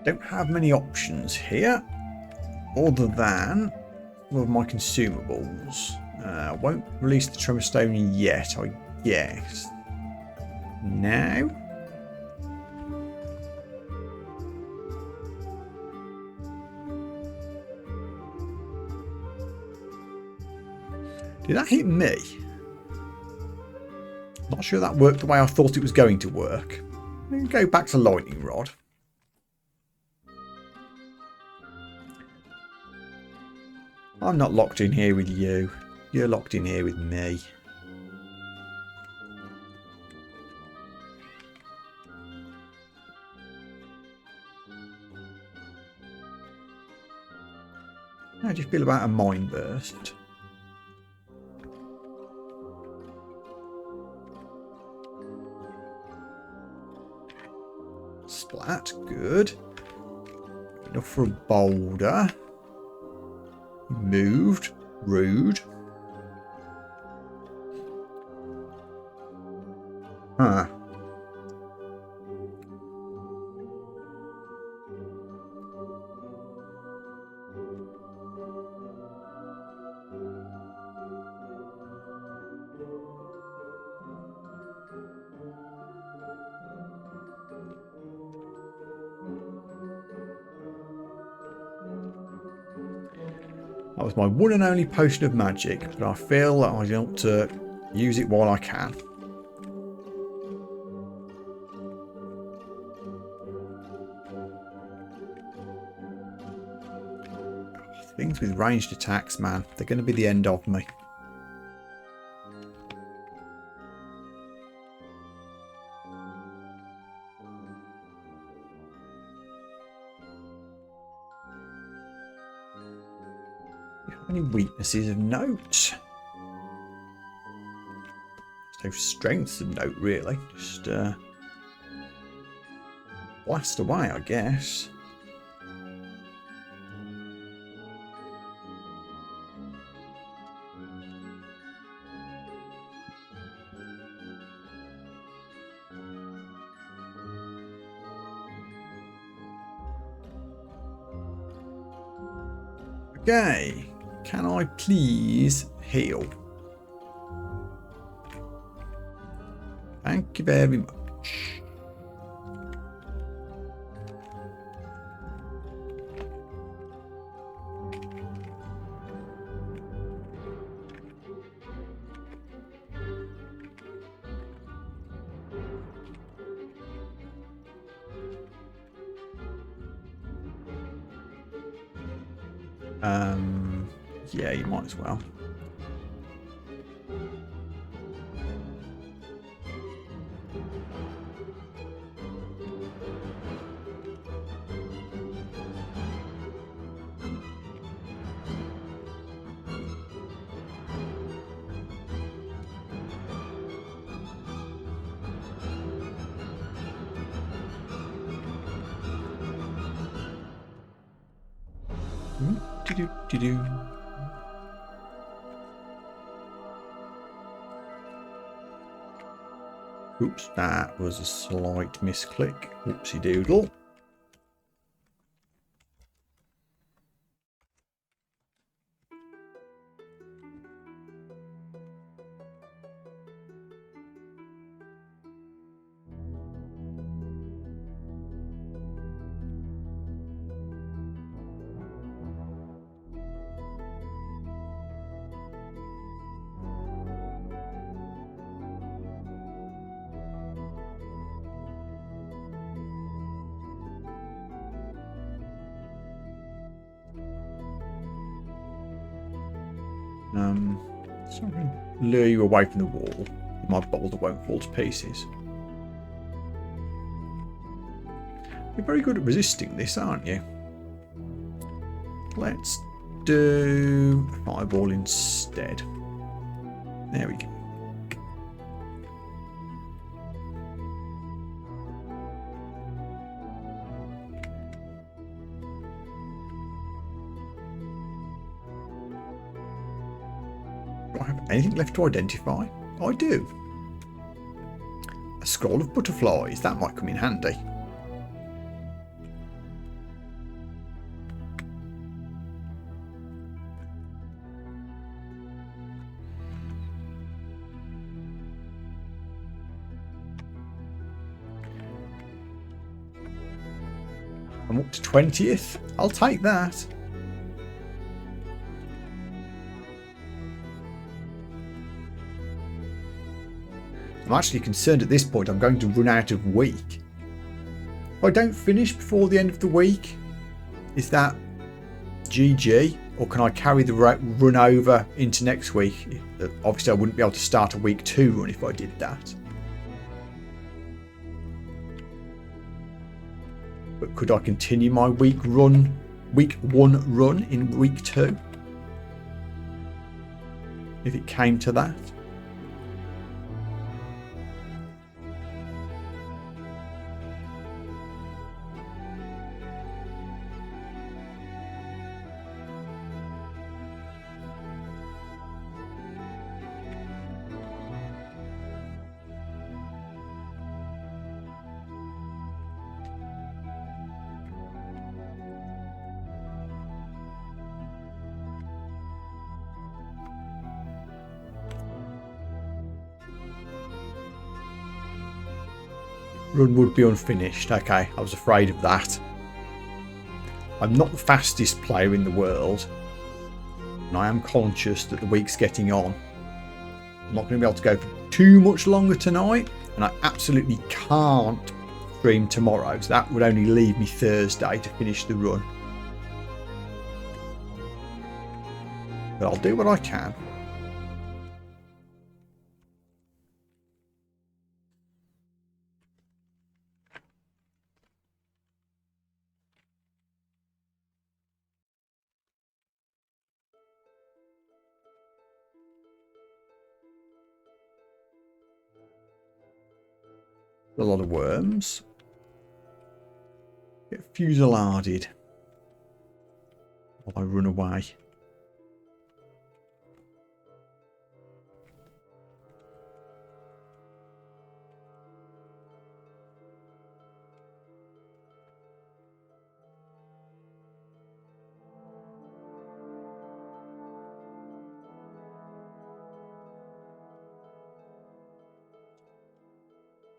A: Don't have many options here, other than all of my consumables. Won't release the Tremor Stone yet, I guess. Now? Did that hit me? Not sure that worked the way I thought it was going to work. Let me go back to Lightning Rod. I'm not locked in here with you. You're locked in here with me. How do you feel about a Mind Burst? Splat, good. Enough for a boulder. Moved, rude. Huh. That was my one and only potion of magic, but I feel that I ought to use it while I can. Things with ranged attacks, man, they're going to be the end of me. Any weaknesses of note? No strengths of note, really. Just blast away, I guess. Okay. Can I please heal? Thank you very much. Yeah, you might as well. Do-do-do-do. Oops, that was a slight misclick. Oopsie doodle. So I'm going to lure you away from the wall. My boulder won't fall to pieces. You're very good at resisting this, aren't you? Let's do a fireball instead. There we go. Do I have anything left to identify? I do. A scroll of butterflies. That might come in handy. I'm up to 20th. I'll take that. I'm actually concerned at this point I'm going to run out of week. If I don't finish before the end of the week, is that GG? Or can I carry the run over into next week? Obviously I wouldn't be able to start a week 2 run if I did that. But could I continue my week 1 run in week 2? If it came to that. Run would be unfinished. Okay, I was afraid of that. I'm not the fastest player in the world, and I am conscious that the week's getting on. I'm not going to be able to go for too much longer tonight, and I absolutely can't stream tomorrow, so that would only leave me Thursday to finish the run. But I'll do what I can. A lot of worms. Get fusilladed while I run away.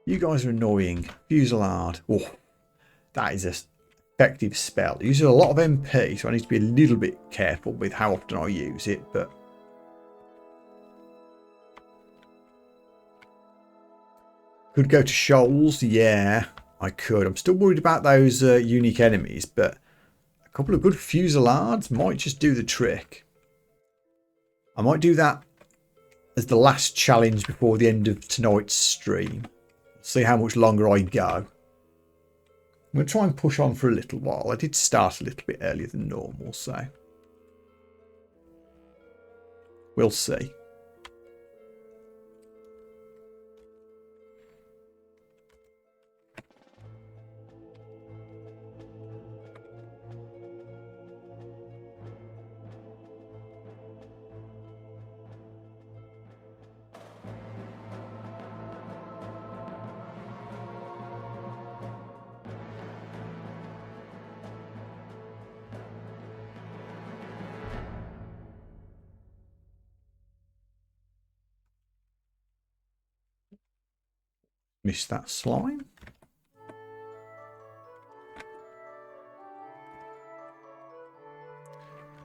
A: You guys are annoying. Fusillade. Oh, that is an effective spell. It uses a lot of MP, so I need to be a little bit careful with how often I use it, but could go to shoals. Yeah, I could. I'm still worried about those unique enemies, but a couple of good fusillades might just do the trick. I might do that as the last challenge before the end of tonight's stream. See how much longer I go. I'm going to try and push on for a little while. I did start a little bit earlier than normal, so we'll see. Missed that slime.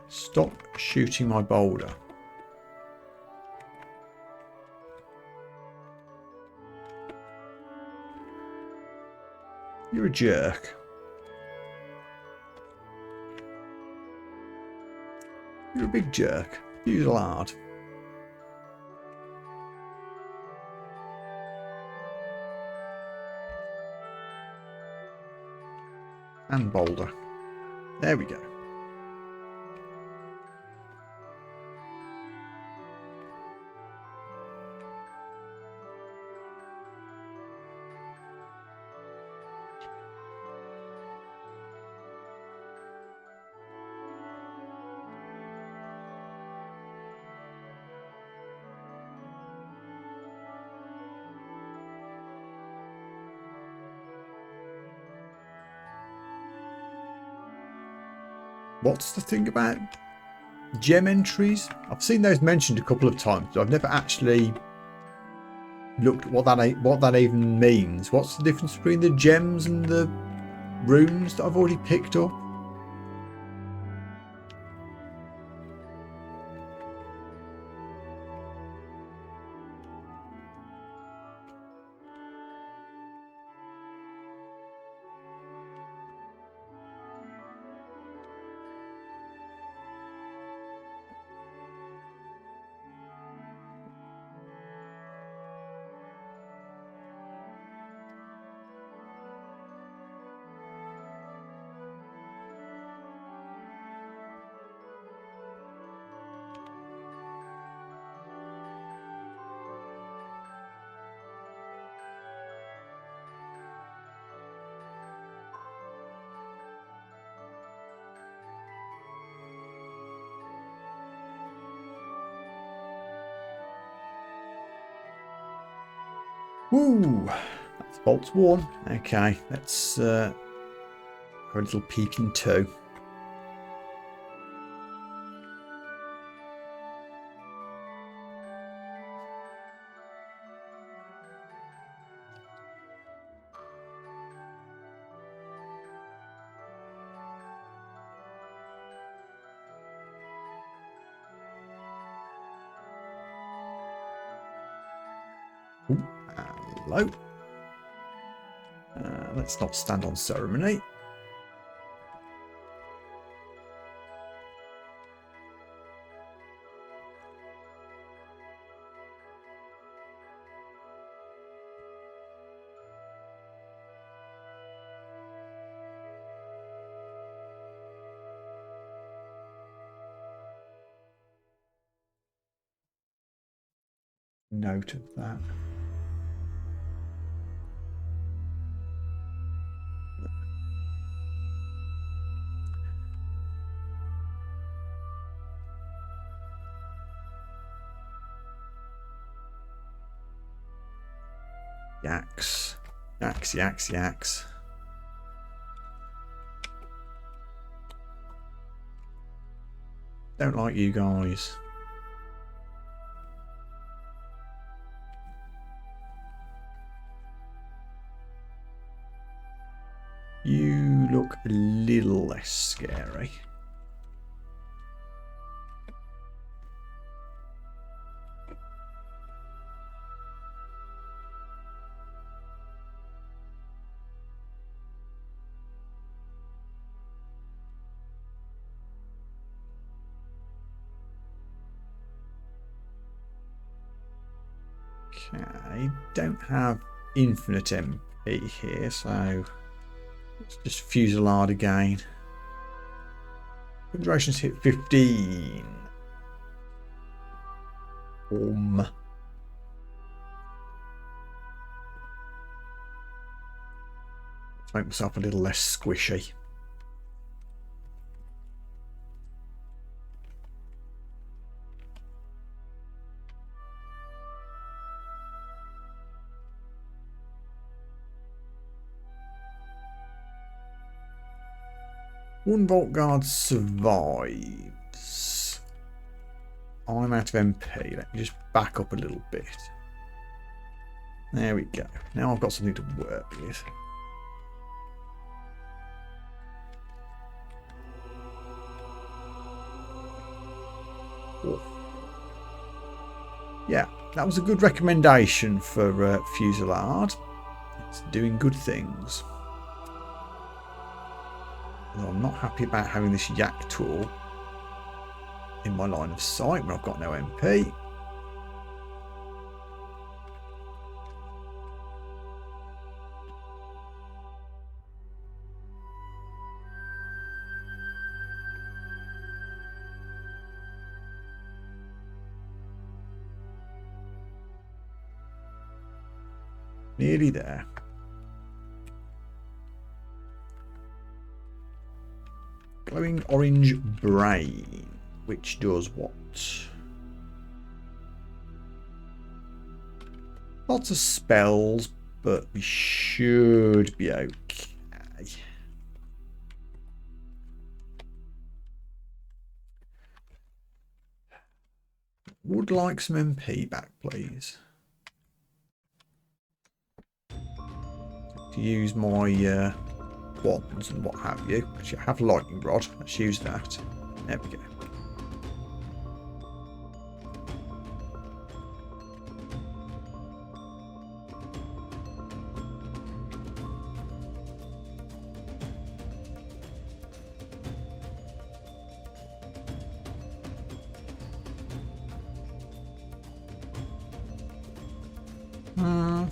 A: Stop shooting my boulder. You're a jerk. You're a big jerk. Use lard. And boulder. There we go. What's the thing about gem entries? I've seen those mentioned a couple of times, but I've never actually looked at what that even means. What's the difference between the gems and the runes that I've already picked up? Woo! That's bolts one. Okay, let's have a little peek in two. Ooh, hello. Let's not stand on ceremony. Note of that. Yaks. Yaks, yaks, yaks. Don't like you guys. You look a little less scary. Okay, don't have infinite MP here, so let's just fusillade again. Conjurations hit 15. Let's make myself a little less squishy. One Vault Guard survives. I'm out of MP. Let me just back up a little bit. There we go. Now I've got something to work with. Oh. Yeah, that was a good recommendation for Fusillade. It's doing good things. Although I'm not happy about having this yak tool in my line of sight when I've got no MP. Nearly there. Glowing orange brain, which does what? Lots of spells, but we should be okay. Would like some MP back, please. To use my wands and what have you. Actually, I have lightning rod. Let's use that. There we go.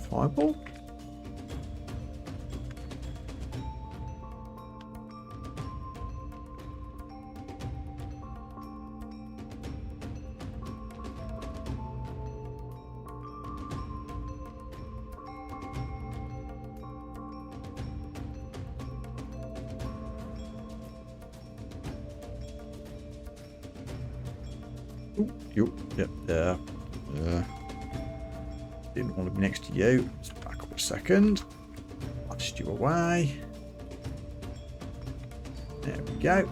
A: Fireball. Yep, there. Didn't want to be next to you. Let's back up a second. Blast you away. There we go.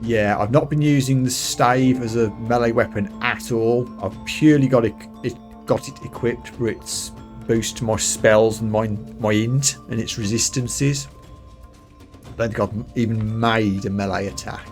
A: Yeah, I've not been using the stave as a melee weapon at all. I've purely got it equipped for its boost to my spells and my int and its resistances. I don't think I've even made a melee attack.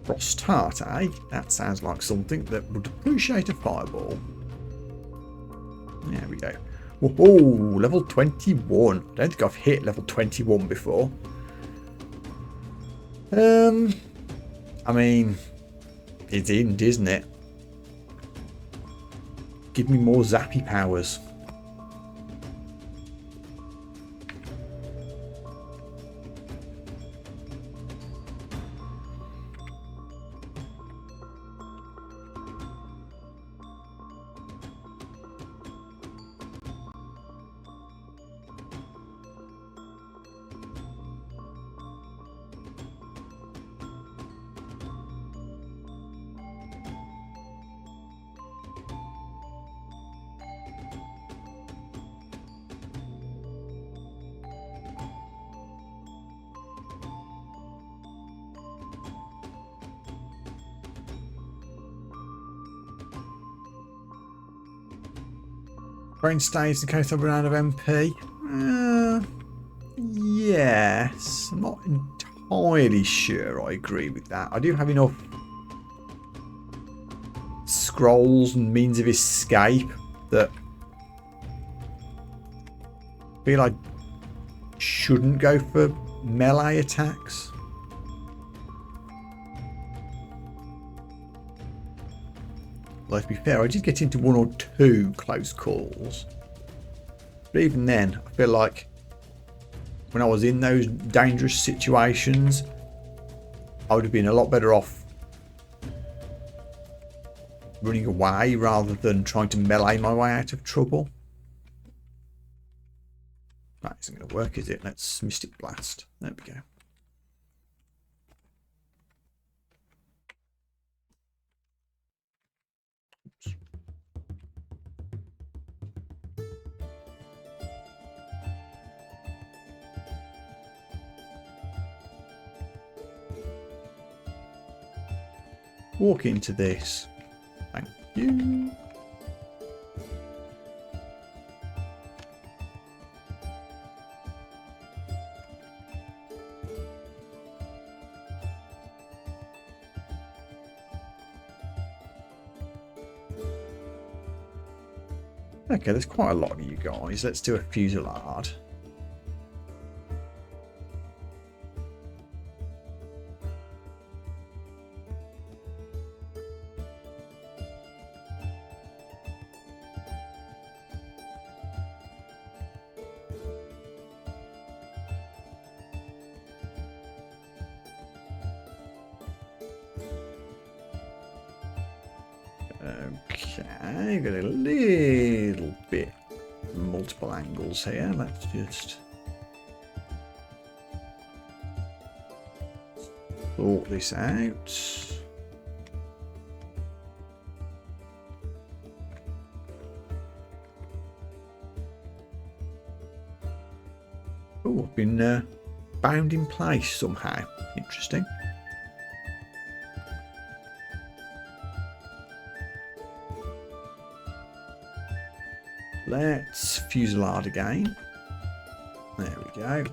A: Frost Heart, eh? That sounds like something that would appreciate a fireball. There we go. Whoa, level 21. I don't think I've hit level 21 before. I mean, it's in, isn't it? Give me more zappy powers. Brain staves in case I run out of MP. Yes. I'm not entirely sure I agree with that. I do have enough scrolls and means of escape that I feel I shouldn't go for melee attacks. Well, to be fair, I did get into 1 or 2 close calls. But even then, I feel like when I was in those dangerous situations, I would have been a lot better off running away rather than trying to melee my way out of trouble. That isn't going to work, is it? Let's Mystic Blast. There we go. Walk into this. Thank you. Okay, there's quite a lot of you guys. Let's do a fusillade. Okay, got a little bit multiple angles here. Let's just sort this out. Oh, I've been bound in place somehow. Interesting. Let's fusillade again. There we go.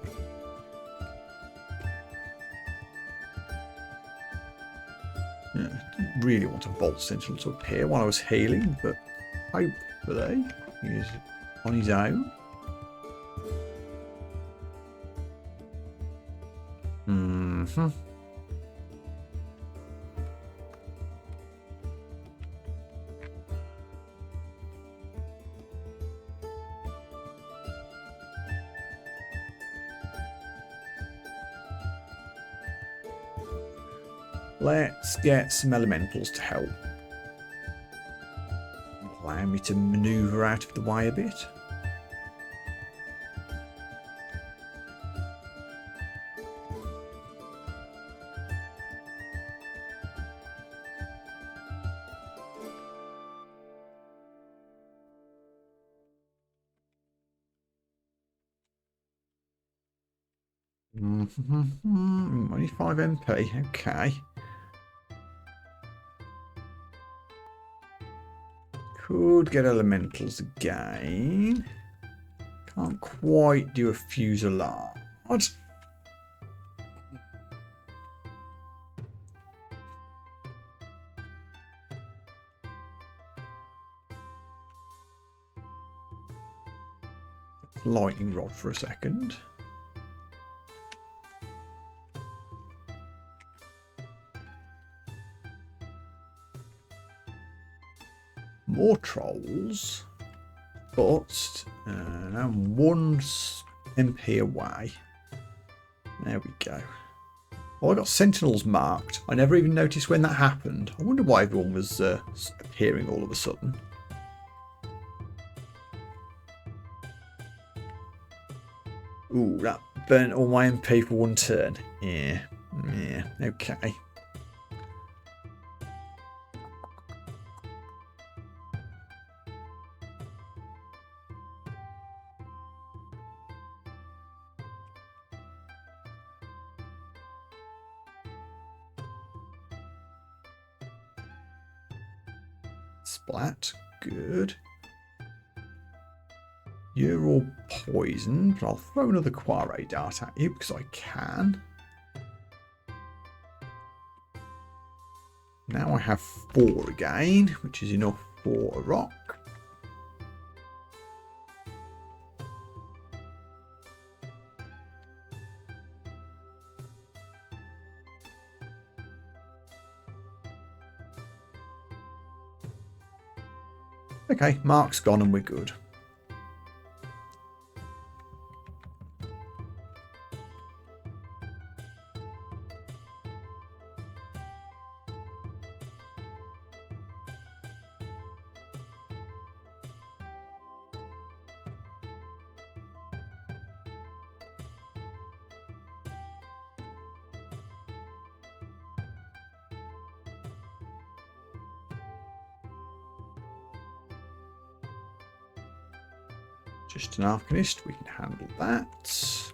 A: Yeah, didn't really want a Bolt Sentinel to appear while I was healing, but hopefully he's on his own. Let's get some elementals to help. Allow me to maneuver out of the way a bit. Only 5 MP, okay. Could get elementals again. Can't quite do a fusillade. Lightning rod for a second. More trolls, but I'm 1 MP away. There we go. Oh, I got sentinels marked. I never even noticed when that happened. I wonder why everyone was appearing all of a sudden. Ooh, that burnt all my MP for 1 turn. Yeah, okay. Splat, good. You're all poisoned, but I'll throw another Quarry dart at you because I can. Now I have 4 again, which is enough for a rock. Okay, Mark's gone and we're good. Just an Arcanist, we can handle that.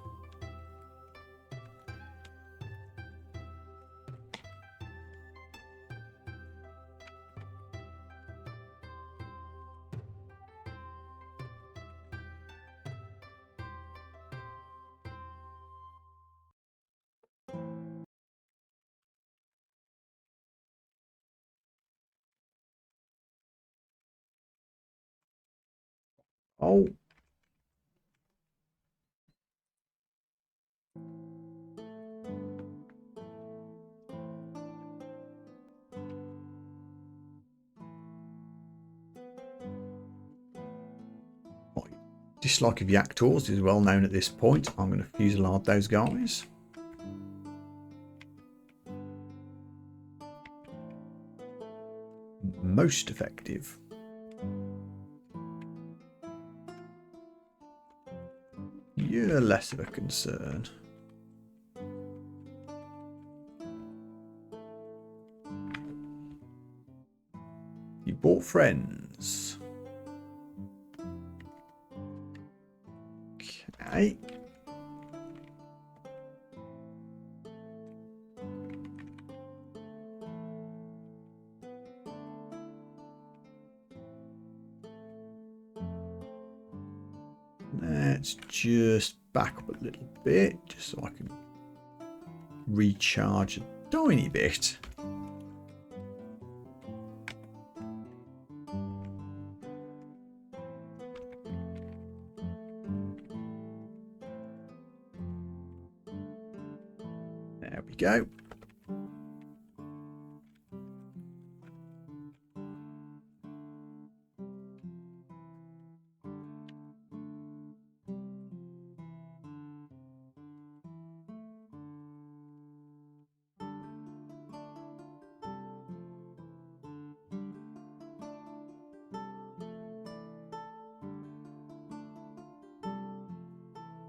A: Oh. My dislike of Yaktors is well known at this point. I'm going to fusillade those guys. Most effective. You're less of a concern. You bought friends. Okay. Let's just back up a little bit, just so I can recharge a tiny bit. There we go.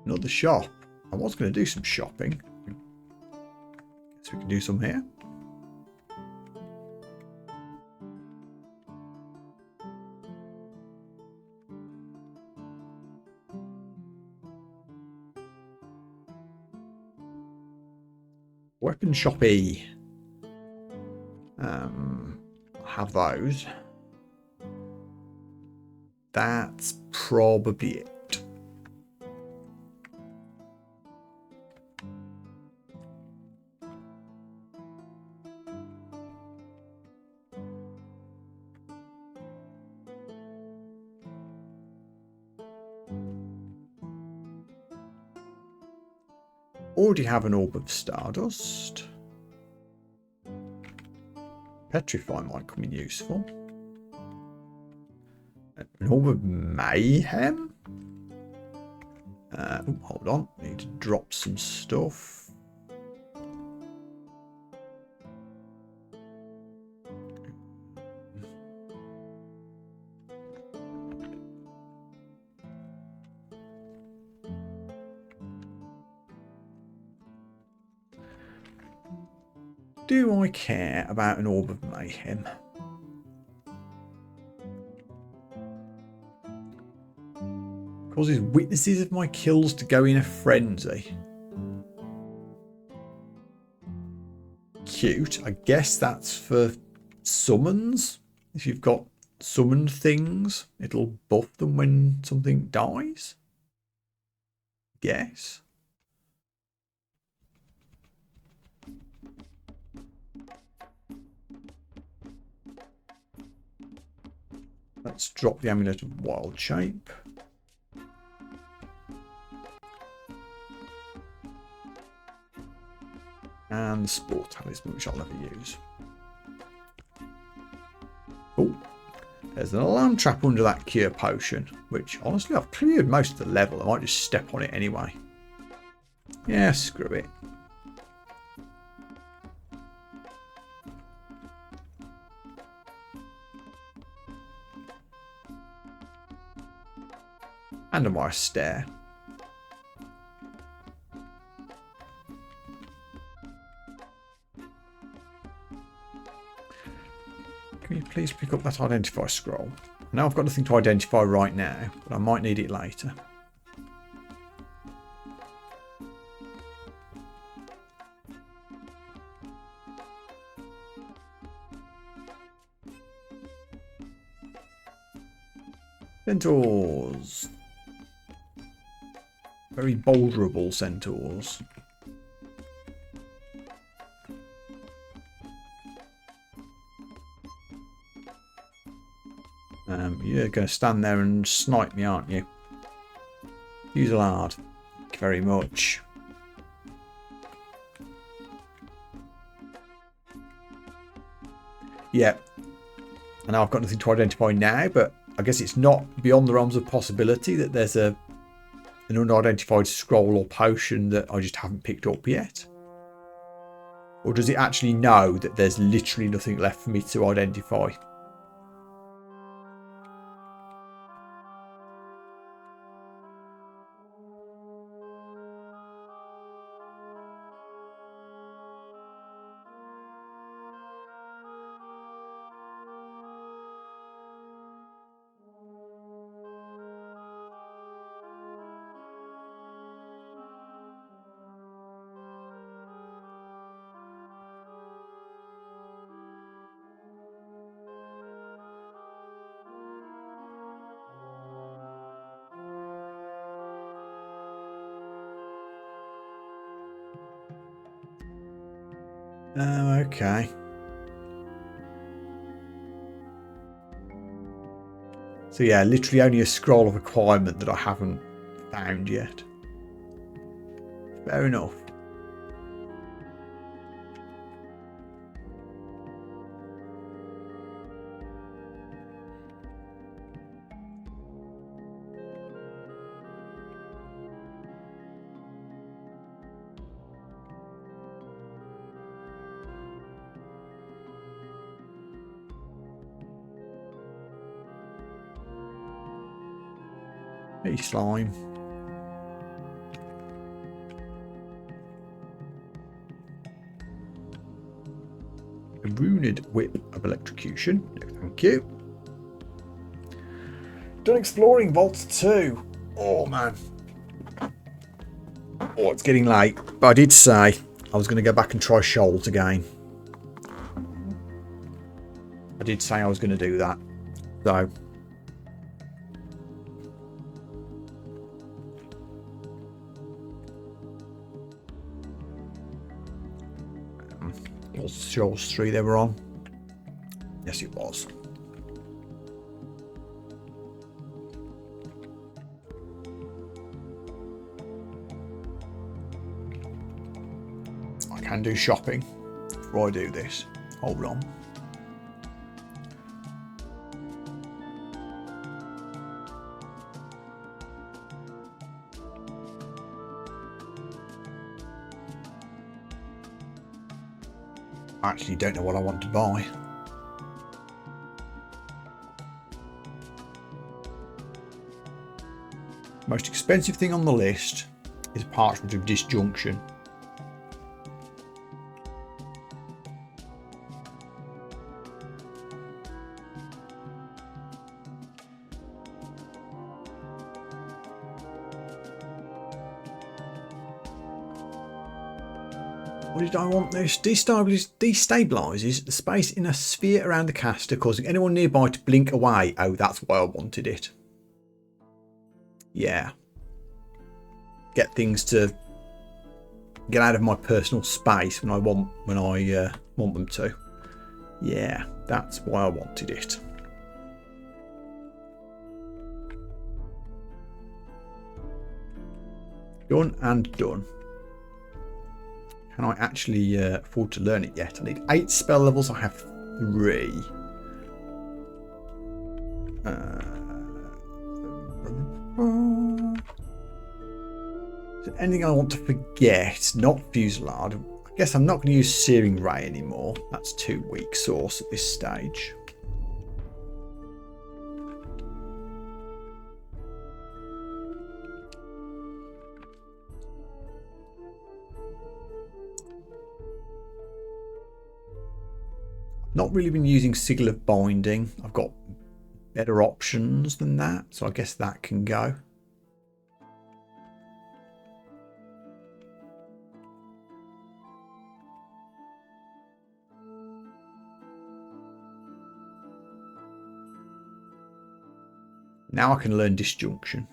A: Another shop. I was going to do some shopping. Guess we can do some here. Weapon shoppy. Have those. That's probably it. Already have an orb of stardust. Petrify might come in useful. An orb of mayhem. Hold on, need to drop some stuff. Do I care about an orb of mayhem? Causes witnesses of my kills to go in a frenzy. Cute. I guess that's for summons. If you've got summoned things, it'll buff them when something dies. Guess. Let's drop the Amulet of Wild Shape. And the Spore Talisman, which I'll never use. Oh, there's an alarm trap under that cure potion, which honestly I've cleared most of the level. I might just step on it anyway. Yeah, screw it. And a more stare. Can you please pick up that identify scroll? Now I've got nothing to identify right now, but I might need it later. Centaurs. Very boulderable centaurs. You're going to stand there and snipe me, aren't you? Fusillade. Thank you very much. Yeah. I know I've got nothing to identify now, but I guess it's not beyond the realms of possibility that there's an unidentified scroll or potion that I just haven't picked up yet. Or does it actually know that there's literally nothing left for me to identify? Oh, okay. So yeah, literally only a scroll of requirement that I haven't found yet. Fair enough. Hey, slime. A runed whip of electrocution. No, thank you. Done exploring Vault 2. Oh, man. Oh, it's getting late. But I did say I was going to go back and try Shoals again. I did say I was going to do that. So... it was Shoals 3 they were on. Yes, it was. I can do shopping before I do this. Hold on. I actually don't know what I want to buy. Most expensive thing on the list is Parchment of Disjunction. What did I want this? Destabilizes the space in a sphere around the caster, causing anyone nearby to blink away. Oh, that's why I wanted it. Yeah. Get things to get out of my personal space when I want them to. Yeah, that's why I wanted it. Done and done. Can I actually afford to learn it yet? I need 8 spell levels. I have 3. Is there anything I want to forget? Not Fusillade. I guess I'm not going to use Searing Ray anymore. That's too weak source at this stage. Not really been using Sigil of Binding. I've got better options than that, so I guess that can go. Now I can learn Disjunction.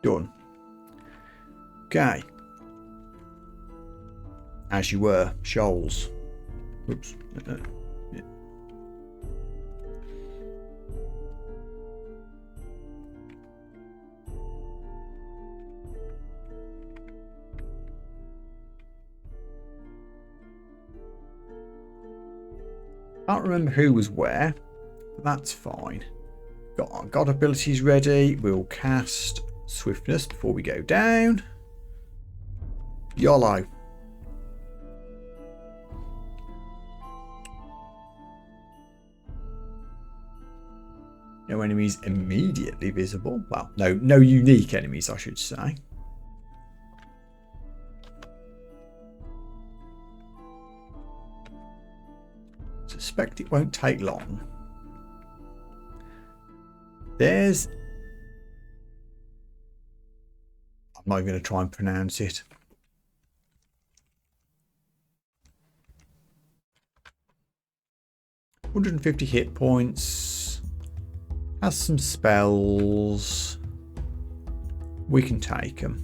A: Done. Okay. As you were, shoals. Oops. Yeah. Can't remember who was where, but that's fine. Got our god abilities ready. We'll cast swiftness before we go down. YOLO. No enemies immediately visible. Well, no unique enemies, I should say. Suspect it won't take long. There's... I'm not even going to try and pronounce it. $150 hit points. Has some spells. We can take them.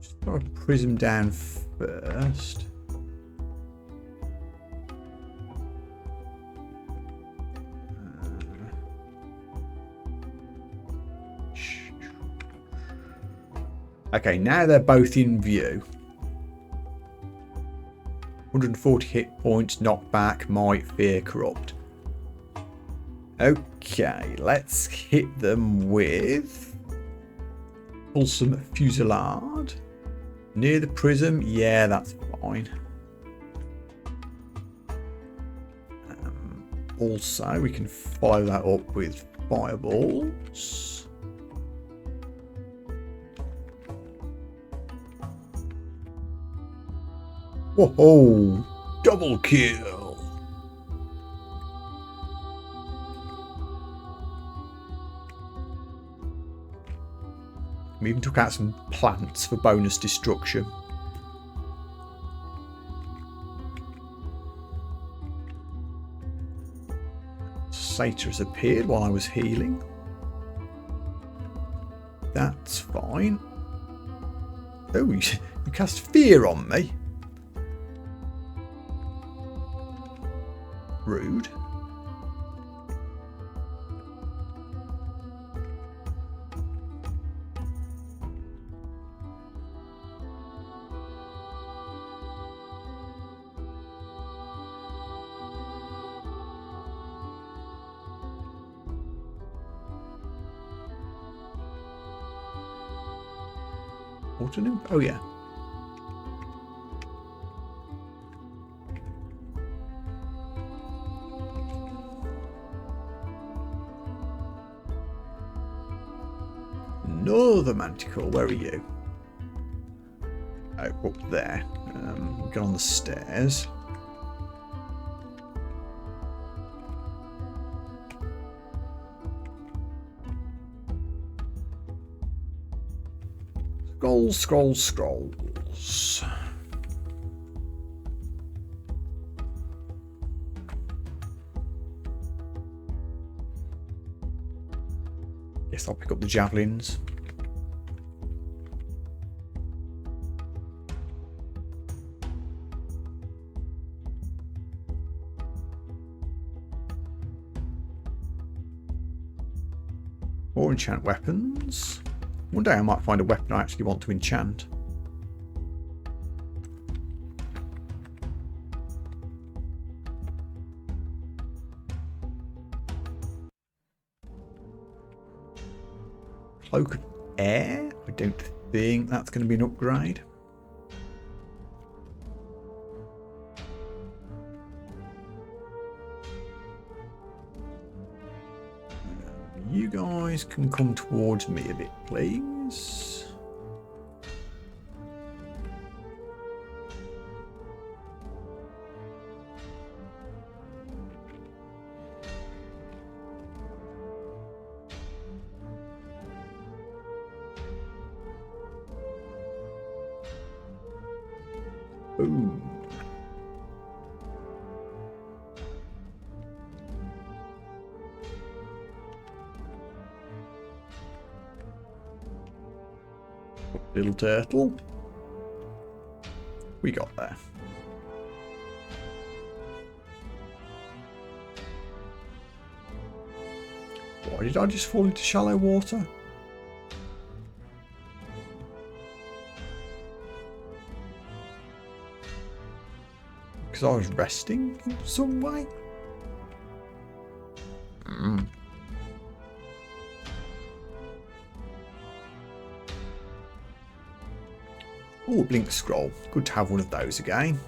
A: Just throw a prism down first. Okay, now they're both in view. 140 hit points, knockback, might, fear, corrupt. Okay, let's hit them with Pulsum Fusillade. Near the prism, yeah, that's fine. Also, we can follow that up with fireballs. Whoa, double kill. We even took out some plants for bonus destruction. Satyr has appeared while I was healing. That's fine. Oh, you cast fear on me. Rude. Autonym? Oh yeah. Another manticore. Where are you? Oh, up there. Get on the stairs. Scrolls. Guess I'll pick up the javelins. Or enchant weapons. One day I might find a weapon I actually want to enchant. Cloak of Air? I don't think that's going to be an upgrade. You guys can come towards me a bit, please. Boom. little turtle. We got there. Why did I just fall into shallow water? Because I was resting in some way? Oh, blink scroll. Good to have one of those again.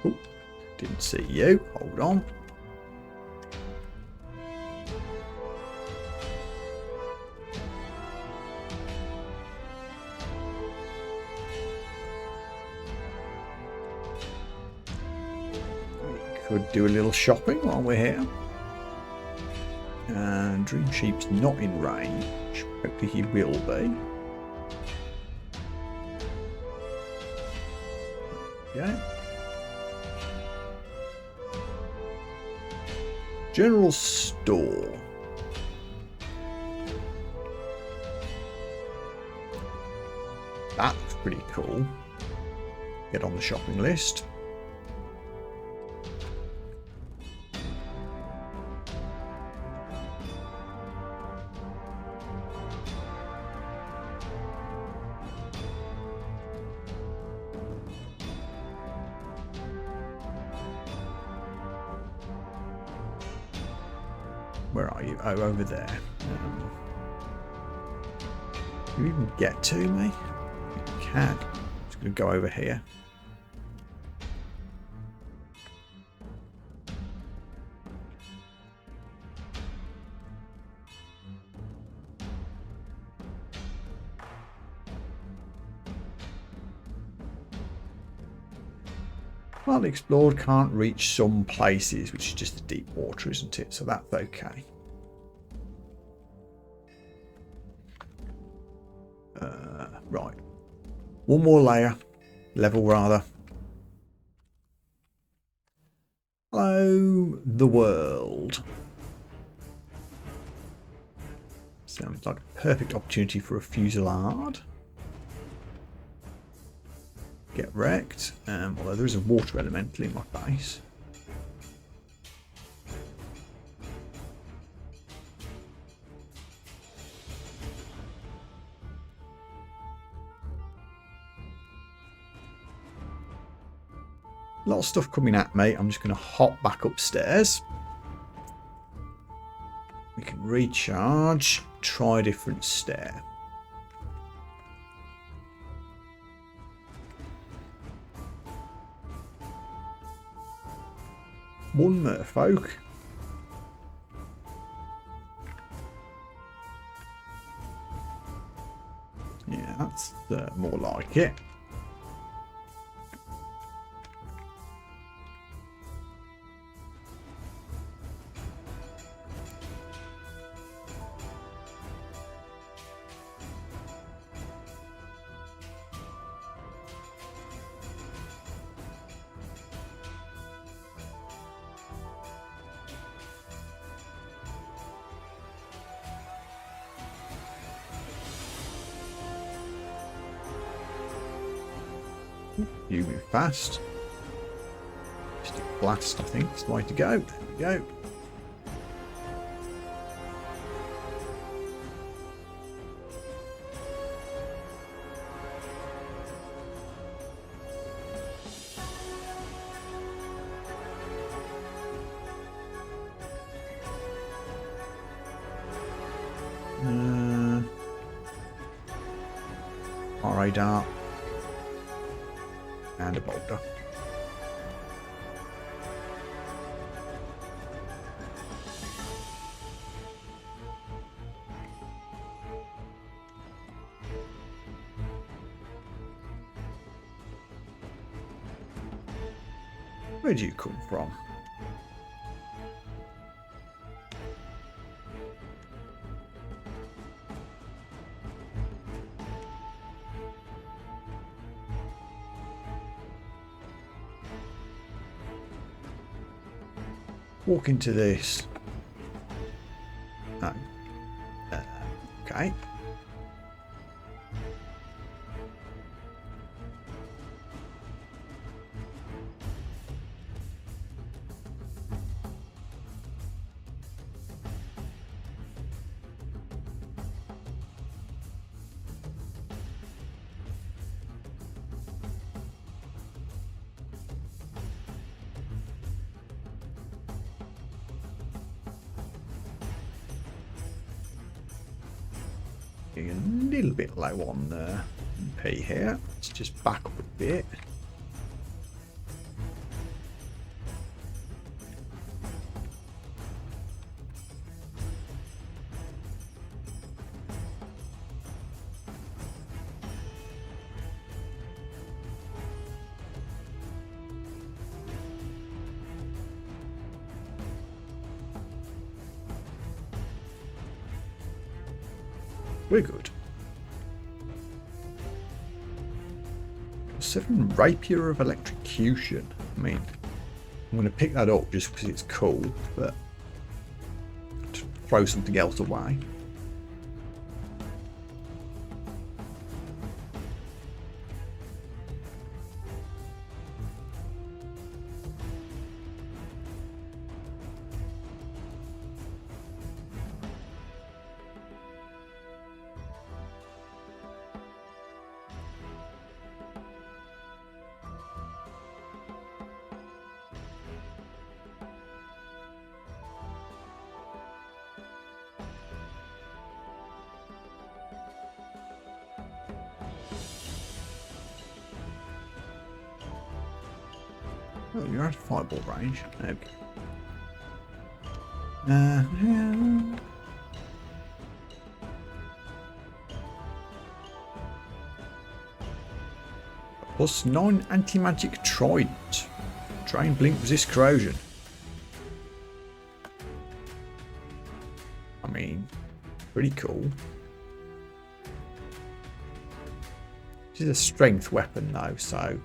A: Oh, didn't see you. Hold on. We could do a little shopping while we're here. And Dream Sheep's not in range. Hopefully he will be. Yeah. General store. That's pretty cool. Get on the shopping list. Where are you? Oh, over there. Can you even get to me? You can. I'm just going to go over here. Well, explored, can't reach some places, which is just the deep water, isn't it? So that's okay. Right. One more level rather. Hello, the world. Sounds like a perfect opportunity for a fusillade. Get wrecked, although there is a water elemental in my base. A lot of stuff coming at me. I'm just going to hop back upstairs. We can recharge, try a different stair. One merfolk. Yeah, that's more like it. You move fast. Stick blast, I think, is the way to go. There we go. Our radar. And a boulder. Where do you come from? Walk into this. Okay. Getting a little bit low on P here. Let's just back up a bit. We're good. 7 Rapier of Electrocution. I mean, I'm going to pick that up just because it's cool, but to throw something else away. Oh, you're out of fireball range. Okay. +9 anti-magic trident. Drain, blink, resist corrosion. I mean, pretty cool. This is a strength weapon though, so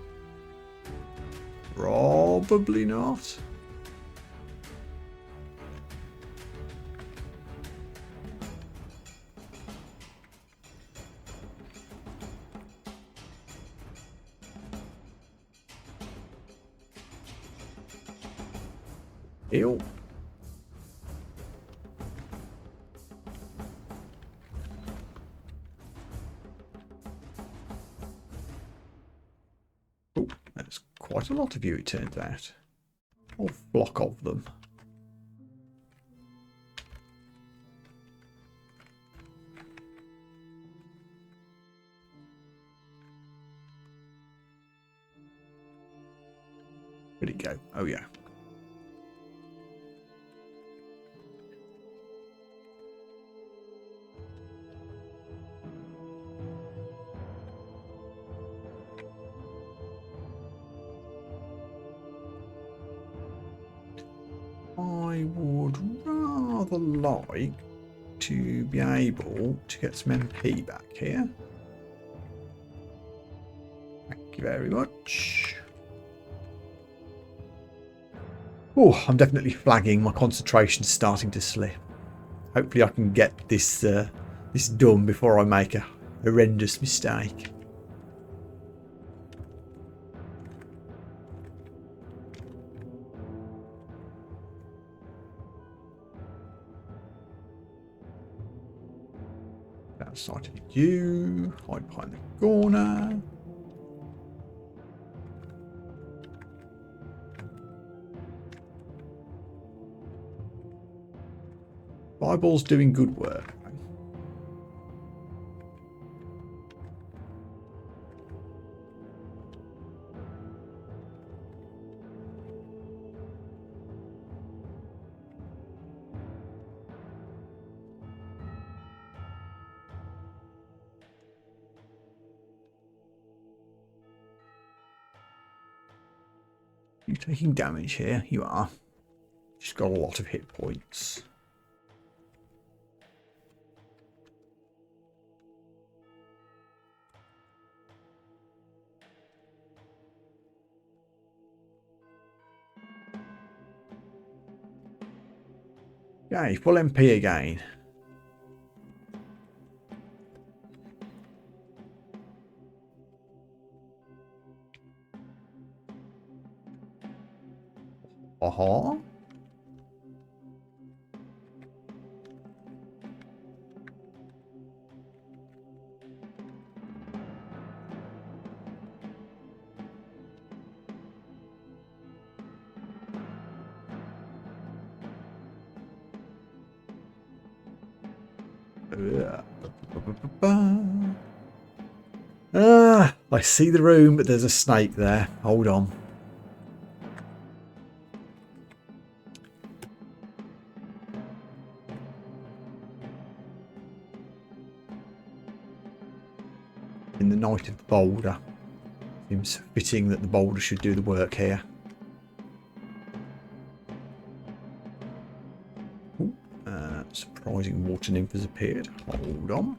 A: probably not. Heal. Oh, that's quite a lot of you, it turns out. A whole flock of them. Where'd it go? Oh yeah. I would rather like to be able to get some MP back here. Thank you very much. Oh, I'm definitely flagging. My concentration's starting to slip. Hopefully I can get this this done before I make a horrendous mistake. Outside of you, hide behind the corner. Fireball's doing good work. You taking damage here? You are. She's got a lot of hit points. Okay, full MP again. Aha. I see the room, but there's a snake there. Hold on. In the night of the boulder. Seems fitting that the boulder should do the work here. Ooh, surprising water nymph has appeared. Hold on.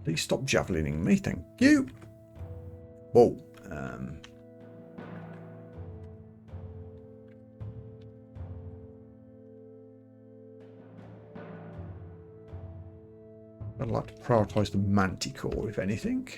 A: Please stop javelining me, thank you. Whoa. I'd like to prioritise the manticore, if anything.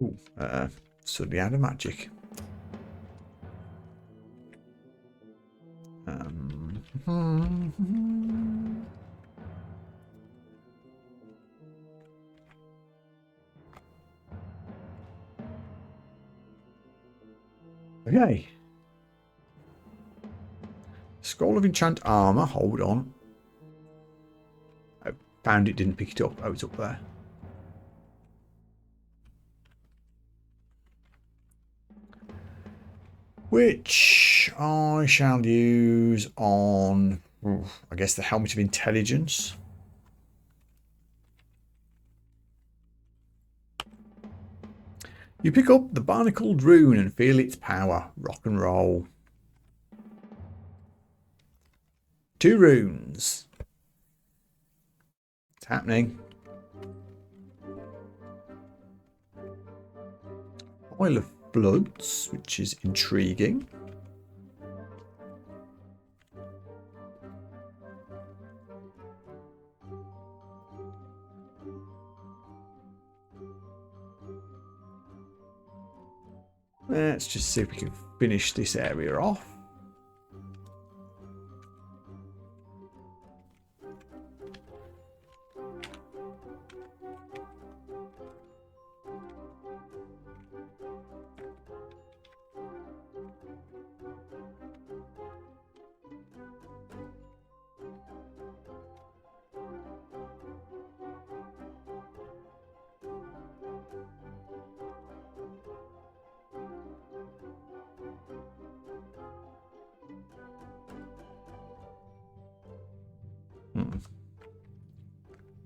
A: Ooh, suddenly out of magic. Okay. Scroll of enchant armor. Hold on. I found it, didn't pick it up. Oh, it's up there. Which I shall use on, I guess, the Helmet of Intelligence. You pick up the barnacled rune and feel its power. Rock and roll. 2 runes. It's happening. Isle of Floods, which is intriguing. Let's just see if we can finish this area off.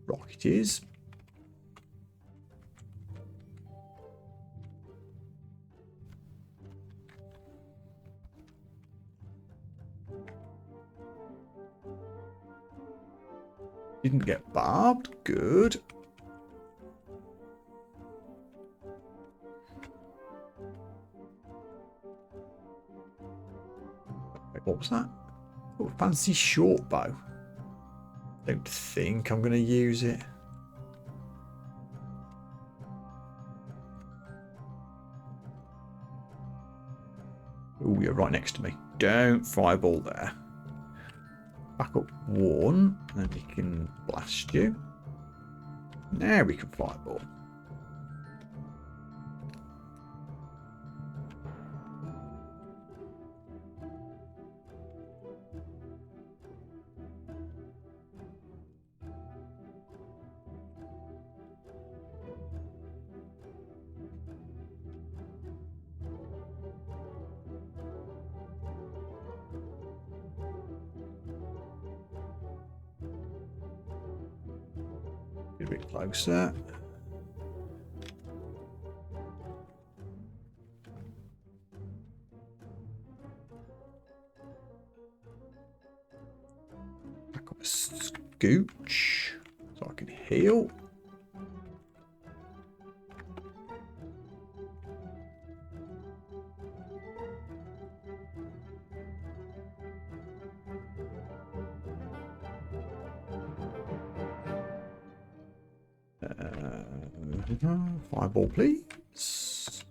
A: Rock it is. Didn't get barbed. Good. Wait, what was that? Oh, fancy short bow. Don't think I'm going to use it. Oh, you're right next to me. Don't fireball there. Back up 1, and we can blast you. Now we can fireball. Get a bit closer. scooch so I can heal. Fireball, please.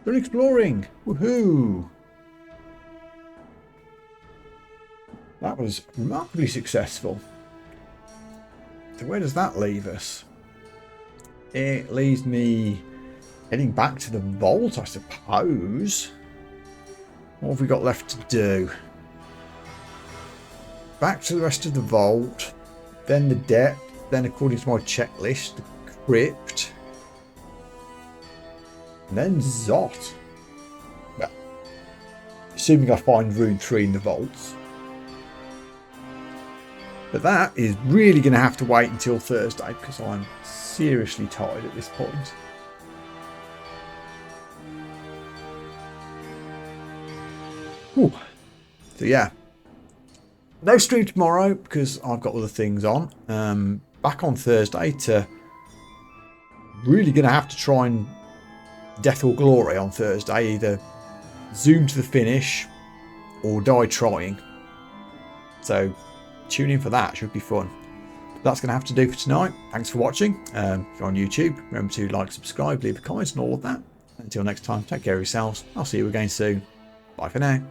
A: Done exploring. Woohoo! That was remarkably successful. So where does that leave us? It leaves me heading back to the vault, I suppose. What have we got left to do? Back to the rest of the vault, then the depth, then according to my checklist, the crypt, and then Zot. Well, assuming I find rune 3 in the vaults. But that is really going to have to wait until Thursday because I'm seriously tired at this point. Whew. So yeah, no stream tomorrow because I've got other things on. Back on Thursday to really going to have to try and death or glory on Thursday. Either zoom to the finish or die trying. So tune in for that, should be fun. That's going to have to do for tonight. Thanks for watching. If you're on YouTube, remember to like, subscribe, leave a comment and all of that. Until next time, take care of yourselves. I'll see you again soon. Bye for now.